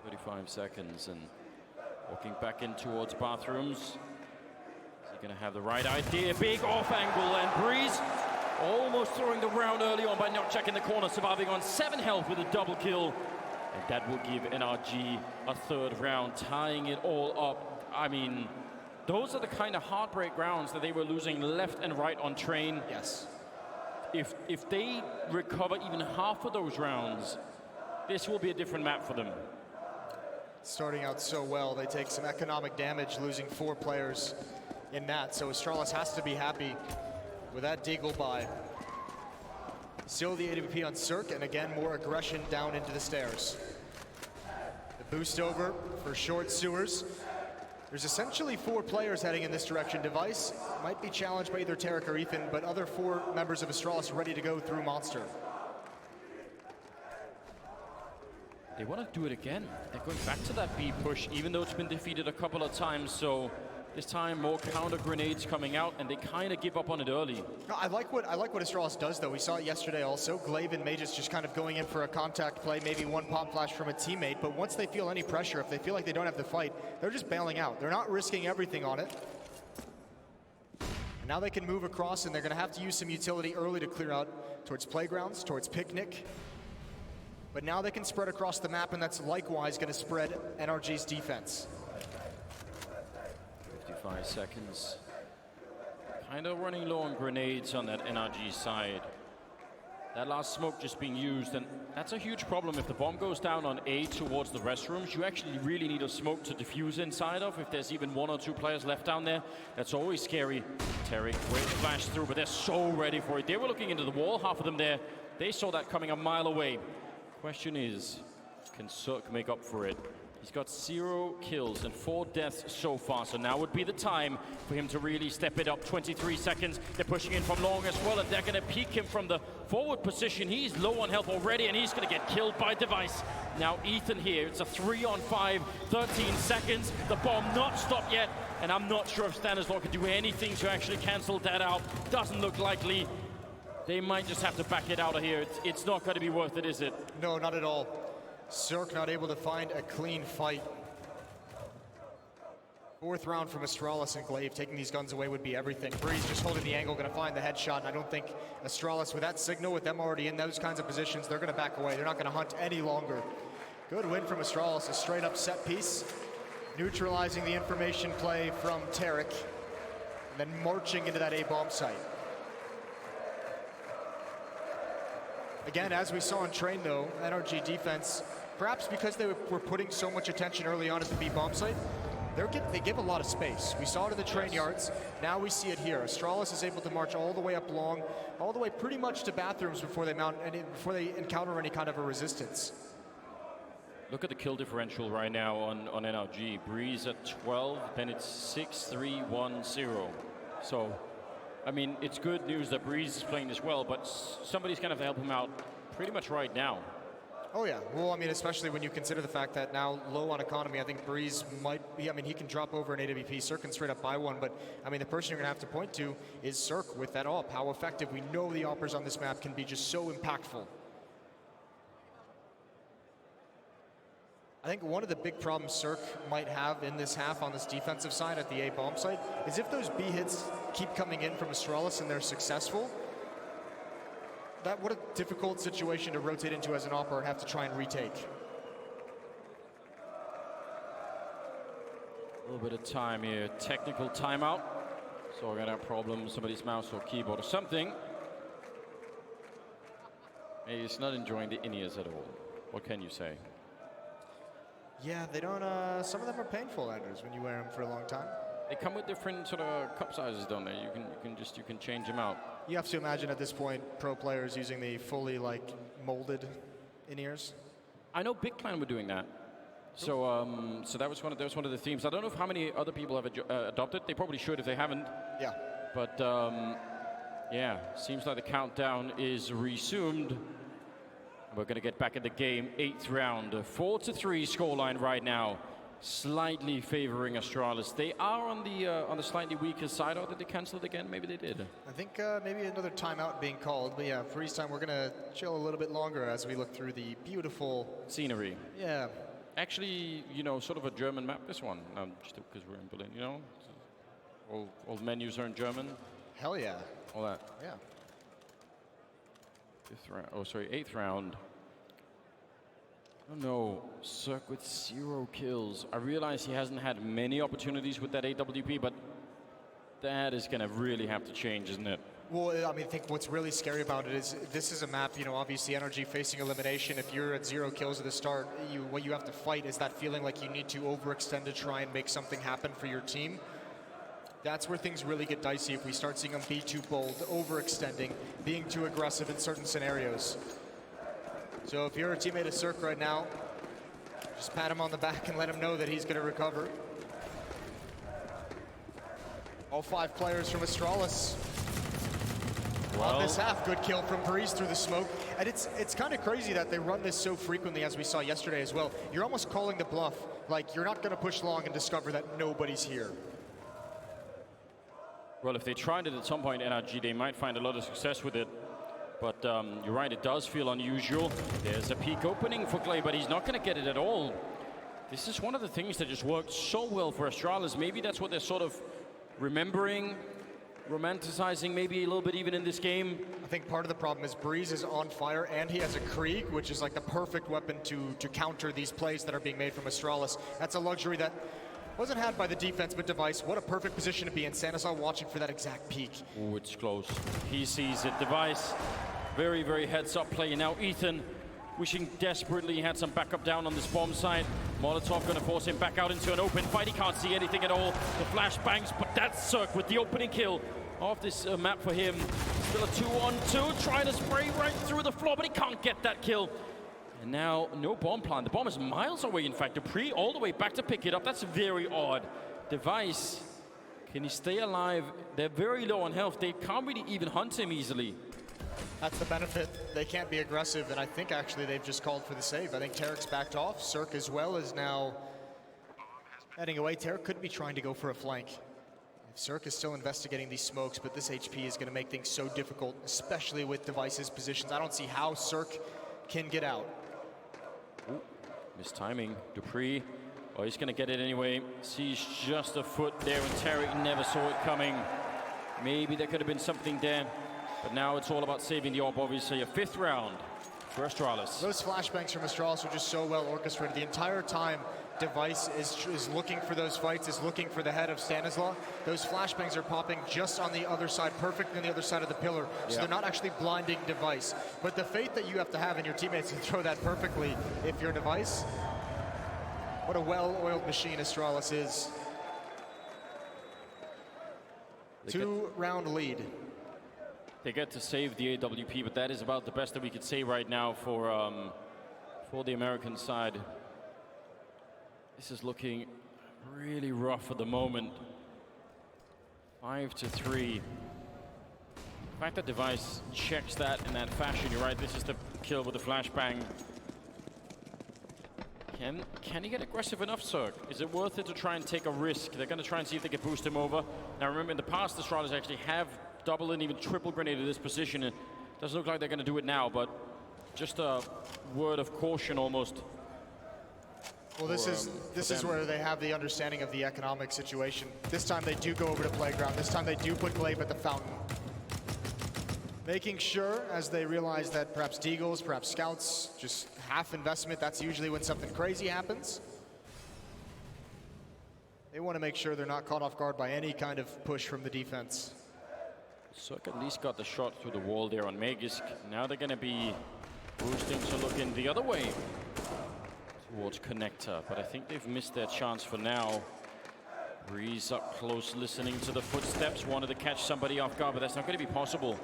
35 seconds and walking back in towards bathrooms. Is he going to have the right idea? Big off angle, and Breeze almost throwing the round early on by not checking the corner, surviving on 7 health with a double kill. And that will give NRG a 3rd round, tying it all up. I mean, those are the kind of heartbreak rounds that they were losing left and right on train. Yes. If they recover even half of those rounds, this will be a different map for them. Starting out so well, they take some economic damage, losing 4 players in that. So Astralis has to be happy with that deagle buy. Still the AWP on Cirque, and again, more aggression down into the stairs. The boost over for short sewers. There's essentially 4 players heading in this direction. Device might be challenged by either Tarek or Ethan, but other 4 members of Astralis ready to go through Monster. They want to do it again. They're going back to that B push, even though it's been defeated a couple of times. So this time more counter grenades coming out, and they kind of give up on it early. No, I like what Astralis does, though. We saw it yesterday also. Glaive and Magus just kind of going in for a contact play, maybe 1 pop flash from a teammate. But once they feel any pressure, if they feel like they don't have the fight, they're just bailing out. They're not risking everything on it. And now they can move across, and they're going to have to use some utility early to clear out towards playgrounds, towards picnic. But now they can spread across the map, and that's likewise going to spread NRG's defense. 55 seconds. Kind of running low on grenades on that NRG side. That last smoke just being used, and that's a huge problem. If the bomb goes down on A towards the restrooms, you actually really need a smoke to defuse inside of. If there's even 1 or 2 players left down there, that's always scary. Tarek, great flash through, but they're so ready for it. They were looking into the wall, half of them there. They saw that coming a mile away. Question is, can Cirque make up for it? He's got 0 kills and 4 deaths so far, so now would be the time for him to really step it up. 23 seconds, they're pushing in from long as well, and they're gonna peek him from the forward position. He's low on health already, and he's gonna get killed by Device. Now Ethan here, it's a 3-on-5, 13 seconds, the bomb not stopped yet, and I'm not sure if Stanislaw could do anything to actually cancel that out. Doesn't look likely. They might just have to back it out of here. It's not going to be worth it, is it? No, not at all. Cirque not able to find a clean fight. 4th round from Astralis and Glaive. Taking these guns away would be everything. Breeze just holding the angle, going to find the headshot, and I don't think Astralis, with that signal, with them already in those kinds of positions, they're going to back away. They're not going to hunt any longer. Good win from Astralis, a straight-up set piece. Neutralizing the information play from Tarek, and then marching into that A-bomb site. Again, as we saw in train, though, NRG defense, perhaps because they were putting so much attention early on at the B-bomb site, they give a lot of space. We saw it in the train yards. Now we see it here. Astralis is able to march all the way up long, all the way pretty much to bathrooms before they encounter any kind of a resistance. Look at the kill differential right now on NRG. Breeze at 12, then it's 6-3-1-0. So, I mean, it's good news that Breeze is playing this well, but somebody's going to have to help him out pretty much right now. Oh yeah, well I mean especially when you consider the fact that now low on economy, I think Breeze might be, I mean he can drop over an AWP, Cirque can straight up buy one, but I mean the person you're going to have to point to is Cirque with that AWP, how effective. We know the AWPers on this map can be just so impactful. I think one of the big problems Cirque might have in this half on this defensive side at the A bomb site is if those B hits keep coming in from Astralis and they're successful, what a difficult situation to rotate into as an AWPer and have to try and retake. A little bit of time here, technical timeout. So we're gonna have problems, somebody's mouse or keyboard or something. Maybe he's not enjoying the in-ears at all. What can you say? Yeah, they don't, some of them are painful, Anders, when you wear them for a long time. They come with different sort of cup sizes, don't they? You can change them out. You have to imagine at this point, pro players using the fully molded in-ears. I know Big Clan were doing that. So so that was one of the themes. I don't know how many other people have adopted. They probably should if they haven't. Yeah. But yeah, seems like the countdown is resumed. We're going to get back in the game. 8th round, 4-3 scoreline right now. Slightly favoring Astralis. They are on the slightly weaker side. Or did they cancel it again? Maybe they did. I think maybe another timeout being called. But yeah, freeze time, we're going to chill a little bit longer as we look through the beautiful scenery. Yeah. Actually, you know, sort of a German map, this one. Just because we're in Berlin, you know? All menus are in German. Hell yeah. All that. Yeah. 8th round. Oh no, Cirque with 0 kills. I realize he hasn't had many opportunities with that AWP, but that is going to really have to change, isn't it? Well, I mean, I think what's really scary about it is this is a map, you know, obviously NRG facing elimination. If you're at 0 kills at the start, what you have to fight is that feeling like you need to overextend to try and make something happen for your team. That's where things really get dicey if we start seeing them be too bold, overextending, being too aggressive in certain scenarios. So if you're a teammate of Cirque right now, just pat him on the back and let him know that he's going to recover. All 5 players from Astralis on this half. Good kill from Breeze through the smoke. And it's kind of crazy that they run this so frequently, as we saw yesterday as well. You're almost calling the bluff. Like, you're not going to push long and discover that nobody's here. Well, if they tried it at some point, NRG, they might find a lot of success with it. But you're right, it does feel unusual. There's a peak opening for Clay, but he's not going to get it at all. This is one of the things that just worked so well for Astralis. Maybe that's what they're sort of remembering, romanticizing maybe a little bit even in this game. I think part of the problem is Breeze is on fire, and he has a Krieg, which is like the perfect weapon to counter these plays that are being made from Astralis. That's a luxury that wasn't had by the defense, but Device. What a perfect position to be in. Stanislaw watching for that exact peak. Oh, it's close. He sees it. Device, very, very heads-up play. Now Ethan, wishing desperately he had some backup down on this bomb site. Molotov going to force him back out into an open fight. He can't see anything at all. The flashbangs, but that's Cirque with the opening kill off this map for him. Still a 2-on-2, trying to spray right through the floor, but he can't get that kill. And now, no bomb plant. The bomb is miles away, in fact. Dupree all the way back to pick it up. That's very odd. Device, can he stay alive? They're very low on health. They can't really even hunt him easily. That's the benefit. They can't be aggressive, and I think actually they've just called for the save. I think Tarek's backed off. Cirque as well is now heading away. Tarek could be trying to go for a flank. If Cirque is still investigating these smokes, but this HP is going to make things so difficult, especially with Device's positions. I don't see how Cirque can get out. Ooh, missed timing. Dupree, oh, he's going to get it anyway. Sees just a foot there, and Tarek never saw it coming. Maybe there could have been something there, but now it's all about saving the AWP, obviously. A 5th round for Astralis. Those flashbangs from Astralis are just so well orchestrated. The entire time, Device is looking for those fights, is looking for the head of Stanislaw. Those flashbangs are popping just on the other side, perfect on the other side of the pillar. So they're not actually blinding Device. But the faith that you have to have in your teammates to throw that perfectly if you're Device, what a well-oiled machine Astralis is. 2-round lead. They get to save the AWP, but that is about the best that we could say right now for the American side. This is looking really rough at the moment. 5-3. The fact that Device checks that in that fashion, you're right, this is the kill with the flashbang. Can he get aggressive enough, Cirque? Is it worth it to try and take a risk? They're going to try and see if they can boost him over. Now remember, in the past, the Astralis actually have double and even triple grenaded this position. It doesn't look like they're going to do it now, but just a word of caution almost. Well, this is where they have the understanding of the economic situation. This time they do go over to Playground. This time they do put Glaive at the fountain. Making sure, as they realize that perhaps Deagles, perhaps Scouts, just half investment, that's usually when something crazy happens. They want to make sure they're not caught off guard by any kind of push from the defense. Cirque at least got the shot through the wall there on Magisk. Now they're going to be boosting to look in the other way towards Connector, but I think they've missed their chance for now. Breeze up close, listening to the footsteps, wanted to catch somebody off guard, but that's not going to be possible.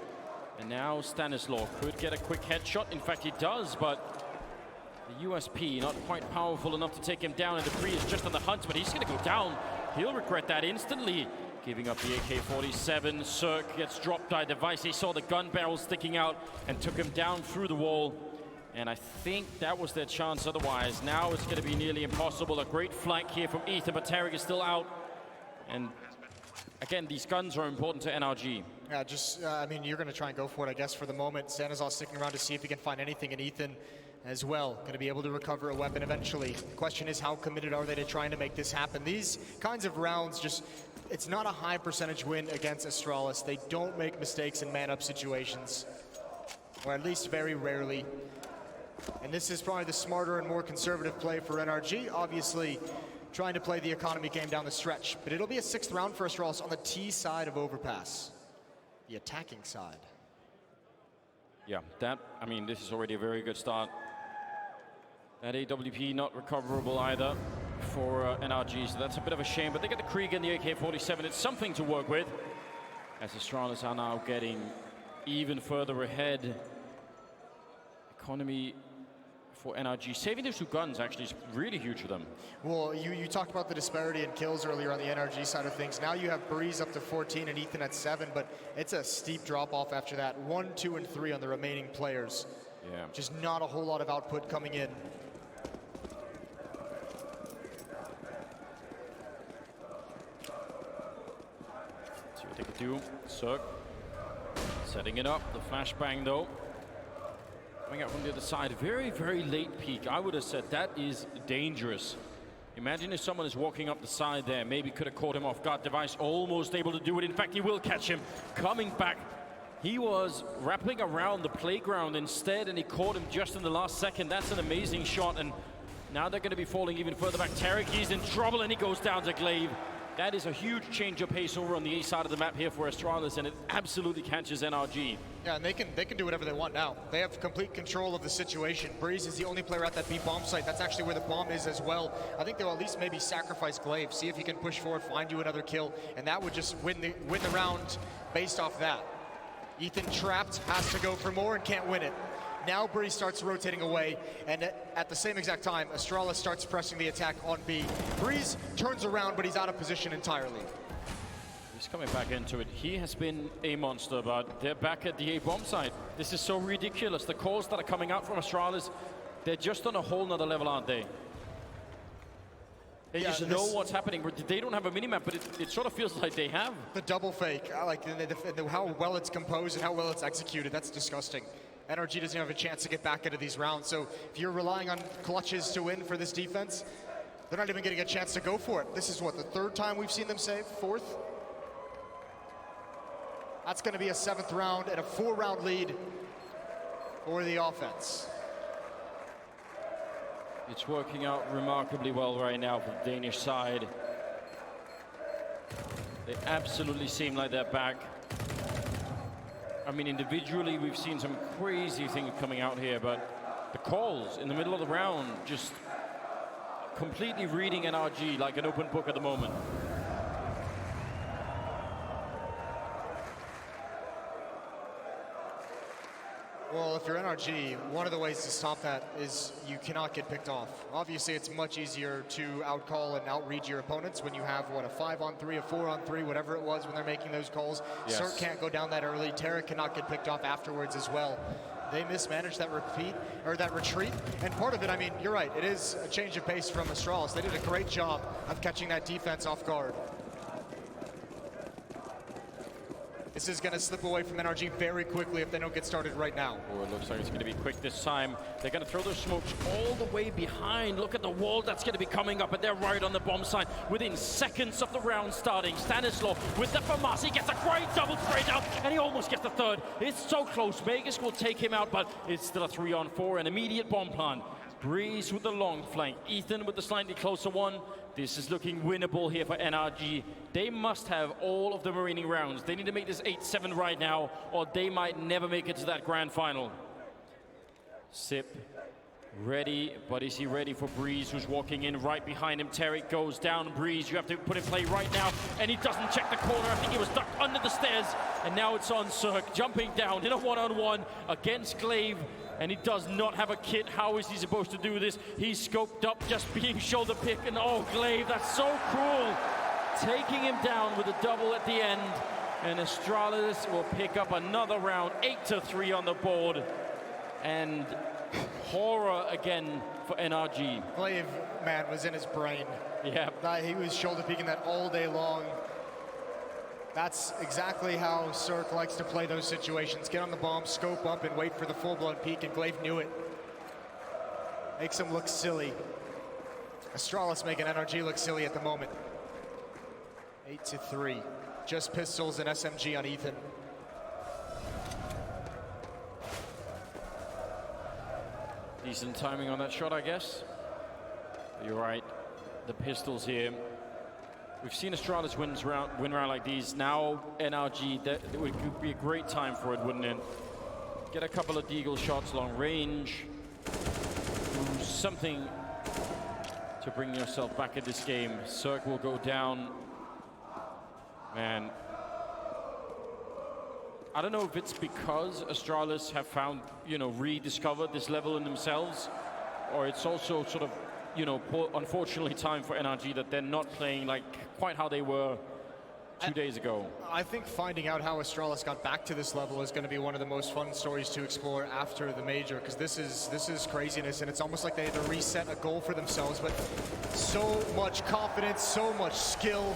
And now Stanislaw could get a quick headshot. In fact, he does, but the USP not quite powerful enough to take him down, and Debris is just on the hunt, but he's going to go down. He'll regret that instantly. Giving up the AK-47, Cirque gets dropped by Device. He saw the gun barrel sticking out and took him down through the wall. And I think that was their chance otherwise. Now it's going to be nearly impossible. A great flank here from Ethan, but Tarek is still out. And again, these guns are important to NRG. Yeah, just, I mean, you're going to try and go for it, I guess, for the moment. Stanislaw sticking around to see if he can find anything in Ethan as well. Going to be able to recover a weapon eventually. The question is, how committed are they to trying to make this happen? These kinds of rounds just, it's not a high percentage win against Astralis. They don't make mistakes in man-up situations, or at least very rarely. And this is probably the smarter and more conservative play for NRG. Obviously, trying to play the economy game down the stretch. But it'll be a 6th round for Astralis on the T side of Overpass, the attacking side. Yeah, I mean, this is already a very good start. That AWP not recoverable either for NRG, so that's a bit of a shame. But they get the Krieg and the AK-47. It's something to work with, as Astralis are now getting even further ahead. Economy for NRG. Saving those 2 guns actually is really huge for them. Well, you talked about the disparity in kills earlier on the NRG side of things. Now you have Breeze up to 14 and Ethan at 7, but it's a steep drop off after that. 1, 2, and 3 on the remaining players. Yeah. Just not a whole lot of output coming in. See what they can do. Cirque setting it up. The flashbang though. Coming out from the other side, very, very late peek. I would have said that is dangerous. Imagine if someone is walking up the side there, maybe could have caught him off guard. Device almost able to do it. In fact, he will catch him. Coming back, he was wrapping around the playground instead, and he caught him just in the last second. That's an amazing shot, and now they're going to be falling even further back. Tarek, he's in trouble, and he goes down to Glaive. That is a huge change of pace over on the east side of the map here for Astralis, and it absolutely catches NRG. Yeah, and they can do whatever they want now. They have complete control of the situation. Breeze is the only player at that B bomb site. That's actually where the bomb is as well. I think they'll at least maybe sacrifice Glaive, see if he can push forward, find you another kill, and that would just win the round based off that. Ethan trapped, has to go for more and can't win it. Now Breeze starts rotating away, and at the same exact time, Astralis starts pressing the attack on B. Breeze turns around, but he's out of position entirely. He's coming back into it. He has been a monster, but they're back at the A bomb site. This is so ridiculous. The calls that are coming out from Astralis, they're just on a whole nother level, aren't they? They just know what's happening. They don't have a minimap, but it sort of feels like they have. The double fake, I like how well it's composed and how well it's executed. That's disgusting. NRG doesn't have a chance to get back into these rounds. So if you're relying on clutches to win for this defense, they're not even getting a chance to go for it. This is what, the 3rd time we've seen them save? 4th? That's going to be a 7th round and a 4-round lead for the offense. It's working out remarkably well right now for the Danish side. They absolutely seem like they're back. I mean, individually, we've seen some crazy things coming out here, but the calls in the middle of the round just completely reading NRG like an open book at the moment. Well, if you're NRG, one of the ways to stop that is you cannot get picked off. Obviously, it's much easier to outcall and outread your opponents when you have, what, a 5-on-3, a 4-on-3, whatever it was when they're making those calls. Yes. Cert can't go down that early. Tarek cannot get picked off afterwards as well. They mismanaged that retreat. And part of it, I mean, you're right, it is a change of pace from Astralis. They did a great job of catching that defense off guard. This is going to slip away from NRG very quickly if they don't get started right now. Oh, it looks like it's going to be quick this time. They're going to throw those smokes all the way behind. Look at the wall that's going to be coming up, and they're right on the bomb site within seconds of the round starting. Stanislaw with the FAMAS. He gets a great double trade out, and he almost gets the third. It's so close. Vegas will take him out, but it's still a 3-on-4, an immediate bomb plant. Breeze with the long flank. Ethan with the slightly closer one. This is looking winnable here for NRG. They must have all of the remaining rounds. They need to make this 8-7 right now, or they might never make it to that grand final. Sip ready, but is he ready for Breeze, who's walking in right behind him? Tarek goes down. Breeze, you have to put in play right now, and he doesn't check the corner. I think he was ducked under the stairs, and now it's on Cirque, jumping down in a one-on-one against Glaive. And he does not have a kit. How is he supposed to do this? He's scoped up, just being shoulder picked. And oh, Glaive, that's so cruel. Taking him down with a double at the end. And Astralis will pick up another round, 8-3 on the board. And horror again for NRG. Glaive, man, was in his brain. Yeah. He was shoulder peeking that all day long. That's exactly how Cirque likes to play those situations. Get on the bomb, scope up, and wait for the full-blown peek, and Glaive knew it. Makes him look silly. Astralis making NRG look silly at the moment. 8-3. Just pistols and SMG on Ethan. Decent timing on that shot, I guess. You're right. The pistols here. We've seen Astralis win round like these. Now NRG, it would be a great time for it, wouldn't it? Get a couple of deagle shots long range. Do something to bring yourself back in this game. Cirque will go down. Man. I don't know if it's because Astralis have found, rediscovered this level in themselves, or it's also sort of, unfortunately time for NRG that they're not playing like quite how they were 2 days ago. I think finding out how Astralis got back to this level is going to be one of the most fun stories to explore after the major, because this is craziness, and it's almost like they had to reset a goal for themselves, but so much confidence, so much skill.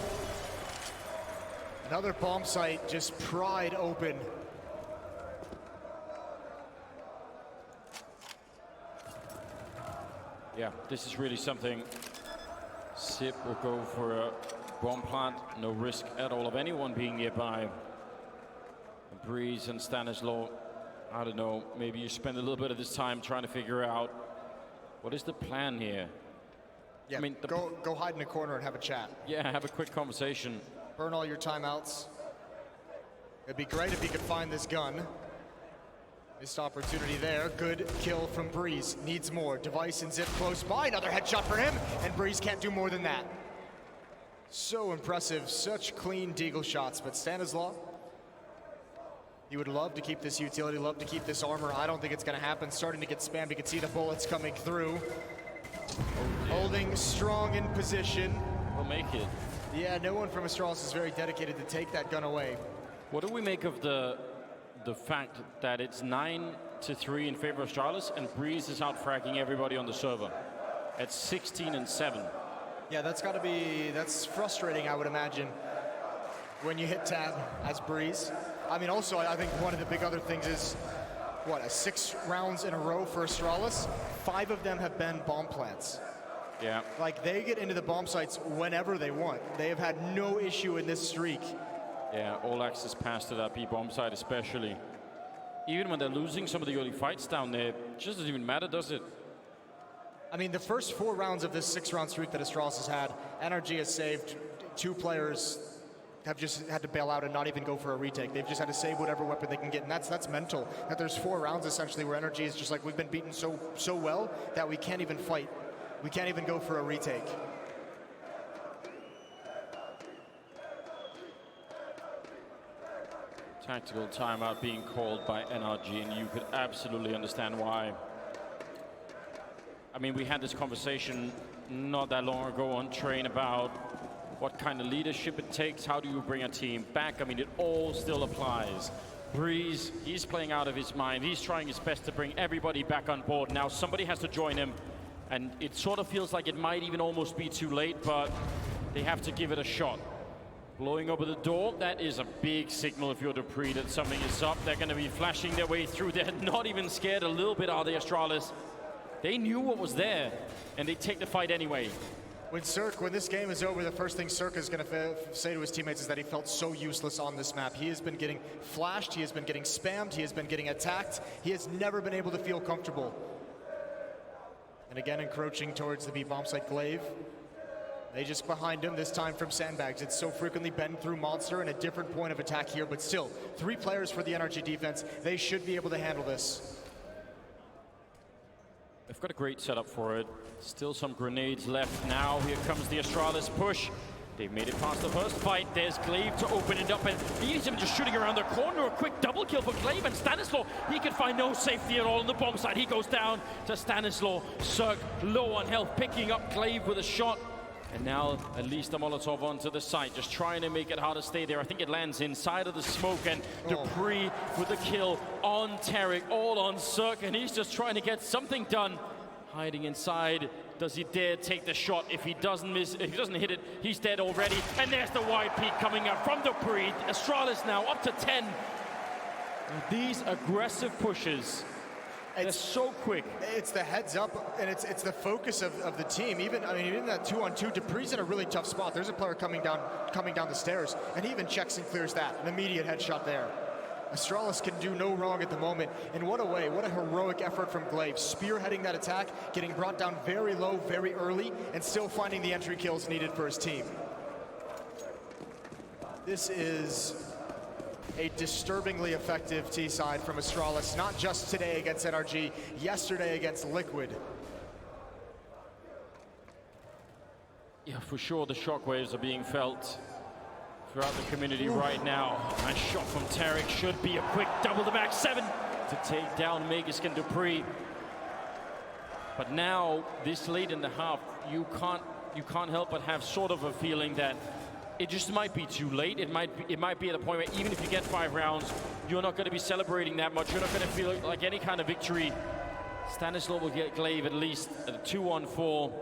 Another bomb site just pried open. Yeah, this is really something. Sip will go for a bomb plant. No risk at all of anyone being nearby. Breeze and Stanislaw, I don't know, maybe you spend a little bit of this time trying to figure out what is the plan here. Yeah, I mean, go hide in a corner and have a chat. Yeah, have a quick conversation. Burn all your timeouts. It'd be great if he could find this gun. Missed opportunity there. Good kill from Breeze. Needs more. Device and Zip close by. Another headshot for him, and Breeze can't do more than that. So impressive. Such clean deagle shots. But Stanislaw, he would love to keep this utility, love to keep this armor. I don't think it's going to happen. Starting to get spammed. You can see the bullets coming through. Holding strong in position. We'll make it. Yeah, no one from Astralis is very dedicated to take that gun away. What do we make of the fact that it's 9-3 in favor of Astralis, and Breeze is out fragging everybody on the server at 16-7? Yeah, that's frustrating, I would imagine, when you hit tab as Breeze. I mean, also, I think one of the big other things is, 6 rounds in a row for Astralis? 5 of them have been bomb plants. Yeah. Like, they get into the bomb sites whenever they want. They have had no issue in this streak. Yeah, all access pass to that B bomb site especially. Even when they're losing some of the early fights down there, it just doesn't even matter, does it? I mean, the first 4 rounds of this 6-round streak that Astralis has had, NRG has saved. 2 players have just had to bail out and not even go for a retake. They've just had to save whatever weapon they can get, and that's mental. That there's 4 rounds essentially where NRG is just like, we've been beaten so well that we can't even fight. We can't even go for a retake. Tactical timeout being called by NRG, and you could absolutely understand why. I mean, we had this conversation not that long ago on Train about what kind of leadership it takes, how do you bring a team back? I mean, it all still applies. Breeze, he's playing out of his mind. He's trying his best to bring everybody back on board. Now somebody has to join him, and it sort of feels like it might even almost be too late, but they have to give it a shot. Blowing over the door, that is a big signal if you're Dupree that something is up. They're going to be flashing their way through. They're not even scared a little bit, are they, Astralis? They knew what was there, and they take the fight anyway. When this game is over, the first thing Cirque is going to say to his teammates is that he felt so useless on this map. He has been getting flashed, he has been getting spammed, he has been getting attacked. He has never been able to feel comfortable. And again, encroaching towards the B-bomb site, Glaive. They just behind him, this time from sandbags. It's so frequently been through Monster and a different point of attack here, but still, 3 players for the NRG defense. They should be able to handle this. They've got a great setup for it. Still some grenades left now. Here comes the Astralis push. They've made it past the first fight. There's Glaive to open it up, and he's him just shooting around the corner. A quick double kill for Glaive, and Stanislaw, he could find no safety at all on the bomb side. He goes down to Stanislaw. Cirque low on health, picking up Glaive with a shot. And now at least a Molotov onto the site, just trying to make it hard to stay there. I think it lands inside of the smoke, and Dupree with the kill on Tarek, all on Cirque, and he's just trying to get something done. Hiding inside. Does he dare take the shot? If he doesn't miss, if he doesn't hit it, he's dead already. And there's the wide peak coming up from Dupree. Astralis now up to 10. And these aggressive pushes, they're so quick. It's the heads up, and it's the focus of the team. Even that 2-on-2, Dupree's in a really tough spot. There's a player coming down the stairs, and he even checks and clears that. An immediate headshot there. Astralis can do no wrong at the moment. And what a way, what a heroic effort from Glaive. Spearheading that attack, getting brought down very low, very early, and still finding the entry kills needed for his team. This is a disturbingly effective T-side from Astralis, not just today against NRG, yesterday against Liquid. Yeah, for sure the shockwaves are being felt throughout the community right now. Nice shot from Tarek, should be a quick double the back 7 to take down Magisk and Dupree. But now, this late in the half, you can't help but have sort of a feeling that it just might be too late. It might be at a point where even if you get 5 rounds, you're not going to be celebrating that much. You're not going to feel like any kind of victory. Stanislaw will get Glaive at least at a 2-on-4.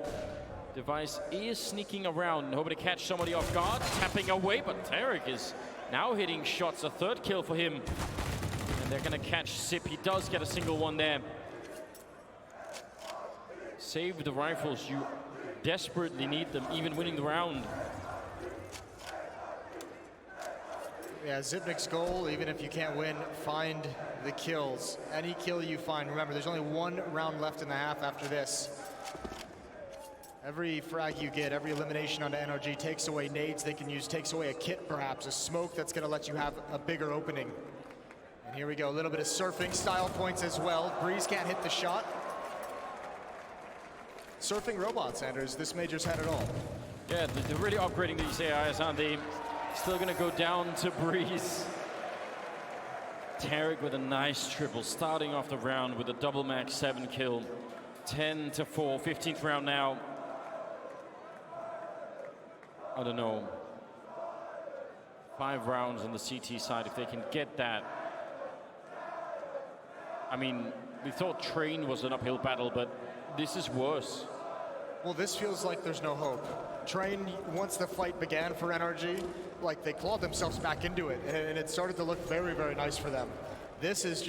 Device is sneaking around, hoping to catch somebody off guard, tapping away, but Tarek is now hitting shots. A 3rd kill for him. And they're going to catch Sip. He does get a single one there. Save the rifles. You desperately need them, even winning the round. Yeah, Zipnik's goal, even if you can't win, find the kills. Any kill you find, remember, there's only 1 round left in the half after this. Every frag you get, every elimination onto NRG takes away nades they can use, takes away a kit perhaps, a smoke that's going to let you have a bigger opening. And here we go, a little bit of surfing style points as well. Breeze can't hit the shot. Surfing robots, Anders, this major's had it all. Yeah, they're really upgrading these AIs, aren't they? Still going to go down to Breeze. Tarek with a nice triple, starting off the round with a double max 7 kill. 10-4, 15th round now. I don't know. 5 rounds on the CT side, if they can get that. I mean, we thought Train was an uphill battle, but this is worse. Well, this feels like there's no hope. Train, once the fight began for NRG, like they clawed themselves back into it, and it started to look very, very nice for them. This is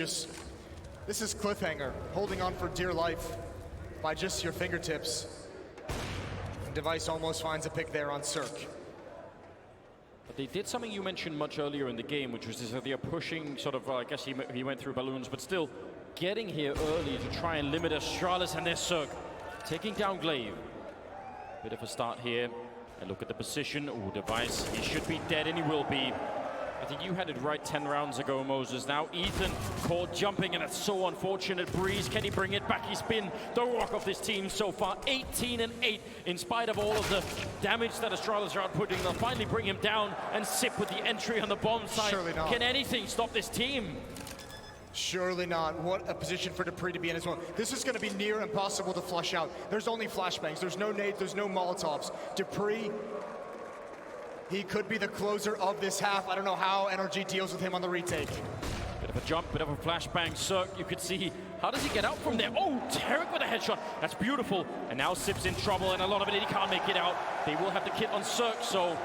cliffhanger, holding on for dear life by just your fingertips. Device almost finds a pick there on Cirque. But they did something you mentioned much earlier in the game, which was that they are pushing sort of, I guess he went through balloons, but still getting here early to try and limit Astralis, and there's Cirque taking down Glaive. Bit of a start here. And look at the position. Oh, Device, he should be dead, and he will be. I think you had it right 10 rounds ago, Moses. Now Ethan caught jumping, and it's so unfortunate. Breeze, can he bring it back? He's been the rock of this team so far, 18-8. In spite of all of the damage that Astralis are outputting, they'll finally bring him down, and Sip with the entry on the bomb side. Surely not. Can anything stop this team? Surely not. What a position for Dupree to be in as well. This is going to be near impossible to flush out. There's only flashbangs. There's no nades. There's no Molotovs. Dupree, he could be the closer of this half. I don't know how NRG deals with him on the retake. Bit of a jump, bit of a flashbang. Cirque, you could see, how does he get out from there? Oh, Tarek with a headshot. That's beautiful. And now Sip's in trouble, and a lot of it, he can't make it out. They will have the kit on Cirque, so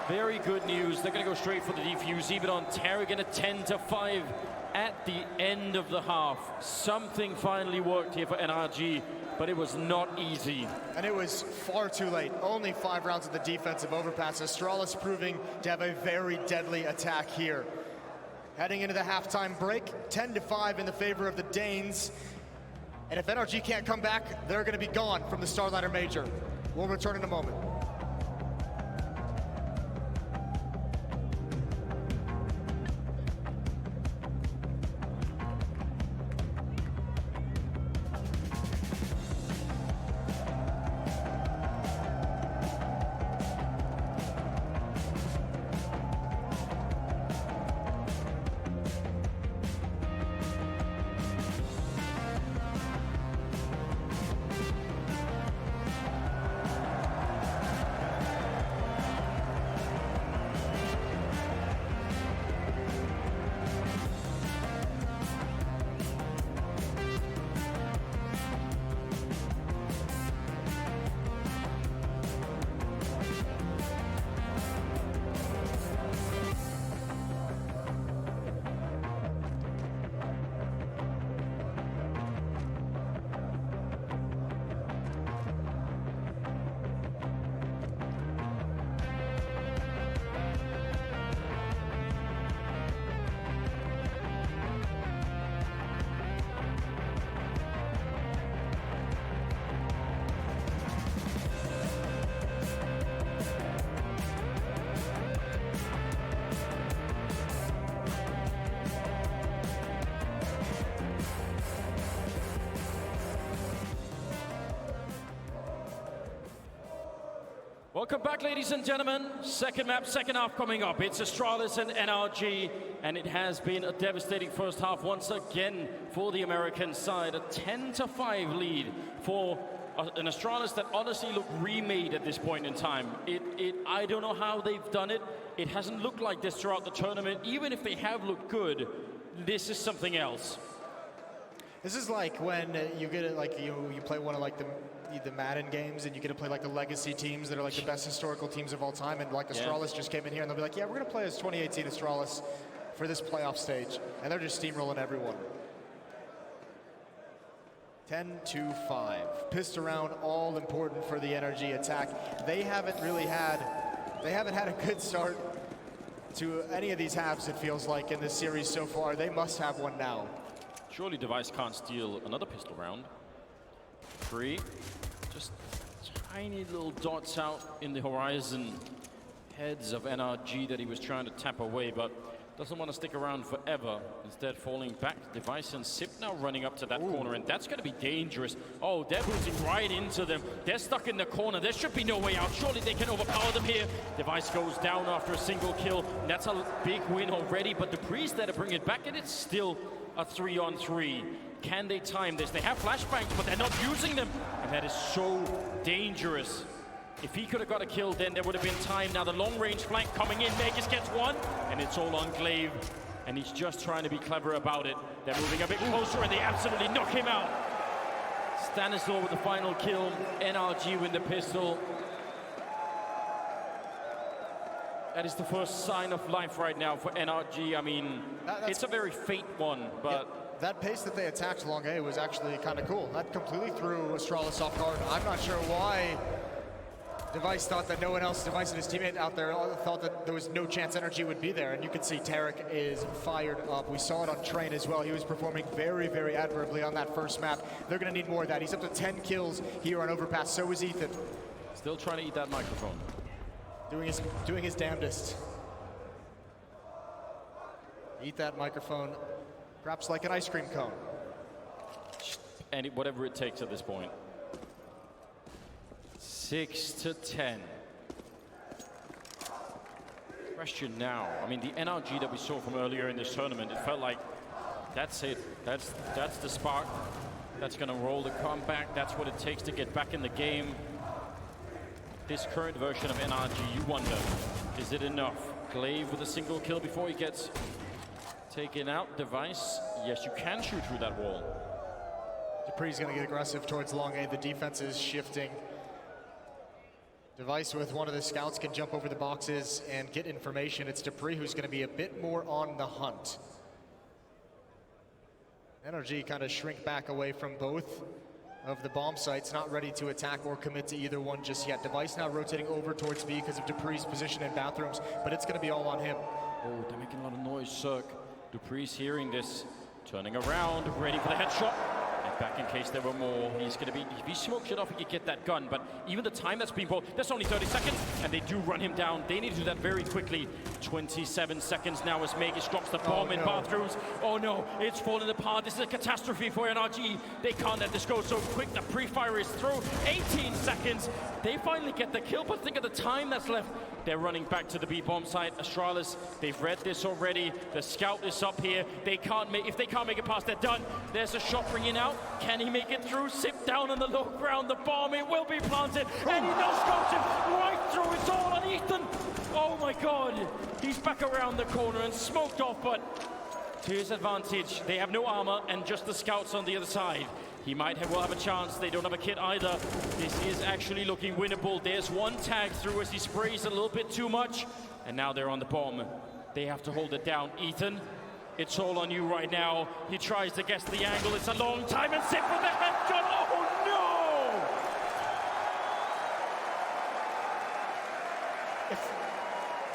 very good news. They're going to go straight for the defuse, even on Tarek, in a 10-5 at the end of the half. Something finally worked here for NRG, but it was not easy. And it was far too late. Only 5 rounds of the defensive overpass. Astralis proving to have a very deadly attack here. Heading into the halftime break, 10-5 in the favor of the Danes. And if NRG can't come back, they're going to be gone from the StarLadder Major. We'll return in a moment. Welcome back, ladies and gentlemen. Second map, second half coming up. It's Astralis and NRG, and it has been a devastating first half once again for the American side. A 10-5 lead for an Astralis that honestly looked remade at this point in time. I don't know how they've done it. It hasn't looked like this throughout the tournament. Even if they have looked good, this is something else. This is like when you get it, like you play one of like the Madden games, and you get to play like the legacy teams that are like the best historical teams of all time, and like Astralis just came in here and they'll be like, yeah, we're gonna play as 2018 Astralis for this playoff stage, and they're just steamrolling everyone. 10-5. Pissed around, all important for the NRG attack. They haven't had a good start to any of these halves, it feels like, in this series so far. They must have one now. Surely Device can't steal another pistol round. 3. Just tiny little dots out in the horizon. Heads of NRG that he was trying to tap away, but doesn't want to stick around forever. Instead, falling back. Device and Sip now running up to that corner, and that's going to be dangerous. Oh, they're boosting right into them. They're stuck in the corner. There should be no way out. Surely they can overpower them here. Device goes down after a single kill. That's a big win already, but Dupree's there to bring it back, and it's still a 3-on-3. Can they time this? They have flashbangs, but they're not using them. And that is so dangerous. If he could have got a kill, then there would have been time. Now the long-range flank coming in. Magus gets one, and it's all on Glaive. And he's just trying to be clever about it. They're moving a bit closer, and they absolutely knock him out. Stanislaw with the final kill. NRG with the pistol. That is the first sign of life right now for NRG. I mean, it's a very fate one, but... Yeah, that pace that they attacked Long A was actually kind of cool. That completely threw Astralis off guard. I'm not sure why Device thought that no one else, Device and his teammate out there, thought that there was no chance NRG would be there. And you can see Tarek is fired up. We saw it on Train as well. He was performing very, very admirably on that first map. They're going to need more of that. He's up to 10 kills here on Overpass. So is Ethan. Still trying to eat that microphone. Doing his damnedest. Eat that microphone, perhaps like an ice cream cone. And whatever it takes at this point. 6-10. Question now. I mean, the NRG that we saw from earlier in this tournament, it felt like that's it. That's the spark. That's going to roll the comeback. That's what it takes to get back in the game. This current version of NRG, you wonder, is it enough? Glaive with a single kill before he gets taken out. Device, yes, you can shoot through that wall. Dupree's going to get aggressive towards long A. The defense is shifting. Device with one of the scouts can jump over the boxes and get information. It's Dupree who's going to be a bit more on the hunt. NRG kind of shrink back away from both of the bomb sites, not ready to attack or commit to either one just yet. Device now rotating over towards B because of Dupree's position in bathrooms, but it's going to be all on him. Oh, they're making a lot of noise, Cirque. Dupree's hearing this, turning around, ready for the headshot. And back in case there were more. He's going to be, if he smokes it off, he could get that gun. But even the time that's being bought, that's only 30 seconds, and they do run him down. They need to do that very quickly. 27 seconds now as Magus drops the bomb in bathrooms. Oh no, it's falling apart. This is a catastrophe for NRG. They can't let this go so quick. The pre-fire is through. 18 seconds. They finally get the kill, but think of the time that's left. They're running back to the B bomb site. Astralis, they've read this already. The scout is up here. They can't make, if they can't make it past, they're done. There's a shot ringing out. Can he make it through? Sip down on the low ground. The bomb, it will be planted. And he no-scopes him right through. It's all on Ethan. Oh my God. He's back around the corner and smoked off, but to his advantage, they have no armor and just the scouts on the other side. He might well have a chance. They don't have a kit either. This is actually looking winnable. There's one tag through as he sprays a little bit too much. And now they're on the bomb. They have to hold it down. Ethan, it's all on you right now. He tries to guess the angle. It's a long time, and Zip with the headshot. Oh no!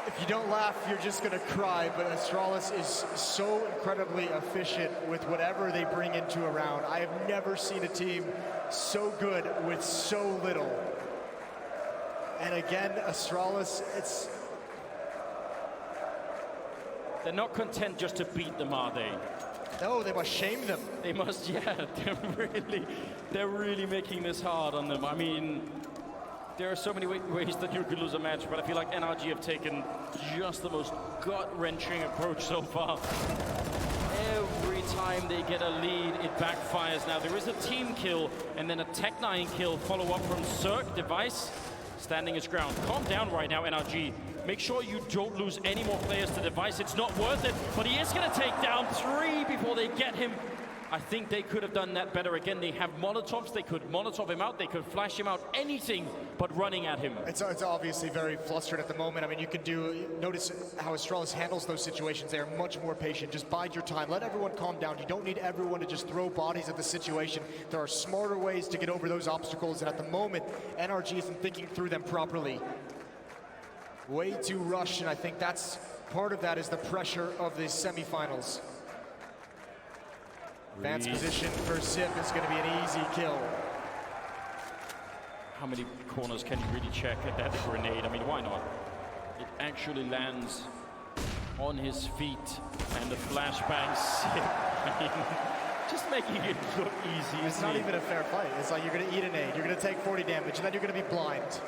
If you don't laugh, you're just going to cry, but Astralis is so incredibly efficient with whatever they bring into a round. I have never seen a team so good with so little. And again, Astralis, it's... They're not content just to beat them, are they? No, they must shame them. They must, yeah, they're really making this hard on them. I mean, there are so many ways that you could lose a match, but I feel like NRG have taken just the most gut-wrenching approach so far. Every time they get a lead, it backfires. Now, there is a team kill and then a Tech-9 kill follow-up from Cirque. Device standing his ground. Calm down right now, NRG. Make sure you don't lose any more players to Device. It's not worth it, but he is going to take down 3 before they get him. I think they could have done that better. Again, they have Molotovs. They could Molotov him out. They could flash him out. Anything but running at him. It's obviously very flustered at the moment. I mean, you can notice how Astralis handles those situations. They are much more patient. Just bide your time. Let everyone calm down. You don't need everyone to just throw bodies at the situation. There are smarter ways to get over those obstacles, and at the moment, NRG isn't thinking through them properly. Way too rushed, and I think that's part of that is the pressure of the semifinals. Advanced position for Zip is going to be an easy kill. How many corners can you really check at that grenade? I mean, why not? It actually lands on his feet, and the flashbang Zip. I mean, just making it look easy. It's not even a fair fight. It's like you're going to eat a nade, you're going to take 40 damage, and then you're going to be blind.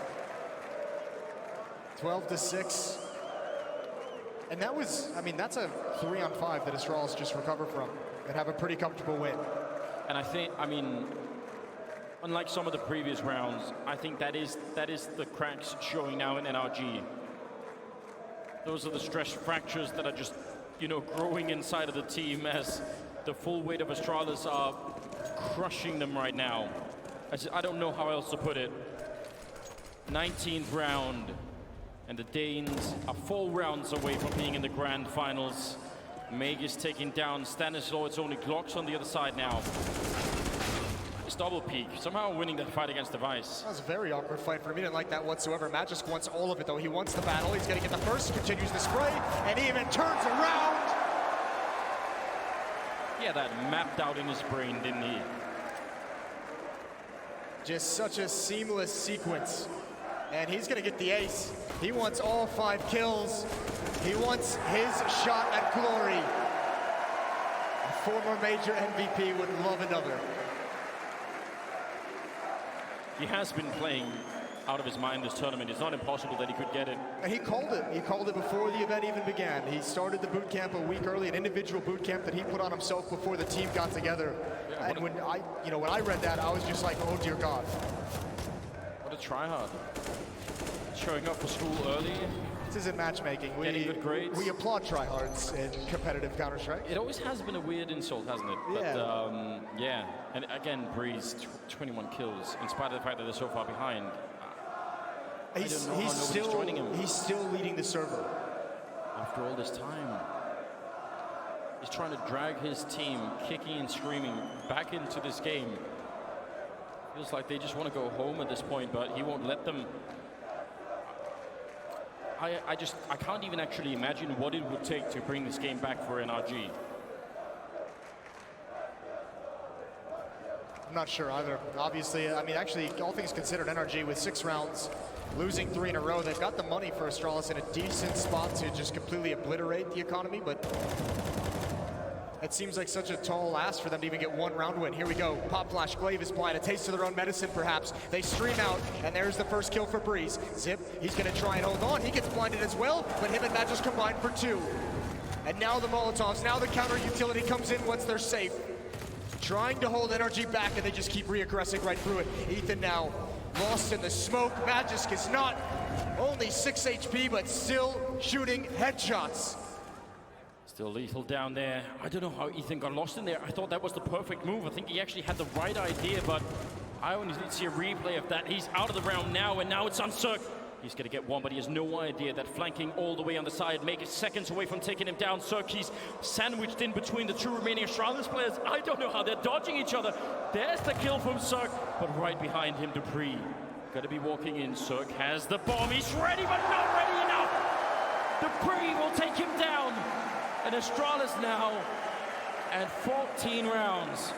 12-6. And that was, I mean, that's a 3-on-5 that Astralis just recovered from and have a pretty comfortable win. And I think, I mean, unlike some of the previous rounds, I think that is the cracks showing now in NRG. Those are the stress fractures that are just, you know, growing inside of the team as the full weight of Astralis are crushing them right now. I don't know how else to put it. 19th round. And the Danes are 4 rounds away from being in the grand finals. Magus taking down Stanislaw. It's only Glocks on the other side now. It's double peak. Somehow winning that fight against Device. That was a very awkward fight for me. Didn't like that whatsoever. Magisk wants all of it, though. He wants the battle. He's going to get the first, continues the spray, and he even turns around. Yeah, that mapped out in his brain, didn't he? Just such a seamless sequence. And he's going to get the ace. He wants all 5 kills. He wants his shot at glory. former major MVP would love another. He has been playing out of his mind this tournament. It's not impossible that he could get it. And he called it. He called it before the event even began. He started the boot camp a week early, an individual boot camp that he put on himself before the team got together. Yeah, and when I read that, I was just like, oh dear God. What a tryhard. Showing up for school early. This isn't matchmaking. Getting good grades. We applaud tryhards in competitive Counter-Strike. It always has been a weird insult, hasn't it? Yeah. But, yeah. And again, Breeze, 21 kills, in spite of the fact that they're so far behind. He's still joining him. He's still leading the server. After all this time. He's trying to drag his team, kicking and screaming, back into this game. Feels like they just want to go home at this point, but he won't let them. I can't even actually imagine what it would take to bring this game back for NRG. I'm not sure either. Obviously, I mean, actually, all things considered, NRG with 6 rounds, losing 3 in a row, they've got the money for Astralis in a decent spot to just completely obliterate the economy, but it seems like such a tall ask for them to even get 1 round win. Here we go. Pop Flash, Glaive is blind. A taste of their own medicine, perhaps. They stream out, and there's the first kill for Breeze. Zip, he's going to try and hold on. He gets blinded as well, but him and Matt just combined for 2. And now the Molotovs, now the counter utility comes in once they're safe. Trying to hold NRG back, and they just keep reaggressing right through it. Ethan now lost in the smoke. Magisk is not only 6 HP, but still shooting headshots. Still lethal down there. I don't know how Ethan got lost in there. I thought that was the perfect move. I think he actually had the right idea, but I only need to see a replay of that. He's out of the round now, and now it's on Cirque. He's going to get one, but he has no idea that flanking all the way on the side, make it seconds away from taking him down. Cirque, he's sandwiched in between the 2 remaining Astralis players. I don't know how they're dodging each other. There's the kill from Cirque, but right behind him, Dupree. Going to be walking in. Cirque has the bomb. He's ready, but not ready enough. Dupree will take him down. And Astralis now at 14 rounds.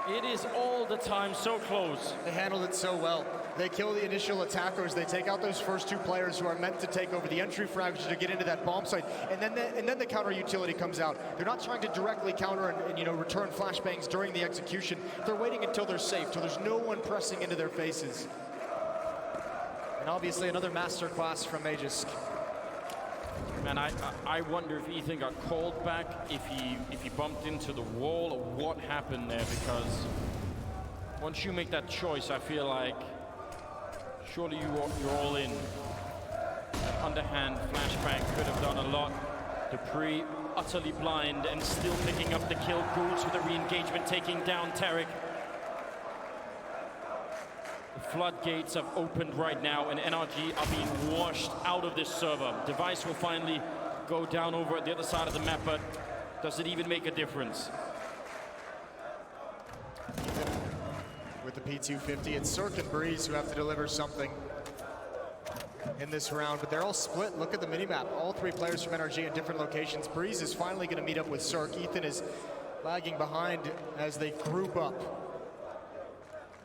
It is all the time so close. They handled it so well. They kill the initial attackers. They take out those first 2 players who are meant to take over the entry frags to get into that bomb site. And then the counter utility comes out. They're not trying to directly counter and return flashbangs during the execution. They're waiting until they're safe, till there's no one pressing into their faces. And obviously another masterclass from Magisk. Man, I wonder if Ethan got called back, if he bumped into the wall, or what happened there, because once you make that choice, I feel like surely you're all in. That underhand flashbang could have done a lot. Dupree utterly blind and still picking up the kill. Ghouls with a re-engagement, taking down Tarek. The floodgates have opened right now, and NRG are being washed out of this server. Device will finally go down over at the other side of the map, but does it even make a difference? With the P250, it's Cirque and Breeze who have to deliver something in this round, but they're all split. Look at the minimap. All 3 players from NRG in different locations. Breeze is finally going to meet up with Cirque. Ethan is lagging behind as they group up,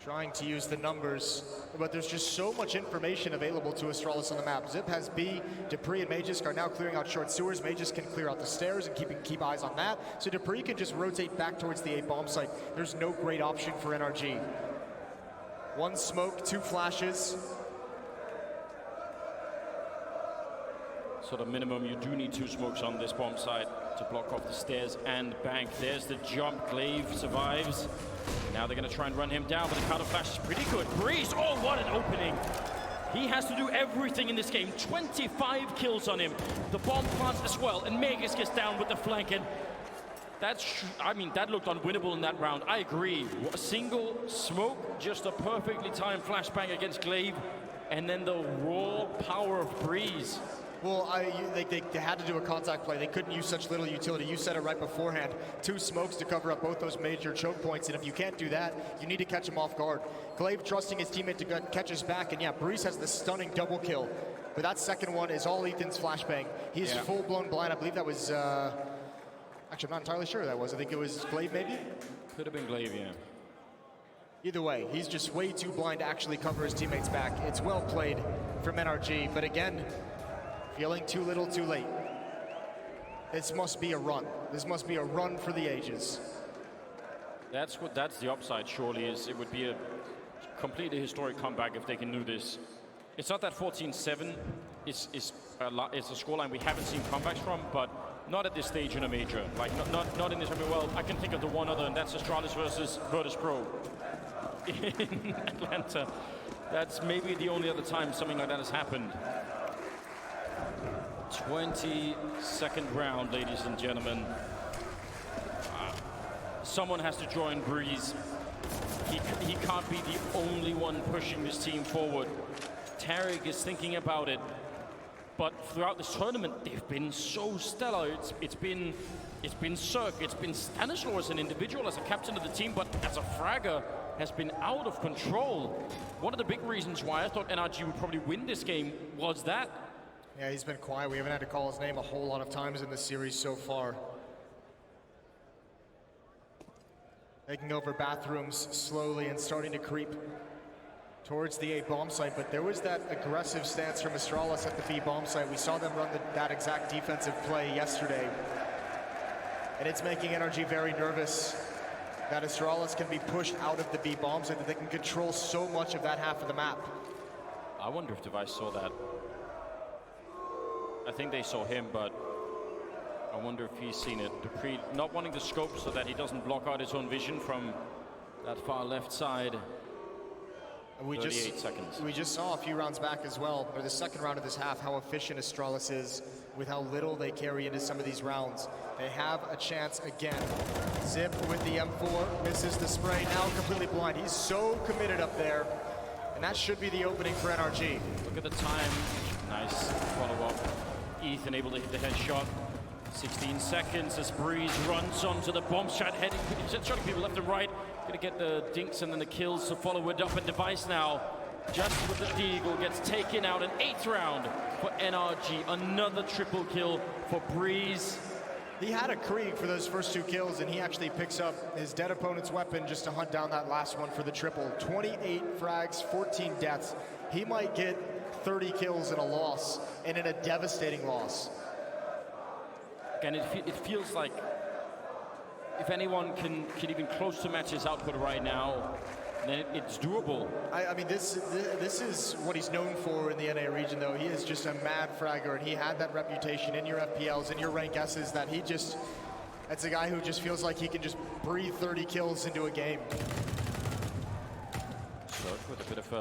trying to use the numbers, but there's just so much information available to Astralis on the map. Zip has B, Dupree and Magisk are now clearing out short sewers. Magisk can clear out the stairs and keep eyes on that, so Dupree can just rotate back towards the A bomb site. There's no great option for NRG. 1 smoke, 2 flashes. Sort of minimum, you do need 2 smokes on this bomb site to block off the stairs and bank. There's the jump. Glaive survives. Now they're going to try and run him down, but the counter flash is pretty good. Breeze, oh, what an opening. He has to do everything in this game. 25 kills on him. The bomb plants as well, and Magisk gets down with the flank. And that looked unwinnable in that round. I agree. A single smoke, just a perfectly timed flashbang against Glaive, and then the raw power of Breeze. Well, they had to do a contact play. They couldn't use such little utility. You said it right beforehand. 2 smokes to cover up both those major choke points, and if you can't do that, you need to catch him off guard. Glaive trusting his teammate to catch his back, and yeah, Breeze has the stunning double kill. But that second one is all Ethan's flashbang. He's full-blown blind. I believe that was, actually, I'm not entirely sure who that was. I think it was Glaive, maybe? Could have been Glaive, yeah. Either way, he's just way too blind to actually cover his teammate's back. It's well played from NRG, but again, feeling too little too late. this must be a run. This must be a run for the ages. That's the upside, surely, is it would be a completely historic comeback if they can do this. It's not that 14-7 is a scoreline we haven't seen comebacks from, but not at this stage in a major. Like, not in this. I mean, well, I can think of the one other, and that's Astralis versus Virtus.pro in Atlanta. That's maybe the only other time something like that has happened. 22nd round, ladies and gentlemen. Someone has to join Breeze. He can't be the only one pushing this team forward. Tarek is thinking about it, but throughout this tournament, they've been so stellar. It's been Cirque, it's been Stanislaw as an individual, as a captain of the team, but as a fragger, has been out of control. One of the big reasons why I thought NRG would probably win this game was that. Yeah, he's been quiet. We haven't had to call his name a whole lot of times in this series so far. Taking over bathrooms slowly and starting to creep towards the A bomb site, but there was that aggressive stance from Astralis at the B bomb site. We saw them run that exact defensive play yesterday, and it's making NRG very nervous that Astralis can be pushed out of the B bomb site, that they can control so much of that half of the map. I wonder if Device saw that. I think they saw him, but I wonder if he's seen it. Dupree not wanting to scope so that he doesn't block out his own vision from that far left side. 38 seconds. We just saw a few rounds back as well, or the second round of this half, how efficient Astralis is with how little they carry into some of these rounds. They have a chance again. Zip with the M4, misses the spray, now completely blind. He's so committed up there, and that should be the opening for NRG. Look at the time. Nice follow-up. Ethan able to hit the headshot. 16 seconds as Breeze runs onto the bomb shot, heading, shotting people left and right. Gonna get the dinks and then the kills to follow it up. And Device now, just with the Deagle, gets taken out. An 8th round for NRG. Another triple kill for Breeze. He had a Krieg for those first 2 kills, and he actually picks up his dead opponent's weapon just to hunt down that last one for the triple. 28 frags, 14 deaths. He might get 30 kills in a loss, and in a devastating loss. And it feels like if anyone can even close to match his output right now, then it's doable. I mean, this is what he's known for in the NA region, though. He is just a mad fragger, and he had that reputation in your FPLs, in your rank S's, that that's a guy who just feels like he can just breathe 30 kills into a game. Cirque with a bit of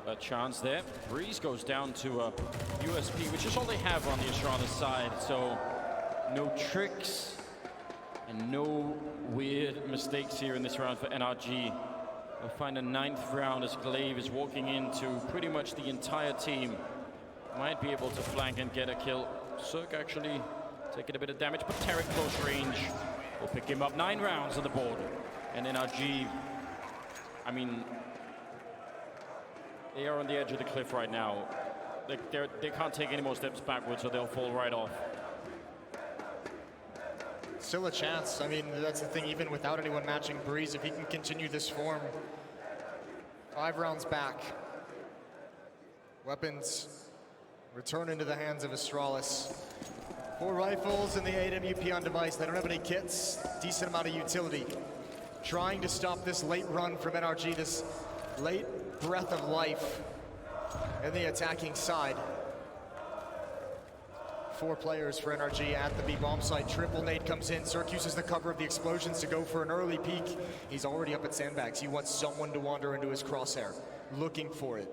a chance there. Breeze goes down to a USP, which is all they have on the Astralis side, so no tricks and no weird mistakes here in this round for NRG. We'll find a 9th round as Glaive is walking into pretty much the entire team. Might be able to flank and get a kill. Cirque actually taking a bit of damage, but Tarek close range will pick him up. 9 rounds on the board. And NRG, I mean, they are on the edge of the cliff right now. They can't take any more steps backwards or they'll fall right off. Still a chance. I mean, that's the thing, even without anyone matching Breeze, if he can continue this form. 5 rounds back. Weapons return into the hands of Astralis. 4 rifles and the AWP on Device. They don't have any kits. Decent amount of utility. Trying to stop this late run from NRG, this late breath of life in the attacking side. 4 players for NRG at the B bomb site. Triple nade comes in. Cirque uses the cover of the explosions to go for an early peek. He's already up at sandbags. He wants someone to wander into his crosshair, looking for it.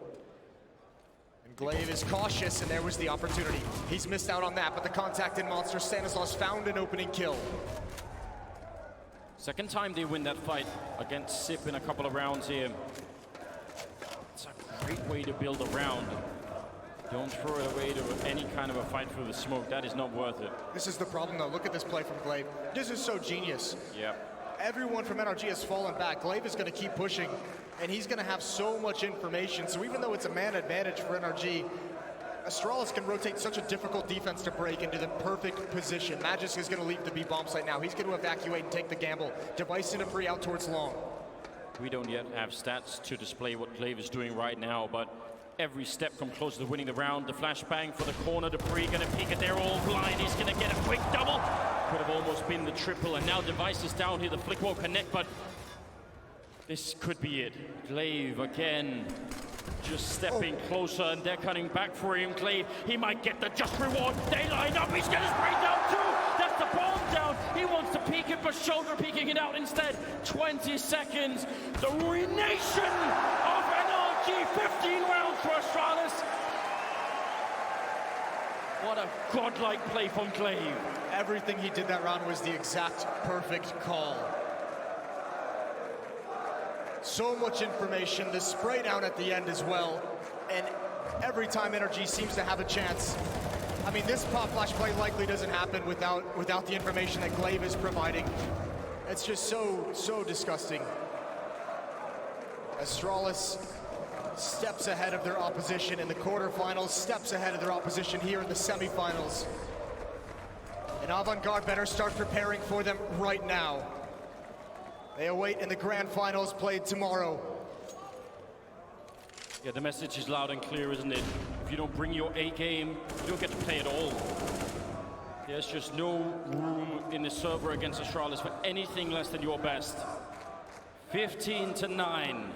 And Glaive is cautious, and there was the opportunity. He's missed out on that, but the contact in Monster Stanislaus found an opening kill. Second time they win that fight against Sip in a couple of rounds here. It's a great way to build a round. Don't throw it away to any kind of a fight through the smoke. That is not worth it. This is the problem, though. Look at this play from Glaive. This is so genius. Yep. Everyone from NRG has fallen back. Glaive is going to keep pushing, and he's going to have so much information. So even though it's a man advantage for NRG, Astralis can rotate such a difficult defense to break into the perfect position. Magisk is going to leave the B bomb site now. He's going to evacuate and take the gamble. Device and Dupree out towards long. We don't yet have stats to display what Glaive is doing right now, but every step come closer to winning the round. The flashbang for the corner. Dupree gonna peek it. They're all blind. He's gonna get a quick double. Could have almost been the triple, and now Device is down here. The flick won't connect, but this could be it. Glaive again, just stepping closer, and they're cutting back for him. Glaive, he might get the just reward. They line up, he's getting his brain down too. That's the bomb down. He wants to peek it, but shoulder peeking it out instead. 20 seconds. The ruination of NRG. 15 rounds for Astralis. What a godlike play from Glaive. Everything he did that round was the exact perfect call. So much information, the spray down at the end as well. And every time NRG seems to have a chance. I mean, this pop flash play likely doesn't happen without the information that Glaive is providing. It's just so disgusting. Astralis steps ahead of their opposition in the quarterfinals, steps ahead of their opposition here in the semifinals. And Avant-Garde better start preparing for them right now. They await in the grand finals played tomorrow. Yeah, the message is loud and clear, isn't it? If you don't bring your A game, you don't get to play at all. There's just no room in the server against Astralis for anything less than your best. 15-9.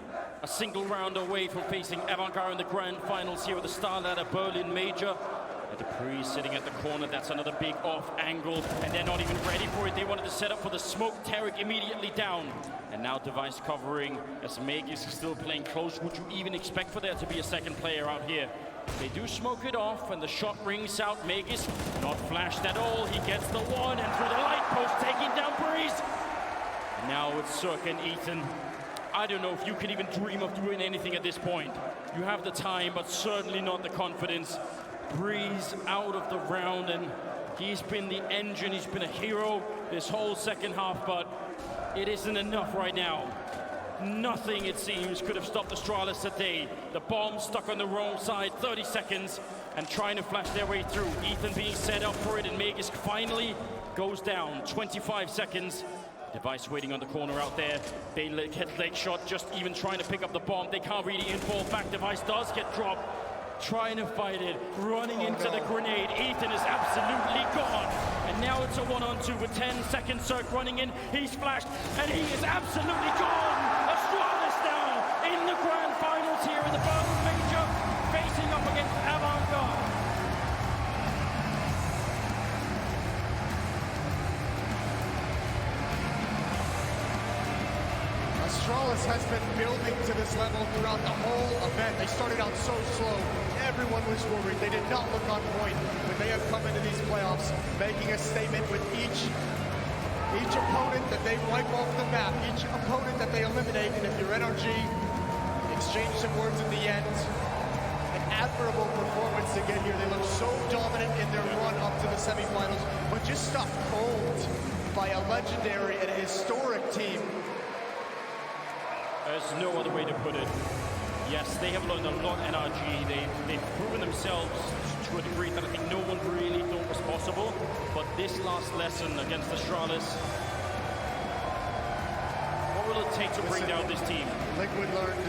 A single round away from facing Avant-Garde in the grand finals here with the StarLadder Berlin Major. Dupree sitting at the corner, that's another big off angle, and they're not even ready for it. They wanted to set up for the smoke. Tarek immediately down. And now Device covering as Magus is still playing close. Would you even expect for there to be a second player out here? They do smoke it off, and the shot rings out. Magus not flashed at all. He gets the one, and through the light post, taking down Breeze. And now it's Cirque and Ethan. I don't know if you can even dream of doing anything at this point. You have the time, but certainly not the confidence. Breeze out of the round, and he's been the engine, he's been a hero this whole second half, but it isn't enough right now. Nothing, it seems, could have stopped Astralis today. The bomb stuck on the wrong side, 30 seconds, and trying to flash their way through. Ethan being set up for it, and Magus finally goes down. 25 seconds. Device waiting on the corner out there. They get leg shot, just even trying to pick up the bomb. They can't really involve back. Device does get dropped. Trying to fight it, running into the grenade. Ethan is absolutely gone. And now it's a 1-on-2 with 10 seconds. Cirque running in, he's flashed, and he is absolutely gone. Astralis now in the grand finals here in the Berlin Major, facing up against Avant-Garde. Astralis has been building to this level throughout the whole event. They started out so slow. Everyone was worried. They did not look on point, but they have come into these playoffs making a statement with each opponent that they wipe off the map, each opponent that they eliminate. And if you're NRG, exchange some words at the end. An admirable performance to get here. They look so dominant in their run up to the semifinals, but just stopped cold by a legendary and historic team. There's no other way to put it. Yes, they have learned a lot, NRG. They've proven themselves to a degree that I think no one really thought was possible. But this last lesson against Astralis, what will it take to bring down this team? Liquid learned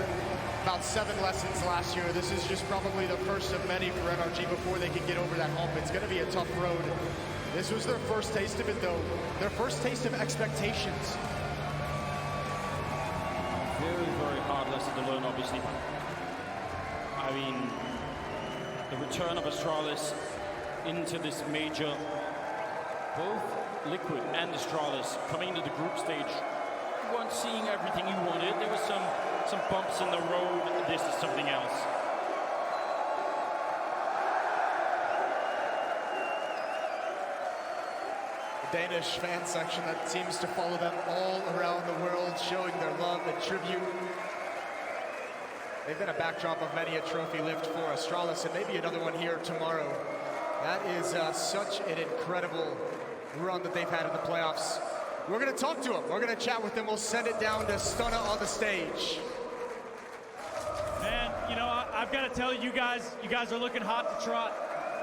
about 7 lessons last year. This is just probably the first of many for NRG before they can get over that hump. It's going to be a tough road. This was their first taste of it, though. Their first taste of expectations. Very, very hard lesson to learn, obviously. I mean, the return of Astralis into this major, both Liquid and Astralis coming into the group stage, you weren't seeing everything you wanted. There were some bumps in the road. This is something else. Danish fan section that seems to follow them all around the world, showing their love and tribute. They've been a backdrop of many a trophy lift for Astralis, and maybe another one here tomorrow. That is such an incredible run that they've had in the playoffs. We're going to talk to them. We're going to chat with them. We'll send it down to Stunna on the stage. Man, you know, I've got to tell you guys are looking hot to trot.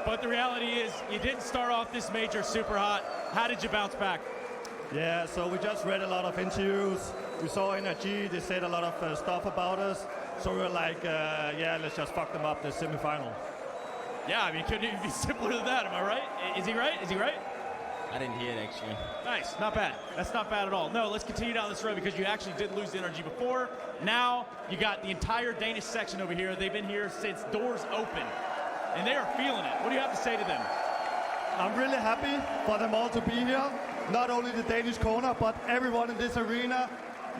But the reality is, you didn't start off this major super hot. How did you bounce back? Yeah, so we just read a lot of interviews. We saw NRG, they said a lot of stuff about us. So we were like, yeah, let's just fuck them up the semifinal. Yeah, I mean, couldn't even be simpler than that, am I right? Is he right? Is he right? I didn't hear it, actually. Nice, not bad. That's not bad at all. No, let's continue down this road because you actually did lose the NRG before. Now you got the entire Danish section over here. They've been here since doors open, and they are feeling it. What do you have to say to them? I'm really happy for them all to be here. Not only the Danish corner, but everyone in this arena.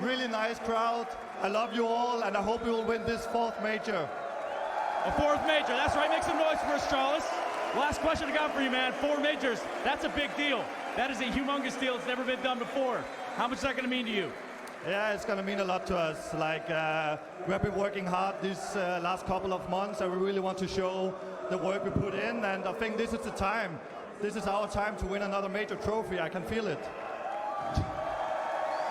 Really nice crowd. I love you all, and I hope we will win this 4th major. A 4th major, that's right. Make some noise for Astralis. Last question I got for you, man. 4 majors, that's a big deal. That is a humongous deal. It's never been done before. How much is that going to mean to you? Yeah, it's going to mean a lot to us. Like, we have been working hard these last couple of months, and we really want to show the work we put in, and I think this is the time. This is our time to win another major trophy. I can feel it.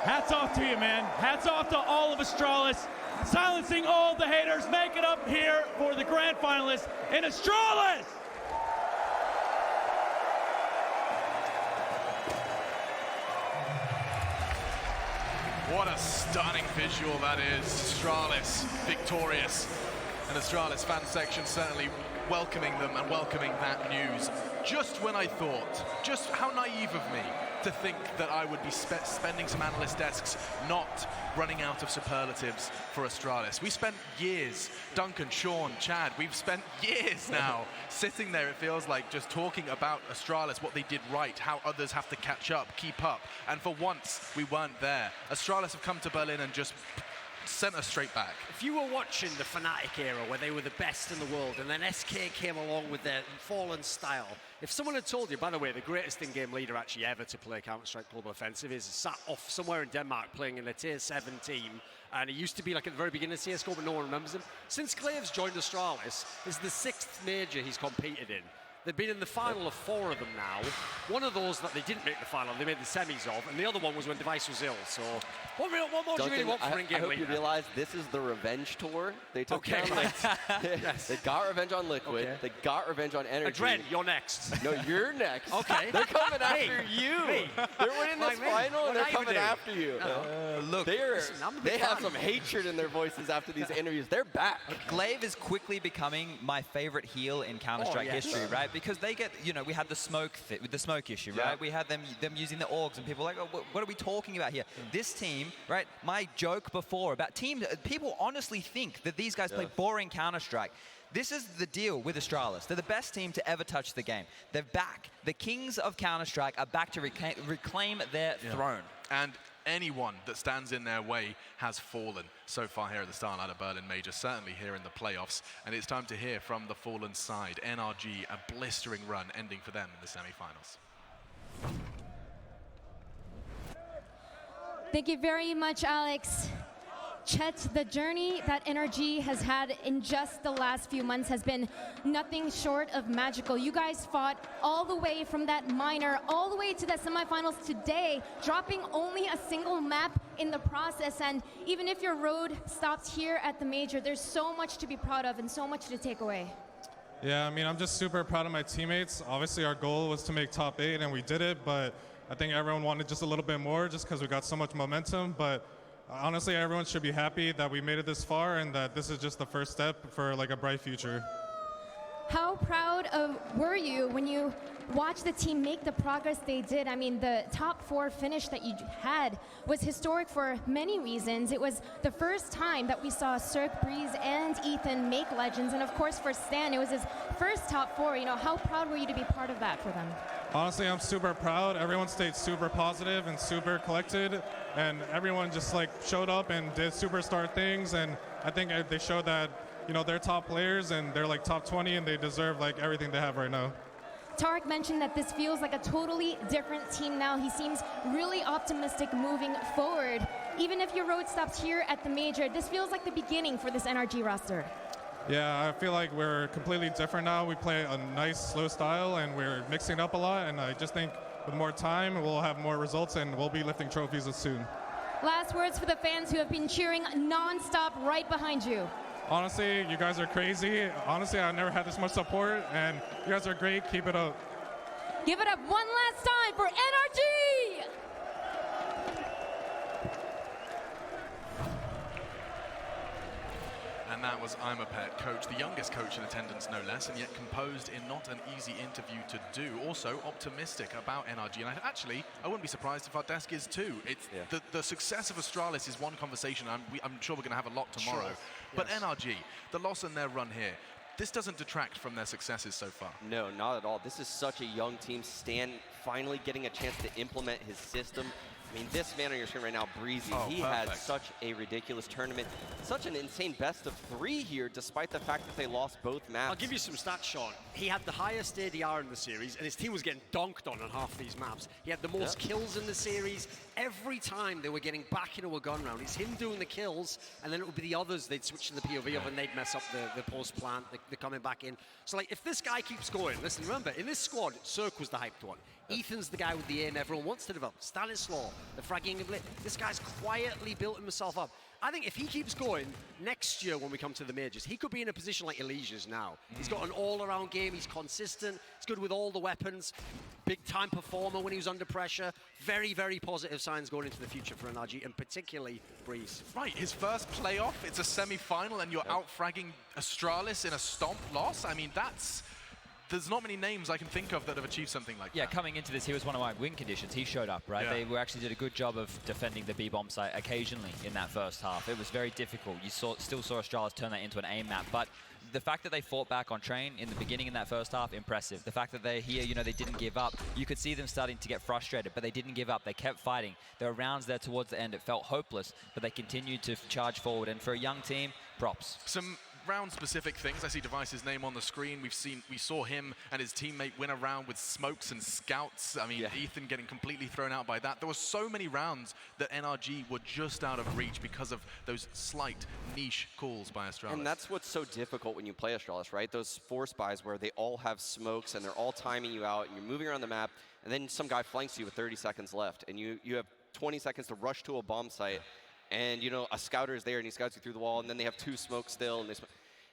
Hats off to you, man. Hats off to all of Astralis. Silencing all the haters. Make it up here for the grand finalists in Astralis. What a stunning visual that is. Astralis victorious. And Astralis fan section certainly welcoming them and welcoming that news. Just when I thought, just how naive of me to think that I would be spending some analyst desks not running out of superlatives for Astralis. We spent years, Duncan, Sean, Chad, we've spent years now sitting there, it feels like, just talking about Astralis, what they did right, how others have to catch up, keep up. And for once, we weren't there. Astralis have come to Berlin and just sent us straight back. If you were watching the Fnatic era where they were the best in the world and then SK came along with their Fallen style, if someone had told you, by the way, the greatest in-game leader actually ever to play Counter-Strike Global Offensive is sat off somewhere in Denmark playing in a tier 7 team, and he used to be like at the very beginning of CSGO, but no one remembers him. Since Glave's joined Astralis, this is the 6th major he's competed in. They've been in the final of 4 of them now. One of those that they didn't make the final, they made the semis of, and the other one was when Device was ill. So, what more do you really want for in-game leader? I hope you realize this is the revenge tour. They took down yes. They got revenge on Liquid. Okay. They got revenge on NRG. Adren, you're next. No, you're next. Okay. They're coming after you. They're winning this final, and they're coming after you. Look, they have some hatred in their voices after these interviews. They're back. Glaive is quickly becoming my favorite heel in Counter-Strike history, right? Because they get, we had the smoke issue, right? We had them using the orgs, and people were like, oh, what are we talking about here? This team, right? My joke before about teams, people honestly think that these guys play boring Counter-Strike. This is the deal with Astralis. They're the best team to ever touch the game. They're back. The kings of Counter-Strike are back to reclaim their throne. And anyone that stands in their way has fallen so far here at the StarLadder Berlin Major, certainly here in the playoffs. And it's time to hear from the fallen side. NRG, a blistering run ending for them in the semi-finals. Thank you very much, Alex. Chet, the journey that NRG has had in just the last few months has been nothing short of magical. You guys fought all the way from that minor, all the way to the semifinals today, dropping only a single map in the process. And even if your road stops here at the major, there's so much to be proud of and so much to take away. Yeah, I mean, I'm just super proud of my teammates. Obviously, our goal was to make top 8, and we did it, but I think everyone wanted just a little bit more just because we got so much momentum. But honestly, everyone should be happy that we made it this far and that this is just the first step for like a bright future. How proud were you when you watched the team make the progress they did? I mean, the top 4 finish that you had was historic for many reasons. It was the first time that we saw Cirque, Breeze, and Ethan make Legends. And of course, for Stan, it was his first top 4. How proud were you to be part of that for them? Honestly, I'm super proud. Everyone stayed super positive and super collected. And everyone just showed up and did superstar things. And I think they showed that they're top players and they're top 20 and they deserve everything they have right now. Tarek mentioned that this feels like a totally different team now. He seems really optimistic moving forward. Even if your road stops here at the major, this feels like the beginning for this NRG roster. Yeah, I feel like we're completely different now. We play a nice, slow style and we're mixing it up a lot. And I just think with more time, we'll have more results and we'll be lifting trophies soon. Last words for the fans who have been cheering non-stop right behind you. Honestly, you guys are crazy. Honestly, I've never had this much support, and you guys are great. Keep it up. Give it up one last time for NRG! And And that was I'm a Pet coach, the youngest coach in attendance, no less, and yet composed in not an easy interview to do. Also optimistic about NRG. And I wouldn't be surprised if our desk is too. It's the success of Astralis is one conversation. I'm sure we're going to have a lot tomorrow. Sure. But NRG, the loss in their run here, this doesn't detract from their successes so far. No, not at all. This is such a young team. Stan finally getting a chance to implement his system. I mean, this man on your screen right now, Breezy, he had such a ridiculous tournament. Such an insane best of 3 here, despite the fact that they lost both maps. I'll give you some stats, Sean. He had the highest ADR in the series, and his team was getting donked on half these maps. He had the most kills in the series. Every time they were getting back into a gun round, it's him doing the kills, and then it would be the others, they'd switch to the POV of, and they'd mess up the post plant, they're coming back in. So, like, if this guy keeps going, listen, remember, in this squad, Cirque was the hyped one. Ethan's the guy with the aim everyone wants to develop. Stanislaw, the fragging of Lit. This guy's quietly built himself up. I think if he keeps going, next year when we come to the majors, he could be in a position like Elysia's now. He's got an all-around game, he's consistent, he's good with all the weapons, big-time performer when he was under pressure. Very, very positive signs going into the future for NRG, and particularly Breeze. Right, his first playoff, it's a semi-final, and you're out-fragging Astralis in a stomp loss? I mean, there's not many names I can think of that have achieved something like that. Yeah, coming into this, he was one of my win conditions. He showed up, right? They actually did a good job of defending the B-bomb site occasionally in that first half. It was very difficult. You still saw Astralis turn that into an aim map, but the fact that they fought back on Train in the beginning in that first half, impressive. The fact that they're here, they didn't give up. You could see them starting to get frustrated, but they didn't give up. They kept fighting. There were rounds there towards the end. It felt hopeless, but they continued to charge forward. And for a young team, props. Some round-specific things. I see Device's name on the screen. We saw him and his teammate win a round with smokes and scouts. I mean, Ethan getting completely thrown out by that. There were so many rounds that NRG were just out of reach because of those slight niche calls by Astralis. And that's what's so difficult when you play Astralis, right? Those force buys where they all have smokes and they're all timing you out and you're moving around the map, and then some guy flanks you with 30 seconds left, and you have 20 seconds to rush to a bomb site. And, a scouter is there, and he scouts you through the wall, and then they have 2 smokes still. And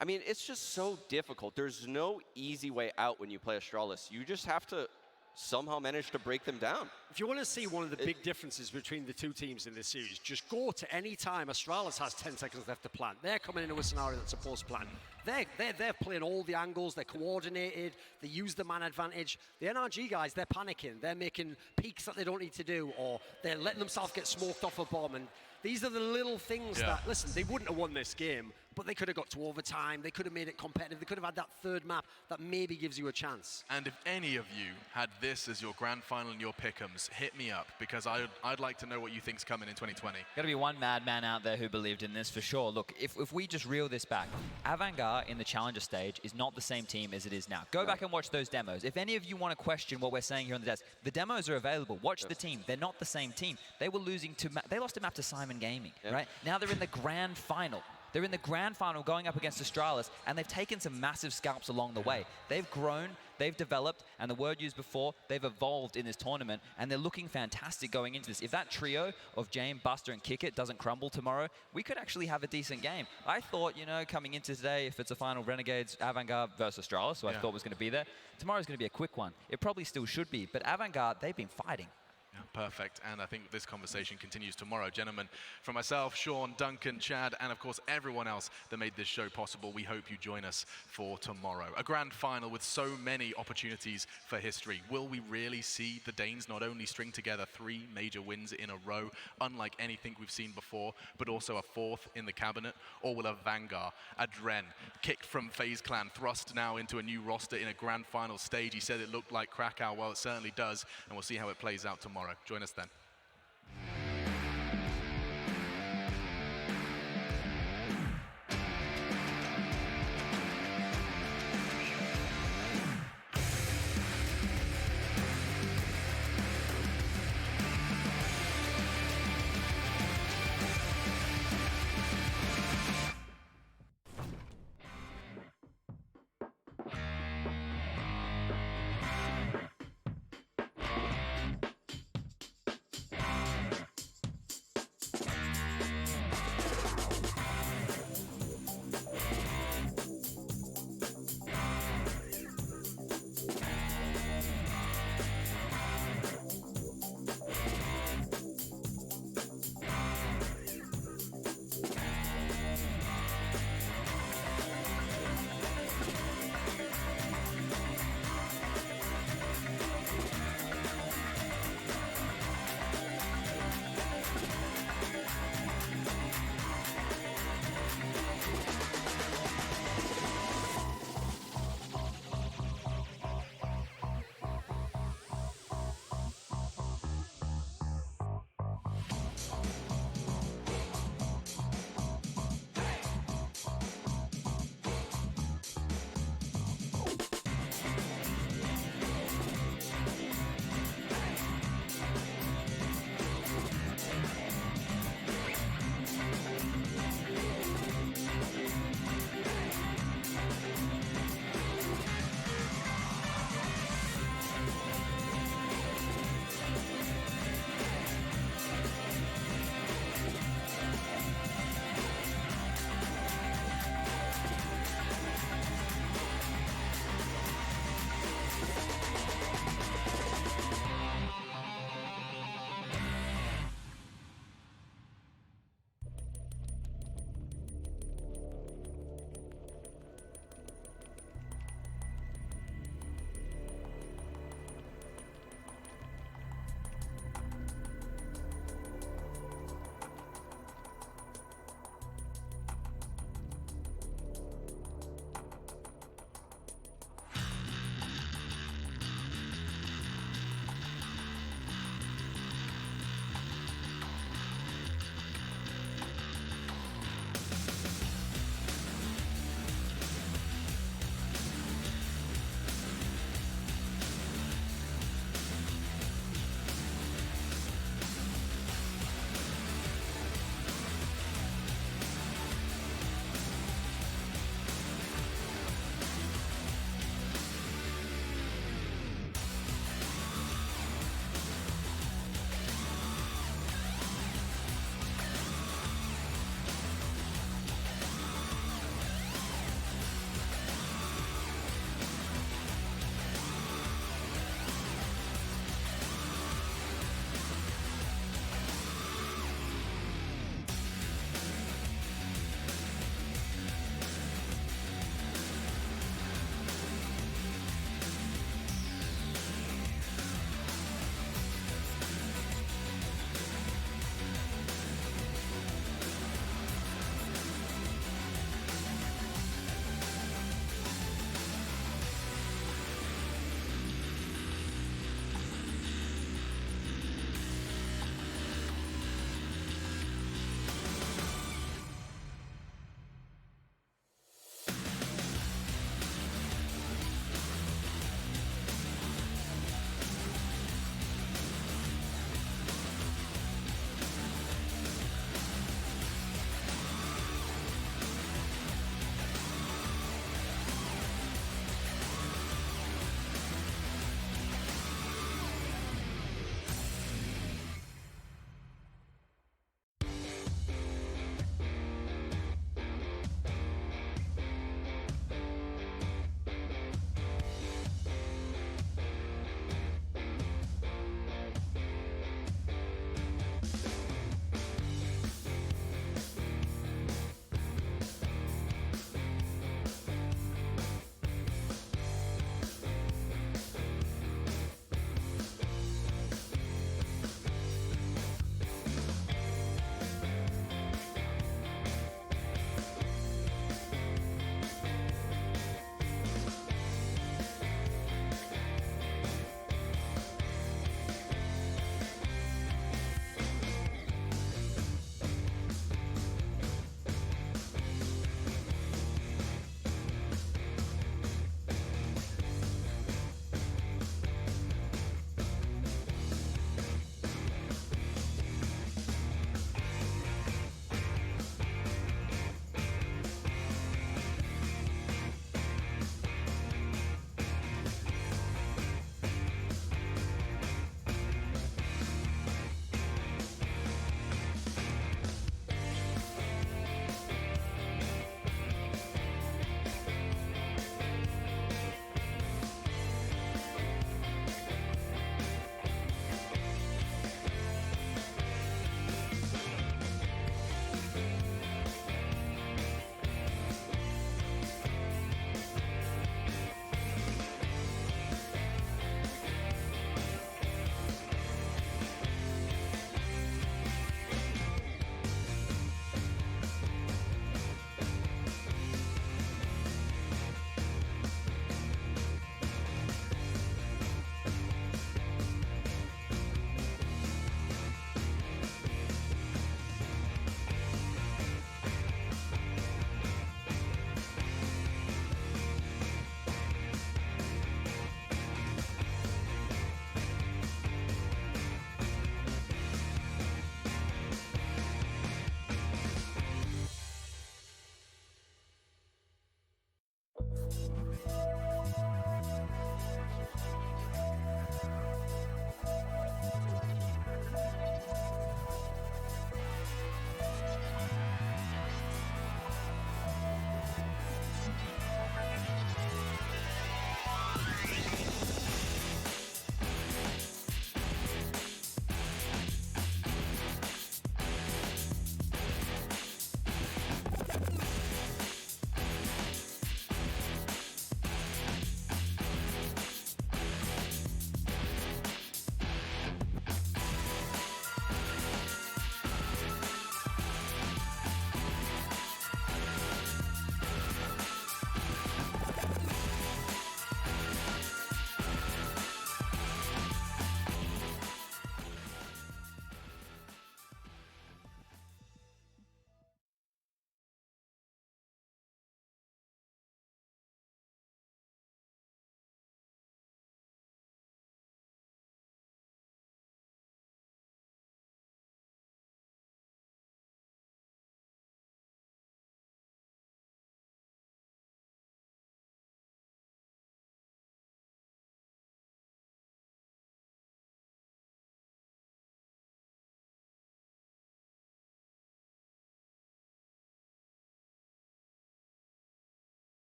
I mean, it's just so difficult. There's no easy way out when you play Astralis. You just have to somehow manage to break them down. If you want to see one of the big differences between the two teams in this series, just go to any time Astralis has 10 seconds left to plant. They're coming into a scenario that's a post-plant. They're playing all the angles, they're coordinated, they use the man advantage. The NRG guys, they're panicking. They're making peeks that they don't need to do, or they're letting themselves get smoked off a bomb. And these are the little things that, listen, they wouldn't have won this game, but they could have got to overtime. They could have made it competitive. They could have had that third map that maybe gives you a chance. And if any of you had this as your grand final and your pick'ems, hit me up, because I'd like to know what you think's coming in 2020. Got to be one madman out there who believed in this for sure. Look, if we just reel this back, Avangard in the Challenger stage is not the same team as it is now. Go back and watch those demos. If any of you want to question what we're saying here on the desk, the demos are available. Watch the team. They're not the same team. They were losing to, they lost a map to Simon Gaming, right? Now they're in the grand final. They're in the grand final going up against Astralis, and they've taken some massive scalps along the way. They've grown, they've developed, and the word used before, they've evolved in this tournament, and they're looking fantastic going into this. If that trio of Jame, Buster, and Kickit doesn't crumble tomorrow, we could actually have a decent game. I thought, coming into today, if it's a final Renegades Avangard versus Astralis, so I thought was going to be there, tomorrow's going to be a quick one. It probably still should be, but Avangard, they've been fighting. Yeah, perfect, and I think this conversation continues tomorrow. Gentlemen, from myself, Sean, Duncan, Chad, and of course everyone else that made this show possible, we hope you join us for tomorrow. A grand final with so many opportunities for history. Will we really see the Danes not only string together 3 major wins in a row, unlike anything we've seen before, but also a 4th in the cabinet? Or will a Vanguard, a Dren, kicked from FaZe Clan, thrust now into a new roster in a grand final stage? He said it looked like Krakow. Well, it certainly does, and we'll see how it plays out tomorrow. Join us then.